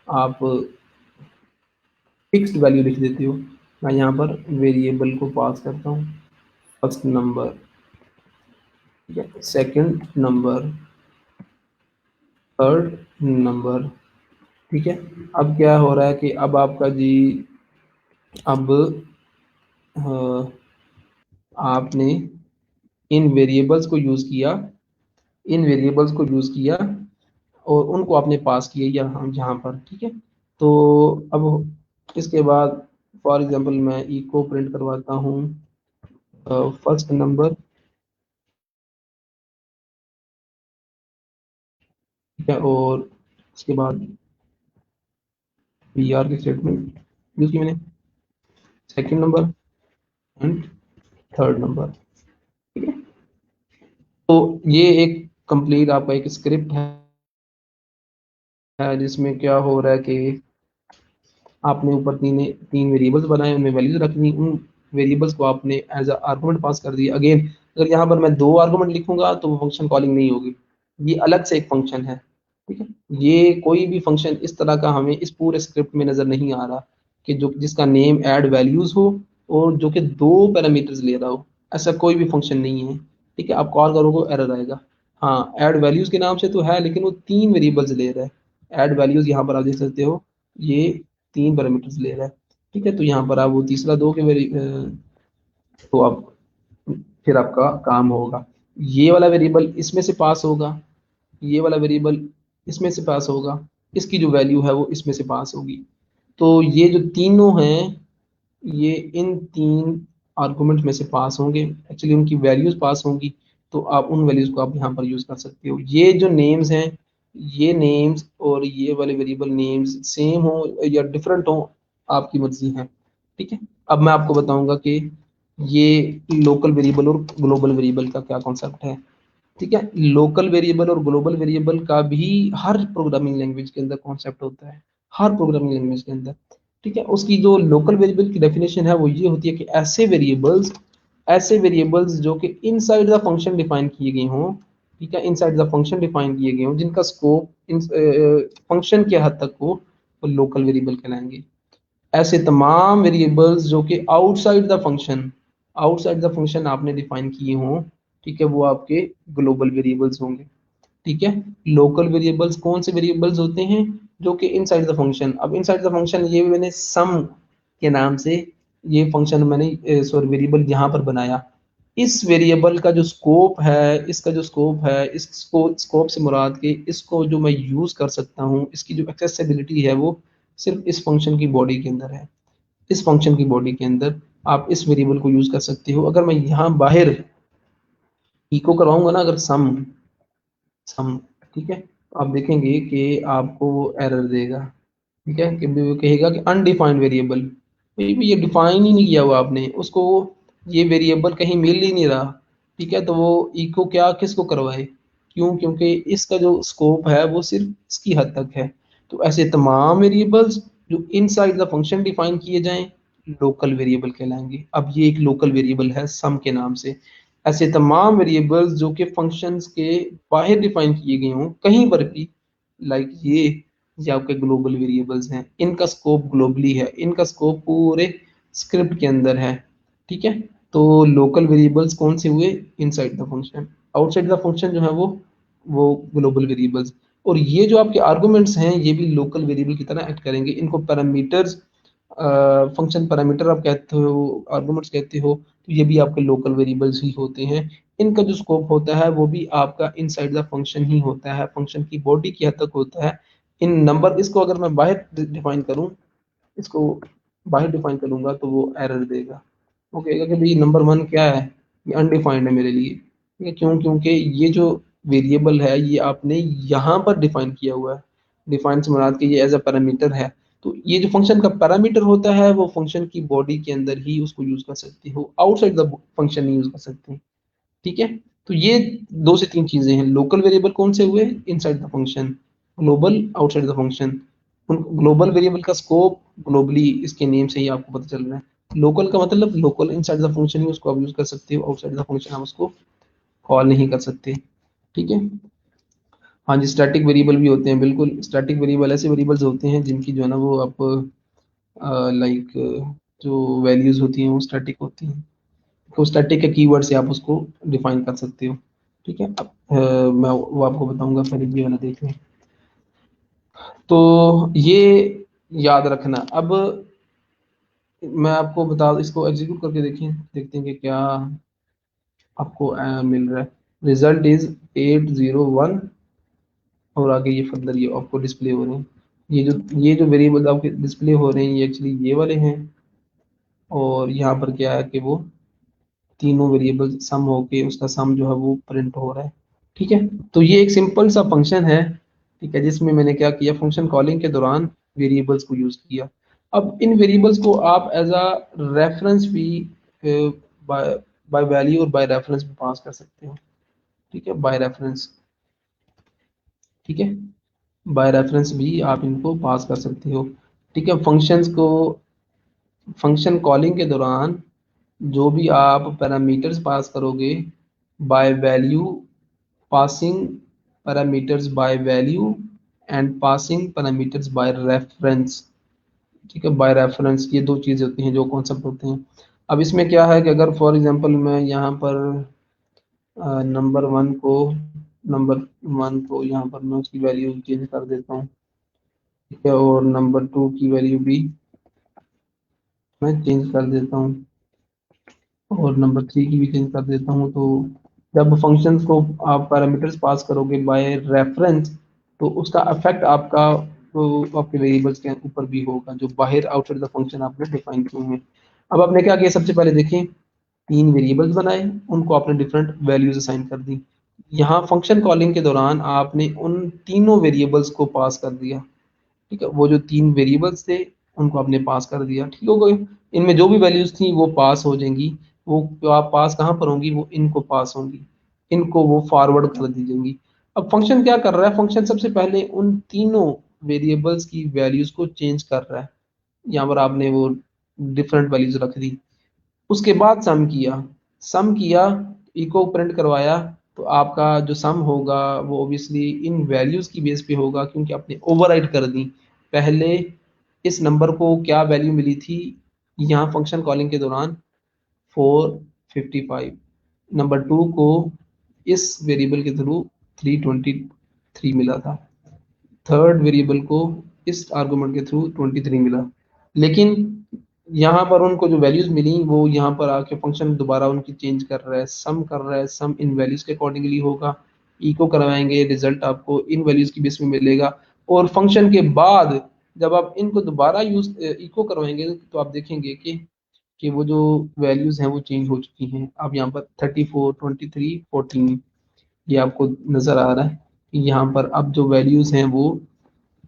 आप फिक्स्ड वैल्यू लिख देते हो। मैं यहाँ पर वेरिएबल को पास करता हूँ, फर्स्ट नंबर, ठीक है, सेकंड नंबर, थर्ड नंबर। ठीक है, अब क्या हो रहा है कि अब आपका जी, अब आपने इन वेरिएबल्स को यूज़ किया, इन वेरिएबल्स को यूज़ किया और उनको आपने पास किया यहाँ पर। ठीक है, तो अब इसके बाद फॉर एग्जांपल मैं इको प्रिंट करवाता हूँ फर्स्ट नंबर। ठीक है, और उसके बाद बी आर की स्टेटमेंट यूज़ की मैंने, second number and third number. ठीक है, तो ये एक कंप्लीट आपका एक स्क्रिप्ट है जिसमें क्या हो रहा है कि आपने ऊपर तीन तीन वेरिएबल्स बनाए, उनमें वैल्यूज रखनी, उन वेरिएबल्स को आपने एज अ आर्गुमेंट पास कर दिया। अगेन अगर यहाँ पर मैं दो आर्गुमेंट लिखूंगा तो वो फंक्शन कॉलिंग नहीं होगी, ये अलग से एक फंक्शन है। ठीक है, ये कोई भी फंक्शन इस तरह का हमें इस पूरे स्क्रिप्ट में नजर नहीं आ रहा कि जो जिसका नेम ऐड वैल्यूज हो और जो कि दो पैरामीटर्स ले रहा हो, ऐसा कोई भी फंक्शन नहीं है। ठीक है, आप कॉल करोगे एरर आएगा। हाँ, ऐड वैल्यूज के नाम से तो है, लेकिन वो तीन वेरिएबल्स ले रहा है। ऐड वैल्यूज यहाँ पर आप देख सकते हो, ये तीन पैरामीटर्स ले रहा है। ठीक है, तो यहाँ पर आप वो तीसरा दो के तो आप फिर आपका काम होगा, ये वाला वेरिएबल इसमें से पास होगा, ये वाला वेरिएबल इसमें से पास होगा, इसकी जो वैल्यू है वो इसमें से पास होगी। तो ये जो तीनों हैं, ये इन तीन आर्गुमेंट में से पास होंगे, एक्चुअली उनकी वैल्यूज पास होंगी। तो आप उन वैल्यूज को आप यहाँ पर यूज कर सकते हो। ये जो नेम्स हैं, ये नेम्स और ये वाले वेरिएबल नेम्स सेम हो या डिफरेंट हो, आपकी मर्जी है। ठीक है, अब मैं आपको बताऊंगा कि ये लोकल वेरिएबल और ग्लोबल वेरिएबल का क्या कॉन्सेप्ट है। ठीक है, लोकल वेरिएबल और ग्लोबल वेरिएबल का भी हर प्रोग्रामिंग लैंग्वेज के अंदर कॉन्सेप्ट होता है, हर प्रोग्रामिंग लैंग्वेज के अंदर। ठीक है, उसकी जो लोकल वेरिएबल की डेफिनेशन है वो ये होती है कि ऐसे वेरिएबल्स जो कि इनसाइड द फंक्शन डिफाइन किए गए हों। ठीक है, इनसाइड द फंक्शन डिफाइन किए गए हों, जिनका स्कोप इन फंक्शन के हद तक हो, वो लोकल वेरिएबल कहलाएंगे। ऐसे तमाम वेरिएबल्स जो कि आउटसाइड द फंक्शन आपने डिफाइन किए हों, ठीक है, वो आपके ग्लोबल वेरिएबल्स होंगे। ठीक है, लोकल वेरिएबल्स कौन से वेरिएबल्स होते हैं? जो कि इनसाइड द फंक्शन, अब इनसाइड द फंक्शन ये मैंने सम के नाम से ये फंक्शन मैंने सॉरी वेरिएबल यहाँ पर बनाया। इस वेरिएबल का जो स्कोप है, इसका जो स्कोप है, इस स्कोप से मुराद के इसको जो मैं यूज कर सकता हूँ, इसकी जो एक्सेसिबिलिटी है वो सिर्फ इस फंक्शन की बॉडी के अंदर है। इस फंक्शन की बॉडी के अंदर आप इस वेरिएबल को यूज कर सकते हो। अगर मैं यहाँ बाहर इको करवाऊंगा ना, अगर सम सम, ठीक है, तो आप देखेंगे कि आपको वो एरर देगा। ठीक है, कि वो कहेगा कि अनडिफाइंड वेरिएबल, ये डिफाइन ही नहीं किया हुआ आपने उसको, ये वेरिएबल कहीं मिल ही नहीं रहा। ठीक है, तो वो इको क्या किसको करवाए? क्यों? क्योंकि इसका जो स्कोप है वो सिर्फ इसकी हद तक है। तो ऐसे तमाम वेरिएबल्स जो इनसाइड द फंक्शन डिफाइन किए जाएं, लोकल वेरिएबल कहलाएंगे। अब ये एक लोकल वेरिएबल है सम के नाम से। ऐसे तमाम वेरिएबल्स जो कि फंक्शंस के बाहर डिफाइन किए गए हों कहीं पर भी, लाइक ये आपके ग्लोबल वेरिएबल्स हैं, इनका स्कोप ग्लोबली है, इनका स्कोप पूरे स्क्रिप्ट के अंदर है। ठीक है, तो लोकल वेरिएबल्स कौन से हुए? Inside the function. Outside the function जो है वो ग्लोबल वेरिएबल्स। और ये जो आपके आर्गुमेंट्स हैं ये भी लोकल वेरिएबल की तरह एक्ट करेंगे। इनको पैरामीटर्स, फंक्शन पैरामीटर आप कहते हो, आर्गुमेंट्स कहते हो, तो ये भी आपके लोकल वेरिएबल्स ही होते हैं। इनका जो स्कोप होता है वो भी आपका इनसाइड द फंक्शन ही होता है, फंक्शन की बॉडी की हद तक होता है। इन नंबर, इसको अगर मैं बाहर डिफाइन करूं, इसको बाहर डिफाइन करूंगा तो वो एरर देगा। वो कहेगा कि भाई नंबर वन क्या है, ये अनडिफाइंड है मेरे लिए। ठीक है, क्यों? क्योंकि ये जो वेरिएबल है ये आपने यहाँ पर डिफाइन किया हुआ है। डिफाइन से मुराद कि ये एज अ पैरामीटर है। तो ये जो फंक्शन का पैरामीटर होता है वो फंक्शन की बॉडी के अंदर ही उसको यूज कर सकते हो, आउटसाइड द फंक्शन नहीं यूज कर सकते। ठीक है, तो ये दो से तीन चीजें हैं। लोकल वेरिएबल कौन से हुए? Inside the function. Global outside the function. Global variable का स्कोप ग्लोबली इसके नेम से ही आपको पता चल रहा है। लोकल का मतलब लोकल इनसाइड द फंक्शन ही उसको आप यूज कर सकते हो, आउटसाइड द फंक्शन आप उसको कॉल नहीं कर सकते। ठीक है, हाँ जी, स्टैटिक वेरिएबल भी होते हैं, बिल्कुल। स्टैटिक वेरिएबल ऐसे वेरिएबल्स होते हैं जिनकी जो है ना वो आप लाइक जो वैल्यूज होती हैं वो स्टैटिक होती हैं। तो स्टैटिक के कीवर्ड से आप उसको डिफाइन कर सकते हो। ठीक है, अब मैं वो आपको बताऊंगा, पहले ये वाला देख लें। तो ये याद रखना। अब मैं आपको बता, इसको एग्जीक्यूट करके देखें, देखते हैं कि क्या आपको मिल रहा है। रिजल्ट इज 801, और आगे ये फर्दर ये आपको डिस्प्ले हो रहे हैं। ये जो वेरिएबल आपके डिस्प्ले हो रहे हैं ये एक्चुअली ये वाले हैं। और यहाँ पर क्या है कि वो तीनों वेरिएबल सम होके उसका सम जो है वो प्रिंट हो रहा है। ठीक है, तो ये एक सिंपल सा फंक्शन है। ठीक है, जिसमें मैंने क्या किया, फंक्शन कॉलिंग के दौरान वेरिएबल्स को यूज किया। अब इन वेरिएबल्स को आप एज अ रेफरेंस भी बाय बाय वैल्यू और बाय रेफरेंस भी पास कर सकते हो। ठीक है, बाय रेफरेंस। ठीक है, बाय रेफरेंस भी आप इनको पास कर सकते हो। ठीक है, फंक्शंस को, फंक्शन कॉलिंग के दौरान जो भी आप पैरामीटर्स पास करोगे, by value, passing parameters by value and passing parameters by reference. ठीक है, बाय रेफरेंस, ये दो चीज़ होती हैं जो कॉन्सेप्ट होते हैं। अब इसमें क्या है कि अगर फॉर एग्जांपल मैं यहाँ पर नंबर वन को यहाँ पर मैं उसकी वैल्यू चेंज कर देता हूँ। ठीक है, और नंबर टू की वैल्यू भी मैं चेंज कर देता हूँ, और नंबर थ्री की भी चेंज कर देता हूँ। तो जब फंक्शंस को आप पैरामीटर्स पास करोगे बाय रेफरेंस, तो उसका इफेक्ट आपका, तो आपके वेरिएबल्स के ऊपर भी होगा जो बाहर आउटसाइड द फंक्शन आपने डिफाइन किए हैं। अब आपने क्या किया, सबसे पहले देखें, तीन वेरिएबल्स बनाए, उनको आपने डिफरेंट वैल्यूज असाइन कर दी। यहाँ फंक्शन कॉलिंग के दौरान आपने उन तीनों वेरिएबल्स को पास कर दिया। ठीक है, वो जो तीन वेरिएबल्स थे उनको आपने पास कर दिया। ठीक हो गई, इनमें जो भी वैल्यूज थी वो पास हो जाएंगी। वो जो आप पास कहाँ पर होंगी, वो इनको पास होंगी, इनको वो फॉरवर्ड कर दी जाएंगी। अब फंक्शन क्या कर रहा है, फंक्शन सबसे पहले उन तीनों वेरिएबल्स की वैल्यूज को चेंज कर रहा है। यहाँ पर आपने वो डिफरेंट वैल्यूज रख दी, उसके बाद सम किया, इको प्रिंट करवाया, तो आपका जो सम होगा वो ऑब्वियसली इन वैल्यूज की बेस पे होगा, क्योंकि आपने ओवरराइड कर दी। पहले इस नंबर को क्या वैल्यू मिली थी यहाँ फंक्शन कॉलिंग के दौरान, 455। नंबर टू को इस वेरिएबल के थ्रू 323 मिला था। थर्ड वेरिएबल को इस आर्गुमेंट के थ्रू 23 मिला। लेकिन यहाँ पर उनको जो वैल्यूज मिली, वो यहाँ पर आके फंक्शन दोबारा उनकी चेंज कर रहा है, सम कर रहा है, सम इन वैल्यूज के अकॉर्डिंगली होगा। इको करवाएंगे, रिजल्ट आपको इन वैल्यूज की बेस में मिलेगा। और फंक्शन के बाद जब आप इनको दोबारा यूज इको करवाएंगे, तो आप देखेंगे कि वो जो वैल्यूज हैं वो चेंज हो चुकी हैं। अब यहाँ पर 34, 23, 14, ये आपको नजर आ रहा है कि यहाँ पर अब जो वैल्यूज हैं वो,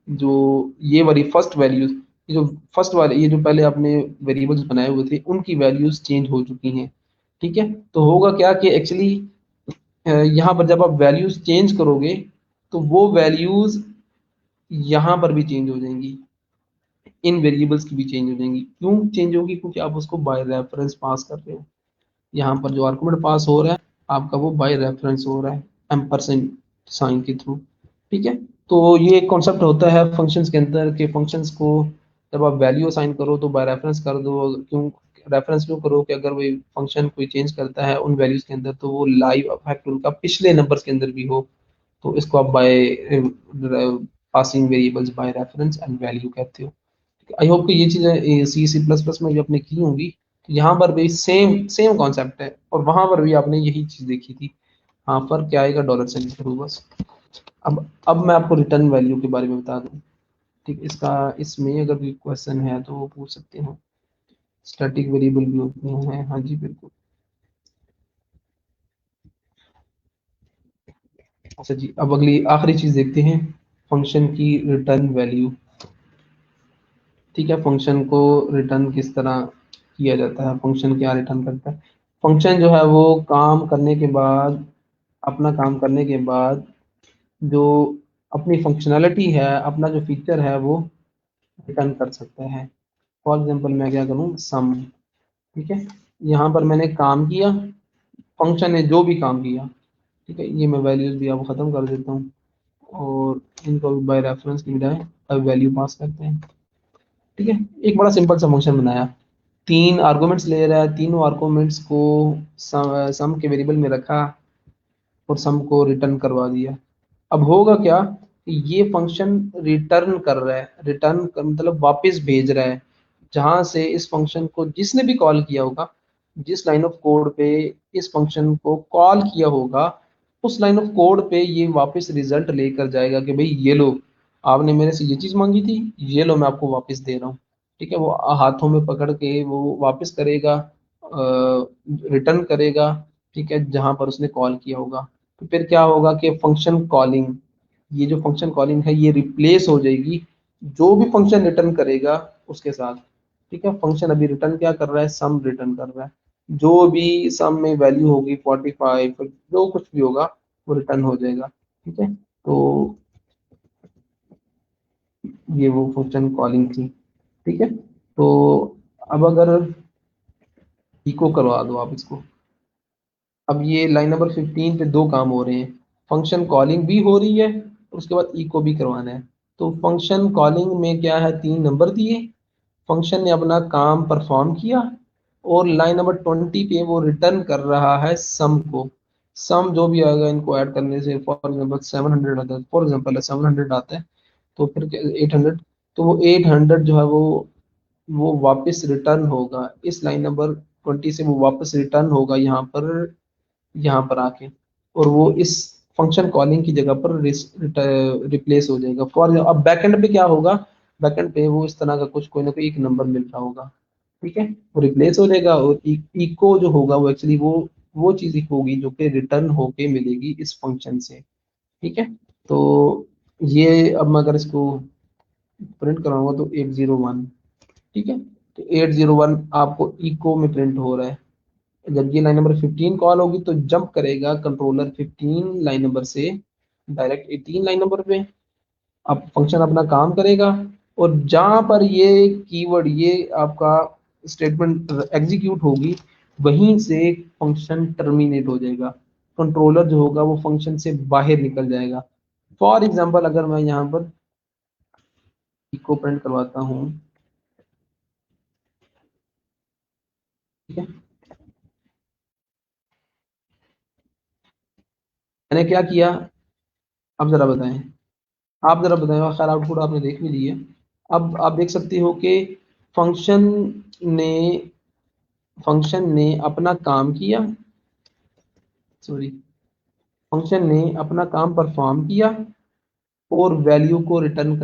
जो ये वाली फर्स्ट वैल्यूज, ये जो फर्स्ट वाले, ये जो पहले आपने वेरिएबल्स बनाए हुए थे उनकी वैल्यूज चेंज हो चुकी हैं। ठीक है, तो होगा क्या कि एक्चुअली यहाँ पर जब आप वैल्यूज चेंज करोगे, तो वो वैल्यूज यहाँ पर भी चेंज हो जाएंगी, इन वेरिएबल्स की भी चेंज हो जाएंगी। क्यों चेंज होगी, क्योंकि आप उसको बाय रेफरेंस पास कर रहे हो। यहाँ पर जो आर्गुमेंट पास हो रहा है आपका, वो बाय रेफरेंस हो रहा है, एम्परसेंड साइन के थ्रू। ठीक है, तो ये एक कॉन्सेप्ट होता है फंक्शंस के अंदर कि फंक्शंस को जब आप वैल्यू असाइन करो तो बाय रेफरेंस कर दो। क्यों रेफरेंस क्यों करो, कि अगर वही फंक्शन कोई चेंज करता है उन वैल्यूज के अंदर, तो वो लाइव इफेक्ट उनका पिछले नंबर्स के अंदर भी हो। तो इसको आप by passing variables by reference and value कहते हो। आई होप कि ये चीज़ें सी सी प्लस प्लस में भी आपने की होंगी। तो यहाँ पर भी सेम सेम कॉन्सेप्ट है, और वहां पर भी आपने यही चीज़ देखी थी। हाँ, फर्क क्या आएगा, डॉलर साइन के थ्रू बस। अब मैं आपको रिटर्न वैल्यू के बारे में बता दूं। ठीक, इसका इसमें अगर कोई क्वेश्चन है तो वो पूछ सकते हैं। स्टैटिक वेरिएबल भी होते हैं, हाँ जी बिल्कुल। अच्छा जी, अब अगली आखिरी चीज़ देखते हैं, फंक्शन की रिटर्न वैल्यू। ठीक है, फंक्शन को रिटर्न किस तरह किया जाता है, फंक्शन क्या रिटर्न करता है। फंक्शन जो है वो काम करने के बाद, अपना काम करने के बाद जो अपनी फंक्शनैलिटी है, अपना जो फीचर है वो रिटर्न कर सकता है। फॉर एग्जांपल मैं क्या करूँ, सम। ठीक है, यहाँ पर मैंने काम किया, फंक्शन ने जो भी काम किया। ठीक है, ये मैं वैल्यूज भी आपको ख़त्म कर देता हूँ, और इनको बाय रेफरेंस की बजाय अब वैल्यू पास करते हैं। ठीक है, एक बड़ा सिंपल सा फंक्शन बनाया, तीन आर्गुमेंट्स ले रहा है, तीनों आर्गुमेंट्स को सम के वेरिएबल में रखा, और सम को रिटर्न करवा दिया। अब होगा क्या कि ये फंक्शन रिटर्न कर रहा है, रिटर्न मतलब वापस भेज रहा है, जहां से इस फंक्शन को जिसने भी कॉल किया होगा, जिस लाइन ऑफ कोड पे इस फंक्शन को कॉल किया होगा, उस लाइन ऑफ कोड पे ये वापस रिजल्ट लेकर जाएगा कि भाई ये लो, आपने मेरे से ये चीज मांगी थी, ये लो मैं आपको वापस दे रहा हूँ। ठीक है, वो हाथों में पकड़ के वो वापस करेगा, रिटर्न करेगा। ठीक है, जहां पर उसने कॉल किया होगा। तो फिर क्या होगा कि फंक्शन कॉलिंग, ये जो फंक्शन कॉलिंग है ये रिप्लेस हो जाएगी जो भी फंक्शन रिटर्न करेगा उसके साथ। ठीक है, फंक्शन अभी रिटर्न क्या कर रहा है, सम रिटर्न कर रहा है। जो भी सम में वैल्यू होगी 45, जो कुछ भी होगा वो रिटर्न हो जाएगा। ठीक है, तो ये वो फंक्शन कॉलिंग थी। ठीक है, तो अब अगर इको करवा दो आप इसको। अब ये लाइन नंबर 15 पे दो काम हो रहे हैं, फंक्शन कॉलिंग भी हो रही है और उसके बाद इको भी करवाना है। तो फंक्शन कॉलिंग में क्या है, 3 नंबर दिए, फंक्शन ने अपना काम परफॉर्म किया, और लाइन नंबर 20 पे वो रिटर्न कर रहा है सम को। सम जो भी आएगा इनको ऐड करने से, फॉर एग्जाम्पल 700 आता है, फॉर एग्जाम्पल 700 आता है, तो फिर 800, तो वो 800 जो है वो वापस रिटर्न होगा इस लाइन नंबर 20 से, वो वापस रिटर्न होगा यहाँ पर आके, और वो इस फंक्शन कॉलिंग की जगह पर रिप्लेस हो जाएगा। फॉर अब बैकएंड पे क्या होगा, बैकएंड पे वो इस तरह का कुछ कोई ना कोई एक नंबर मिल रहा होगा। ठीक है, वो रिप्लेस हो जाएगा, और इको जो होगा वो एक्चुअली वो चीज होगी जो कि रिटर्न होके मिलेगी इस फंक्शन से। ठीक है, तो ये अब मैं अगर इसको प्रिंट कराऊंगा तो 801। ठीक है, तो 801 आपको इको में प्रिंट हो रहा है। जब ये लाइन नंबर 15 कॉल होगी तो जंप करेगा कंट्रोलर 15 लाइन नंबर से डायरेक्ट 18 लाइन नंबर पे। अब फंक्शन अपना काम करेगा, और जहां पर ये कीवर्ड, ये आपका स्टेटमेंट एग्जीक्यूट होगी, वहीं से फंक्शन टर्मिनेट हो जाएगा। कंट्रोलर जो होगा वो फंक्शन से बाहर निकल जाएगा। फॉर एग्जाम्पल अगर मैं यहाँ पर इको प्रिंट करवाता हूँ। ठीक है, मैंने क्या किया, अब जरा बताएं, आप जरा बताएं, खैर आउटपुट आपने देख भी ली है। अब आप देख सकते हो कि फंक्शन ने फंक्शन ने अपना काम किया, सॉरी, फंक्शन ने अपना काम परफॉर्म किया और वैल्यू को रिटर्न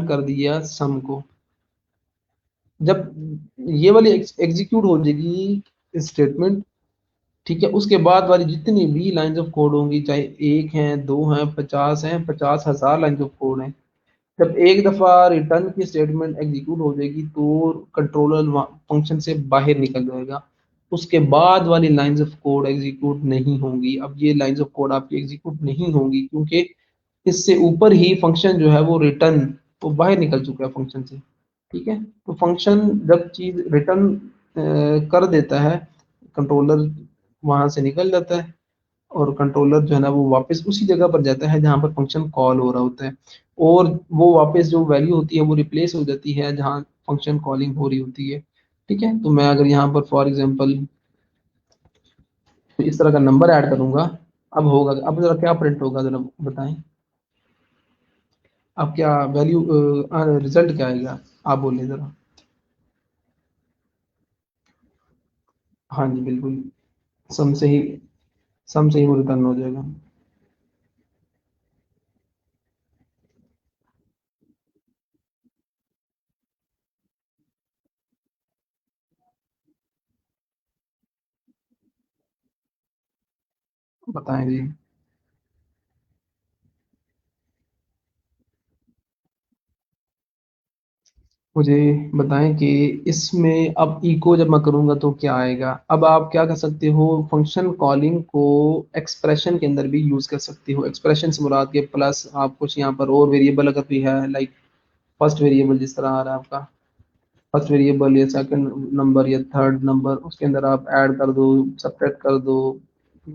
कर दिया सम को। जब ये वाली एग्जीक्यूट हो जाएगी स्टेटमेंट, ठीक है, उसके बाद वाली जितनी भी लाइंस ऑफ कोड होंगी, चाहे एक हैं, दो हैं, 50 हैं, 50,000 लाइंस ऑफ कोड हैं, जब एक दफा रिटर्न की स्टेटमेंट एग्जीक्यूट हो जाएगी तो कंट्रोलर फंक्शन से बाहर निकल जाएगा। उसके बाद वाली लाइंस ऑफ कोड एग्जीक्यूट नहीं होंगी। अब ये लाइंस ऑफ कोड आपकी एग्जीक्यूट नहीं होंगी क्योंकि इससे ऊपर ही फंक्शन जो है वो रिटर्न, तो बाहर निकल चुका है फंक्शन से। ठीक है, तो फंक्शन जब चीज रिटर्न कर देता है, कंट्रोलर वहां से निकल जाता है, और कंट्रोलर जो है ना वो वापस उसी जगह पर जाता है जहां पर फंक्शन कॉल हो रहा होता है, और वो वापस जो वैल्यू होती है वो रिप्लेस हो जाती है जहां फंक्शन कॉलिंग हो रही होती है। ठीक है, तो मैं अगर यहाँ पर फॉर एग्जांपल इस तरह का नंबर ऐड करूंगा, अब जरा क्या प्रिंट होगा, जरा बताएं। अब क्या वैल्यू, रिजल्ट क्या आएगा, आप बोलिए जरा। हाँ जी बिल्कुल, सम से ही सम से ही वो रिटर्न हो जाएगा। बताएं जी। मुझे बताएं कि इसमें अब इको जब मैं करूंगा तो क्या आएगा। अब आप क्या कर सकते हो, फंक्शन कॉलिंग को एक्सप्रेशन के अंदर भी यूज कर सकते हो। एक्सप्रेशन से मुराद के प्लस आप कुछ यहाँ पर और वेरिएबल अगर भी है, लाइक फर्स्ट वेरिएबल जिस तरह आ रहा है आपका, फर्स्ट वेरिएबल या सेकंड नंबर या थर्ड नंबर, उसके अंदर आप ऐड कर दो, सब्ट्रैक्ट कर दो,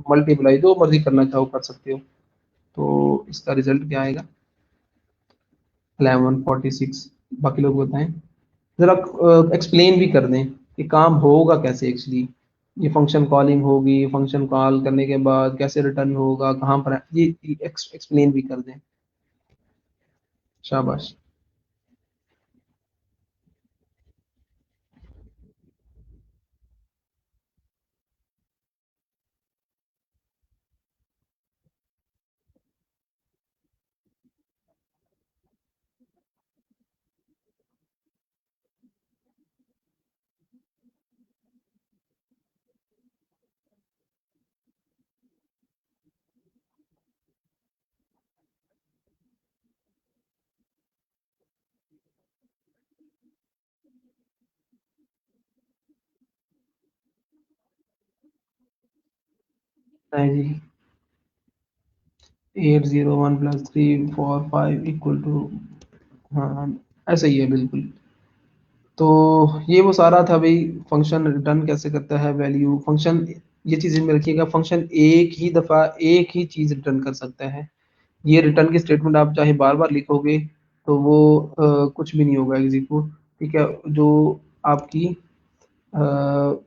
मल्टीप्लाई, जो मर्जी करना चाहो कर सकते हो। तो इसका रिजल्ट क्या आएगा, 1146। बाकी लोग बताएं, जरा एक्सप्लेन भी कर दें कि काम होगा कैसे एक्चुअली। ये फंक्शन कॉलिंग होगी, फंक्शन कॉल करने के बाद कैसे रिटर्न होगा, कहाँ पर है, ये एक्सप्लेन भी कर दें। शाबाश। है जी, 801 + 3 4 5 = हाँ ऐसा ही है बिल्कुल। तो ये वो सारा था भाई, फंक्शन रिटर्न कैसे करता है वैल्यू फंक्शन। ये चीज़ में रखिएगा, फंक्शन एक ही दफ़ा एक ही चीज़ रिटर्न कर सकता है। ये रिटर्न की स्टेटमेंट आप चाहे बार बार लिखोगे तो वो कुछ भी नहीं होगा एग्जीक्यूट। ठीक है, जो आपकी अ,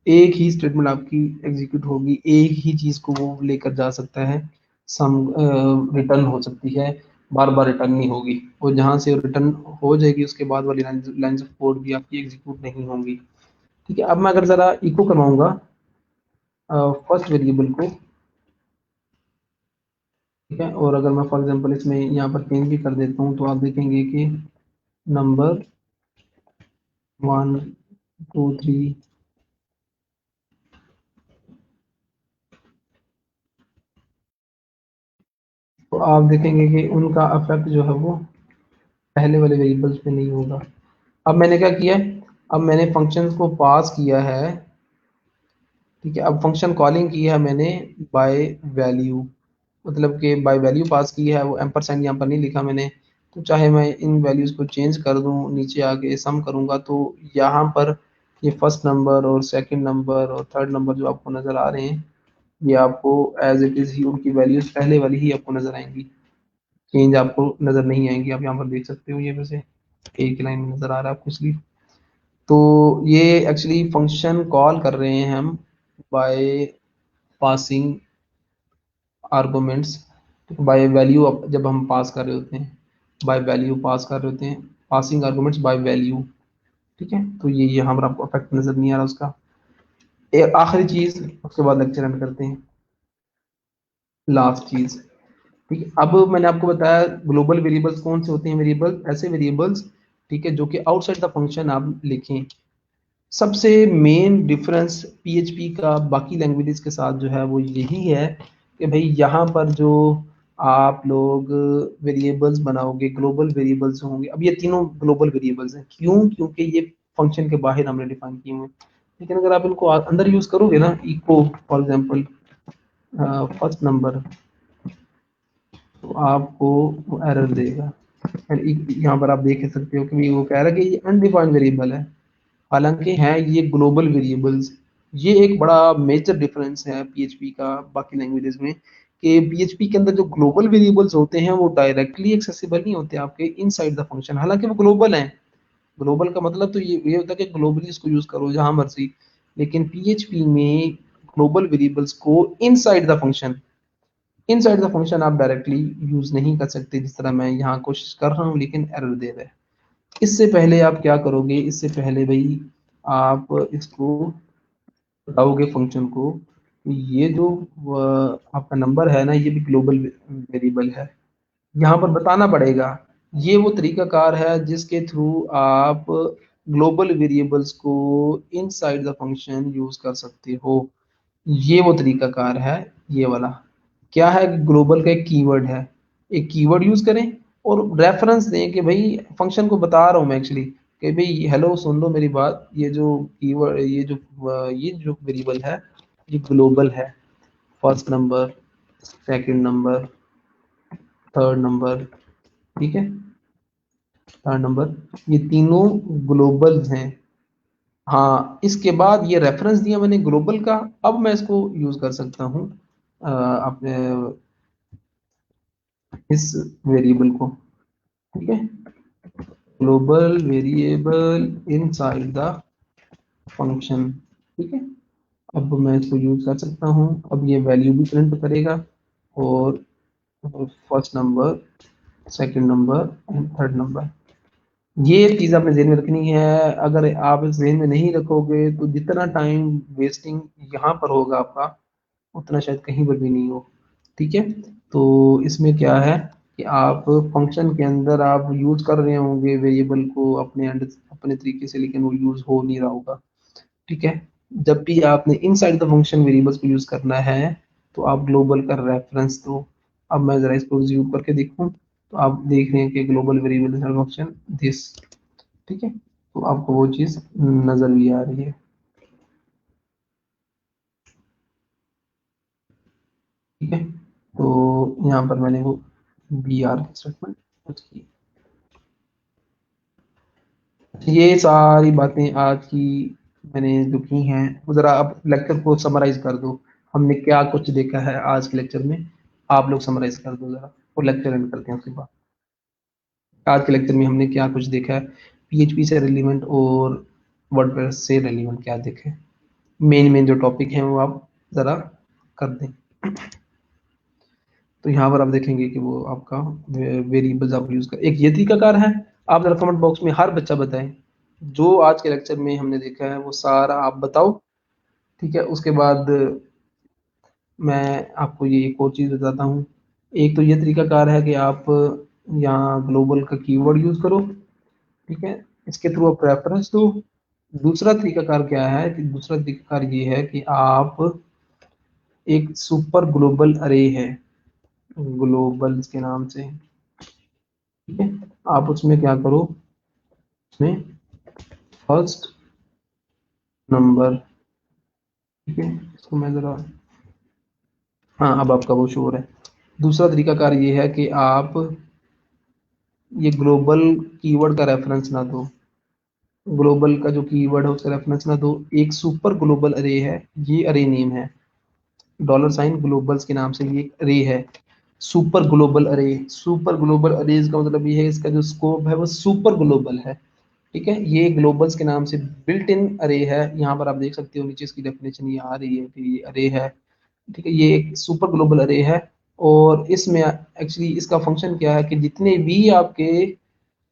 एक ही स्टेटमेंट आपकी एग्जीक्यूट होगी, एक ही चीज को वो लेकर जा सकता है, सम रिटर्न हो सकती है, बार बार रिटर्न नहीं होगी। और जहां से रिटर्न हो जाएगी उसके बाद वाली लाइंस ऑफ कोड भी आपकी एग्जीक्यूट नहीं होंगी। ठीक है, अब मैं अगर जरा इको करवाऊंगा फर्स्ट वेरिएबल को। ठीक है, और अगर मैं फॉर एग्जांपल इसमें यहाँ पर चेंज भी कर देता हूँ तो आप देखेंगे कि नंबर 1 2 3, तो आप देखेंगे कि उनका अफेक्ट जो है वो पहले वाले वेरिएबल्स पे नहीं होगा। अब मैंने क्या किया है, अब मैंने फंक्शन को पास किया है। ठीक है, अब फंक्शन कॉलिंग की है मैंने बाय वैल्यू, मतलब कि बाय वैल्यू पास की है, वो एम्परसेंड यहाँ पर नहीं लिखा मैंने। तो चाहे मैं इन वैल्यूज को चेंज कर दूं, नीचे आके सम करूंगा तो यहाँ पर ये फर्स्ट नंबर और सेकंड नंबर और थर्ड नंबर जो आपको नजर आ रहे हैं, ये आपको एज इट इज ही उनकी वैल्यूज पहले वाली ही आपको नजर आएंगी, चेंज आपको नजर नहीं आएंगी। आप यहाँ पर देख सकते हो, ये वैसे एक लाइन में नजर आ रहा है आपको इसलिए। तो ये एक्चुअली फंक्शन कॉल कर रहे हैं हम by passing arguments, by value. जब हम पास कर रहे होते हैं, बाय वैल्यू पास कर रहे होते हैं, पासिंग आर्गुमेंट्स बाय वैल्यू। ठीक है, तो ये यहाँ पर आपको अफेक्ट नजर नहीं आ रहा उसका। एक आखिरी चीज, उसके बाद लेक्चर एंड करते हैं, लास्ट चीज। ठीक है, अब मैंने आपको बताया ग्लोबल वेरिएबल्स कौन से होते हैं, वेरिएबल ऐसे वेरिएबल्स, ठीक है, जो कि आउटसाइड द फंक्शन आप लिखें। सबसे मेन डिफरेंस पीएचपी का बाकी लैंग्वेजेस के साथ जो है वो यही है कि भाई यहाँ पर जो आप लोग वेरिएबल्स बनाओगे, ग्लोबल वेरिएबल्स होंगे। अब ये तीनों ग्लोबल वेरिएबल्स हैं, क्यों? क्योंकि ये फंक्शन के बाहर हमने डिफाइन किए हुए हैं। लेकिन अगर आप इनको अंदर यूज करोगे ना, echo for example first number, तो आपको वो एरर देगा। यहाँ पर आप देख सकते हो कि वो कह रहा है कि ये अनडिफाइंड वेरिएबल है, हालांकि हैं ये ग्लोबल वेरिएबल्स। ये एक बड़ा मेजर डिफरेंस है पीएचपी का बाकी लैंग्वेजेस में, कि पीएचपी के अंदर जो ग्लोबल वेरिएबल्स होते हैं वो डायरेक्टली एक्सेसिबल नहीं होते आपके इनसाइड द फंक्शन, हालांकि वो ग्लोबल हैं। ग्लोबल का मतलब तो ये होता है कि ग्लोबली इसको यूज करो जहां मर्जी। लेकिन पीएचपी में ग्लोबल वेरिएबल्स को इनसाइड द फंक्शन आप डायरेक्टली यूज नहीं कर सकते, जिस तरह मैं यहाँ कोशिश कर रहा हूँ लेकिन एरर दे रहा है। इससे पहले आप क्या करोगे, इससे पहले भाई आप इसको बताओगे फंक्शन को, ये जो आपका नंबर है ना, ये भी ग्लोबल वेरिएबल है। यहाँ पर बताना पड़ेगा। ये वो तरीकाकार है जिसके थ्रू आप ग्लोबल वेरिएबल्स को इनसाइड द फंक्शन यूज कर सकते हो। ये वो तरीकाकार है, ये वाला। क्या है, ग्लोबल का एक कीवर्ड है, एक कीवर्ड यूज करें और रेफरेंस दें कि भाई फंक्शन को बता रहा हूँ मैं एक्चुअली कि भाई हेलो सुन लो मेरी बात, ये जो कीवर्ड, ये जो वेरिएबल है ये ग्लोबल है। First number, second number, third number, ठीक है, थर्ड नंबर, ये तीनों ग्लोबल हैं। हाँ, इसके बाद ये रेफरेंस दिया मैंने ग्लोबल का, अब मैं इसको यूज कर सकता हूँ अपने इस वेरिएबल को। ठीक है, global variable inside the function. ठीक है, अब मैं इसको यूज कर सकता हूँ, अब ये वैल्यू भी प्रिंट करेगा, और first number, second number and third number. ये चीज आपने ध्यान में रखनी है। अगर आप इस ध्यान में नहीं रखोगे तो जितना टाइम वेस्टिंग यहाँ पर होगा आपका, उतना शायद कहीं पर भी नहीं हो। ठीक है, तो इसमें क्या है कि आप फंक्शन के अंदर आप यूज कर रहे होंगे वेरिएबल को अपने तरीके से, लेकिन वो यूज हो नहीं रहा होगा। ठीक है, जब भी आपने इनसाइड द फंक्शन वेरिएबल्स को यूज करना है तो आप ग्लोबल का रेफरेंस दो। अब मैं जरा इसको एग्जीक्यूट करके देखूं तो आप देख रहे हैं कि ग्लोबल वेरिएबल फंक्शन दिस। ठीक है, तो आपको वो चीज नजर भी आ रही है। ठीक है, तो यहाँ पर मैंने वो बी आर स्टेटमेंट यूज की। ये सारी बातें आज की मैंने जो की हैं, वो जरा आप लेक्चर को समराइज कर दो। हमने क्या कुछ देखा है आज के लेक्चर में, आप लोग समराइज कर दो जरा, और लेक्चर एंड करते हैं उसके बाद। आज के लेक्चर में हमने क्या कुछ देखा है, पीएचपी से रिलेवेंट और वर्डप्रेस से रिलेवेंट क्या देखे, मेन मेन जो टॉपिक हैं वो आप जरा कर दें। तो यहाँ पर आप देखेंगे कि वो आपका वेरिएबल्स आप यूज कर, एक ये तरीकाकार है। आप जरा कमेंट बॉक्स में हर बच्चा बताएं जो आज के लेक्चर में हमने देखा है वो सारा आप बताओ। ठीक है, उसके बाद मैं आपको ये एक और चीज बताता हूँ। एक तो ये तरीकाकार है कि आप यहाँ ग्लोबल का कीवर्ड यूज करो। ठीक है, इसके थ्रू आप रेफरेंस दो। दूसरा तरीकाकार क्या है कि दूसरा तरीकाकार ये है कि आप एक सुपर ग्लोबल अरे है ग्लोबल के नाम से, ठीक है, आप उसमें क्या करो, उसमें फर्स्ट नंबर, ठीक है, इसको मैं जरा, हाँ अब आपका वो शो हो रहा है। दूसरा तरीकाकार ये है कि आप ये ग्लोबल कीवर्ड का रेफरेंस ना दो, ग्लोबल का जो कीवर्ड है उसका रेफरेंस ना दो, एक सुपर ग्लोबल अरे है, ये अरे नेम है, डॉलर साइन ग्लोबल्स के नाम से ये एक अरे है, सुपर ग्लोबल अरे। सुपर ग्लोबल अरेज का मतलब ये है इसका जो स्कोप है वो सुपर ग्लोबल है। ठीक है, ये ग्लोबल्स के नाम से बिल्ट इन अरे है। यहाँ पर आप देख सकते हो नीचे इसकी डेफिनेशन ये आ रही है कि ये अरे है। ठीक है, ये एक सुपर ग्लोबल अरे है, और इसमें एक्चुअली इसका फंक्शन क्या है कि जितने भी आपके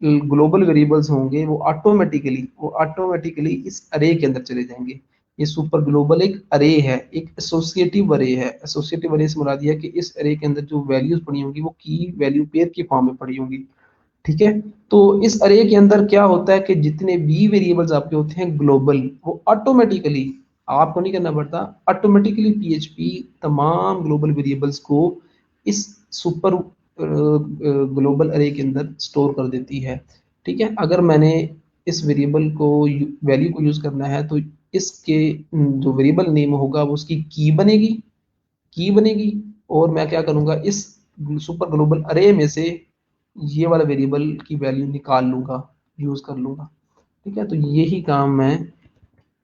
ग्लोबल वेरिएबल्स होंगे वो ऑटोमेटिकली इस अरे के अंदर चले जाएंगे। ये सुपर ग्लोबल एक अरे है, एक एसोसिएटिव अरे है। एसोसिएटिव अरे से मुराद ये है कि इस अरे के अंदर जो वैल्यूज पड़ी होंगी वो की वैल्यू पेयर की फॉर्म में पड़ी होंगी। ठीक है, तो इस अरे के अंदर क्या होता है कि जितने भी वेरिएबल्स आपके होते हैं ग्लोबल, वो ऑटोमेटिकली, आपको नहीं करना पड़ता, ऑटोमेटिकली पीएचपी तमाम ग्लोबल वेरिएबल्स को इस सुपर ग्लोबल अरे के अंदर स्टोर कर देती है। ठीक है, अगर मैंने इस वेरिएबल को वैल्यू को यूज करना है तो इसके जो वेरिएबल नेम होगा वो उसकी की बनेगी, और मैं क्या करूंगा, इस सुपर ग्लोबल अरे में से ये वाला वेरिएबल की वैल्यू निकाल लूंगा, यूज कर लूंगा। ठीक है, तो यही काम मैं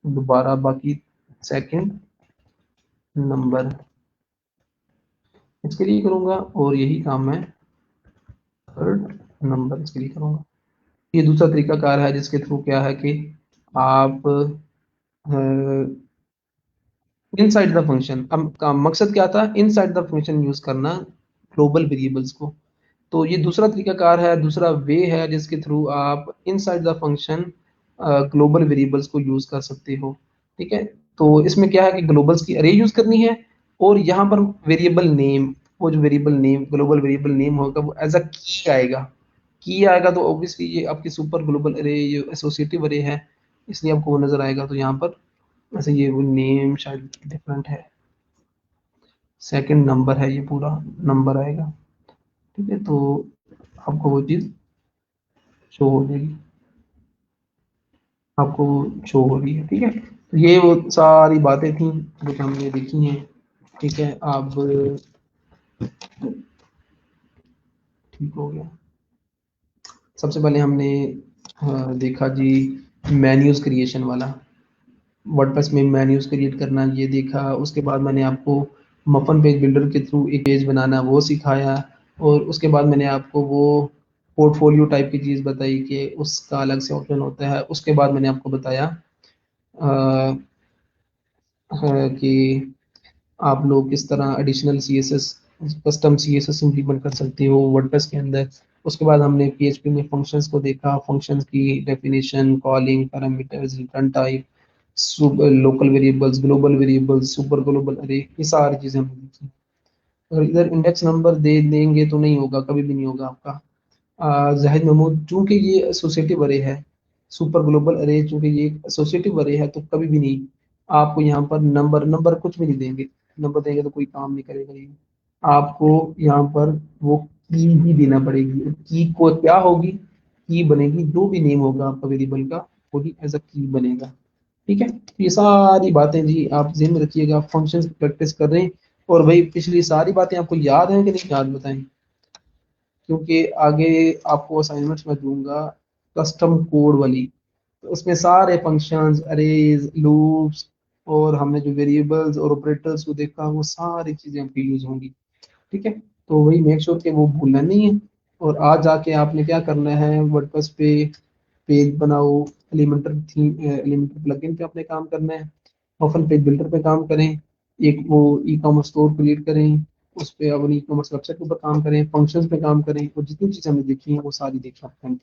दोबारा बाकी सेकंड नंबर इसके लिए करूंगा, और यही काम मैं थर्ड नंबर इसके लिए करूंगा। ये दूसरा तरीकाकार है जिसके थ्रू क्या है कि आप इनसाइड द फंक्शन, अब का मकसद क्या था, इनसाइड द फंक्शन यूज करना ग्लोबल वेरिएबल्स को। तो ये दूसरा तरीकाकार है, दूसरा वे है जिसके थ्रू आप inside the function global variables को यूज कर सकते हो। ठीक है, तो इसमें क्या है कि ग्लोबल्स की अरे यूज करनी है, और यहाँ पर वेरिएबल नेम, वो जो variable name global variable name होगा वो एज अ की आएगा, तो ऑब्वियसली ये आपकी सुपर ग्लोबल अरे, ये एसोसिएटिव अरे है, इसलिए आपको वो नजर आएगा। तो यहाँ पर वैसे ये वो नेम शायद डिफरेंट है, सेकंड नंबर है, ये पूरा नंबर आएगा। ठीक है, तो आपको वो चीज शो हो जाएगी, आपको शो हो रही है। ठीक है, तो ये वो सारी बातें थी जो कि हमने देखी हैं। ठीक है, अब ठीक हो गया। सबसे पहले हमने देखा जी मेन्यूज क्रिएशन वाला, वर्डप्रेस में मेन्यूज क्रिएट करना ये देखा। उसके बाद मैंने आपको मफन पेज बिल्डर के थ्रू एक पेज बनाना वो सिखाया, और उसके बाद मैंने आपको वो पोर्टफोलियो टाइप की चीज़ बताई कि उसका अलग से ऑप्शन होता है। उसके बाद मैंने आपको बताया कि आप लोग किस तरह additional C S S, custom C S S implement कर सकते हो वर्डप्रेस के अंदर। उसके बाद हमने पीएचपी में फंक्शंस को देखा, फंक्शंस की definition, calling, parameters, return type, local variables, global variables, super global अरे, ये सारी चीज़ें हमने देखी। अगर इधर इंडेक्स नंबर दे देंगे तो नहीं होगा, कभी भी नहीं होगा आपका। जाहिद महमूद, चूंकि ये एसोसिएटिव अरे है, सुपर ग्लोबल अरे चूंकि ये एसोसिएटिव अरे है, तो कभी भी नहीं आपको यहाँ पर नंबर नंबर कुछ भी नहीं देंगे। नंबर देंगे तो कोई काम नहीं करेगा ये। आपको यहाँ पर वो की ही देना पड़ेगी, की को क्या होगी, की बनेगी, जो भी नेम होगा आपका वेरिएबल का वही एज अ की बनेगा। ठीक है, तो ये सारी बातें जी आप ध्यान में रखिएगा, फंक्शंस प्रैक्टिस कर रहे हैं। और भाई पिछली सारी बातें आपको याद हैं कि नहीं याद, बताएं, क्योंकि आगे आपको असाइनमेंट्स में दूंगा कस्टम कोड वाली। उसमें सारे फंक्शंस, अरेज, लूप्स, और हमने जो वेरिएबल्स और ऑपरेटर्स को देखा वो सारी चीजें आपकी यूज होंगी। ठीक है, तो वही मेक श्योर कि वो भूलना नहीं है। और आज जाके आपने क्या करना है, वर्डप्रेस पे पेज बनाओ, एलिमेंटर थीम, एलिमेंटर प्लगइन पे अपने काम करना है, ओपन पेज बिल्डर पे काम करें, एक वो ई कॉमर्स स्टोर क्रिएट करें, उस पे अपनी ई कॉमर्स वेबसाइट के ऊपर काम करें, फंक्शंस पे काम करें, और जितनी चीजें हमने देखी हैं वो सारी देखी आपने।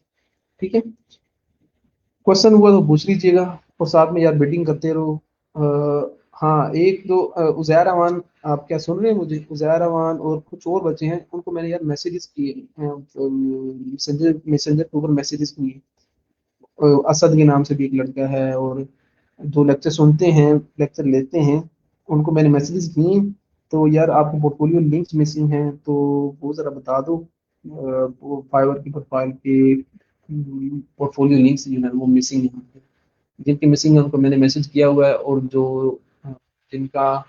ठीक है, क्वेश्चन हुआ तो पूछ लीजिएगा, और साथ में यार बेटिंग करते रहो। हाँ, एक दो उजैर अमान, आप क्या सुन रहे हैं मुझे? उजैर अमान और कुछ और बचे हैं, उनको मैंने यार मैसेजेस किए, मैसेंजर मैसेंजर के ऊपर मैसेजेस किए। असद के नाम से भी एक लड़का है, और जो लेक्चर सुनते हैं, लेक्चर लेते हैं, उनको मैंने मैसेजेस किए। तो यार आपको पोर्टफोलियो लिंक्स मिसिंग हैं, तो वो जरा बता दो। वो फाइवर की प्रोफाइल के पोर्टफोलियो लिंक्स जो है वो मिसिंग है। जिनकी मिसिंग है उनको मैंने मैसेज किया हुआ है, और जो जिनका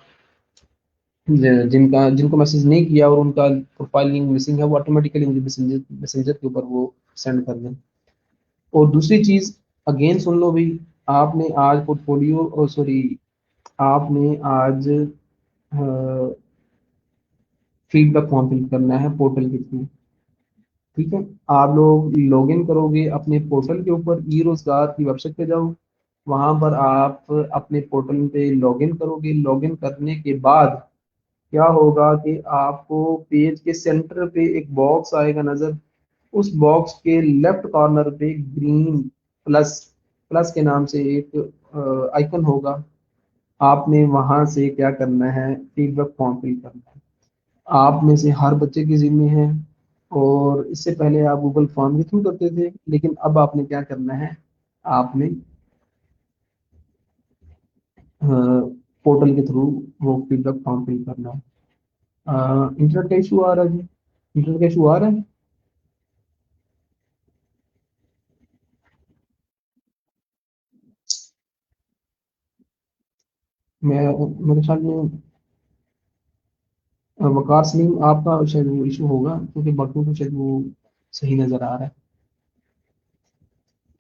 जिनका जिनको मैसेज नहीं किया और उनका प्रोफाइल लिंक मिसिंग है, वो ऑटोमेटिकली मुझे मैसेंजर मैसेंजर के ऊपर वो सेंड कर दें। और दूसरी चीज, अगेन सुन लो भाई, आपने आज पोर्टफोलियो, और सॉरी, आपने आज फीडबैक फॉर्म फिल करना है पोर्टल के थ्रू। ठीक है, आप लोग लॉग इन करोगे अपने पोर्टल के ऊपर, ई रोजगार की वेबसाइट पे जाओ, वहां पर आप अपने पोर्टल पे लॉग इन करोगे। लॉग इन करने के बाद क्या होगा कि आपको पेज के सेंटर पे एक बॉक्स आएगा नजर, उस बॉक्स के लेफ्ट कॉर्नर पे ग्रीन प्लस, प्लस के नाम से एक आइकन होगा। आपने वहां से क्या करना है, फीडबैक फॉर्म फिल करना है। आप में से हर बच्चे की जिम्मे है, और इससे पहले आप गूगल फॉर्म के थ्रू करते थे, लेकिन अब आपने क्या करना है, आपने पोर्टल के थ्रू वो फीडबैक फॉर्म फिल करना है। इंटरनेट का इशू आ रहा है जी? इंटरनेट का इशू आ रहा है? मैं मेरे ख्याल में वकार सलीम, आपका शायद वो इशू होगा, क्योंकि बाकी तो शायद वो सही नजर आ रहा है।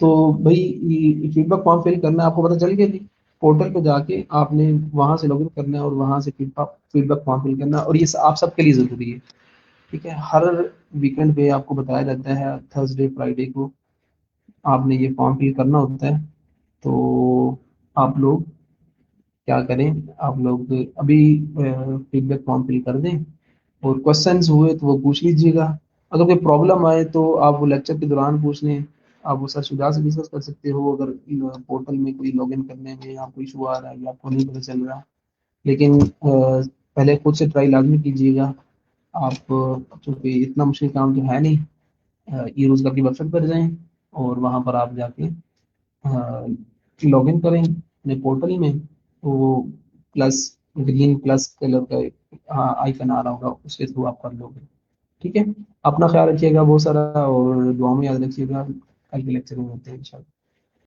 तो भाई फीडबैक फॉर्म फिल करना है, आपको पता चल गया जी। पोर्टल पे जाके आपने वहां से लॉगिन करना है, और वहां से फीडबैक फीडबैक फॉर्म फिल करना है, और ये आप सबके लिए जरूरी है। ठीक है, हर वीकेंड पे आपको बताया जाता है, थर्सडे फ्राइडे को आपने ये फॉर्म फिल करना होता है। तो आप लोग क्या करें, आप लोग अभी फीडबैक फॉर्म फिल कर दें, और क्वेश्चंस हुए तो वो पूछ लीजिएगा। अगर कोई प्रॉब्लम आए तो आप वो लेक्चर के दौरान पूछ लें। आप वो सर शुजा से डिस्कस कर सकते हो, अगर पोर्टल में कोई लॉगिन करने में आपको इशू आ रहा है या आपको नहीं पता चल रहा। लेकिन पहले खुद से ट्राई लाजमी कीजिएगा। आप चूंकि इतना मुश्किल काम तो है नहीं, ई रोजगार की वेबसाइट पर जाएं, और वहां पर आप जाके लॉगिन करें अपने पोर्टल में, तो वो प्लस, ग्रीन प्लस कलर का एक आइकन आ रहा होगा, उसके थ्रू आप कर लोगे। ठीक है, अपना ख्याल रखिएगा बहुत सारा, और दुआ में याद रखिएगा। कल के लेक्चर में मिलते हैं इंशाल्लाह।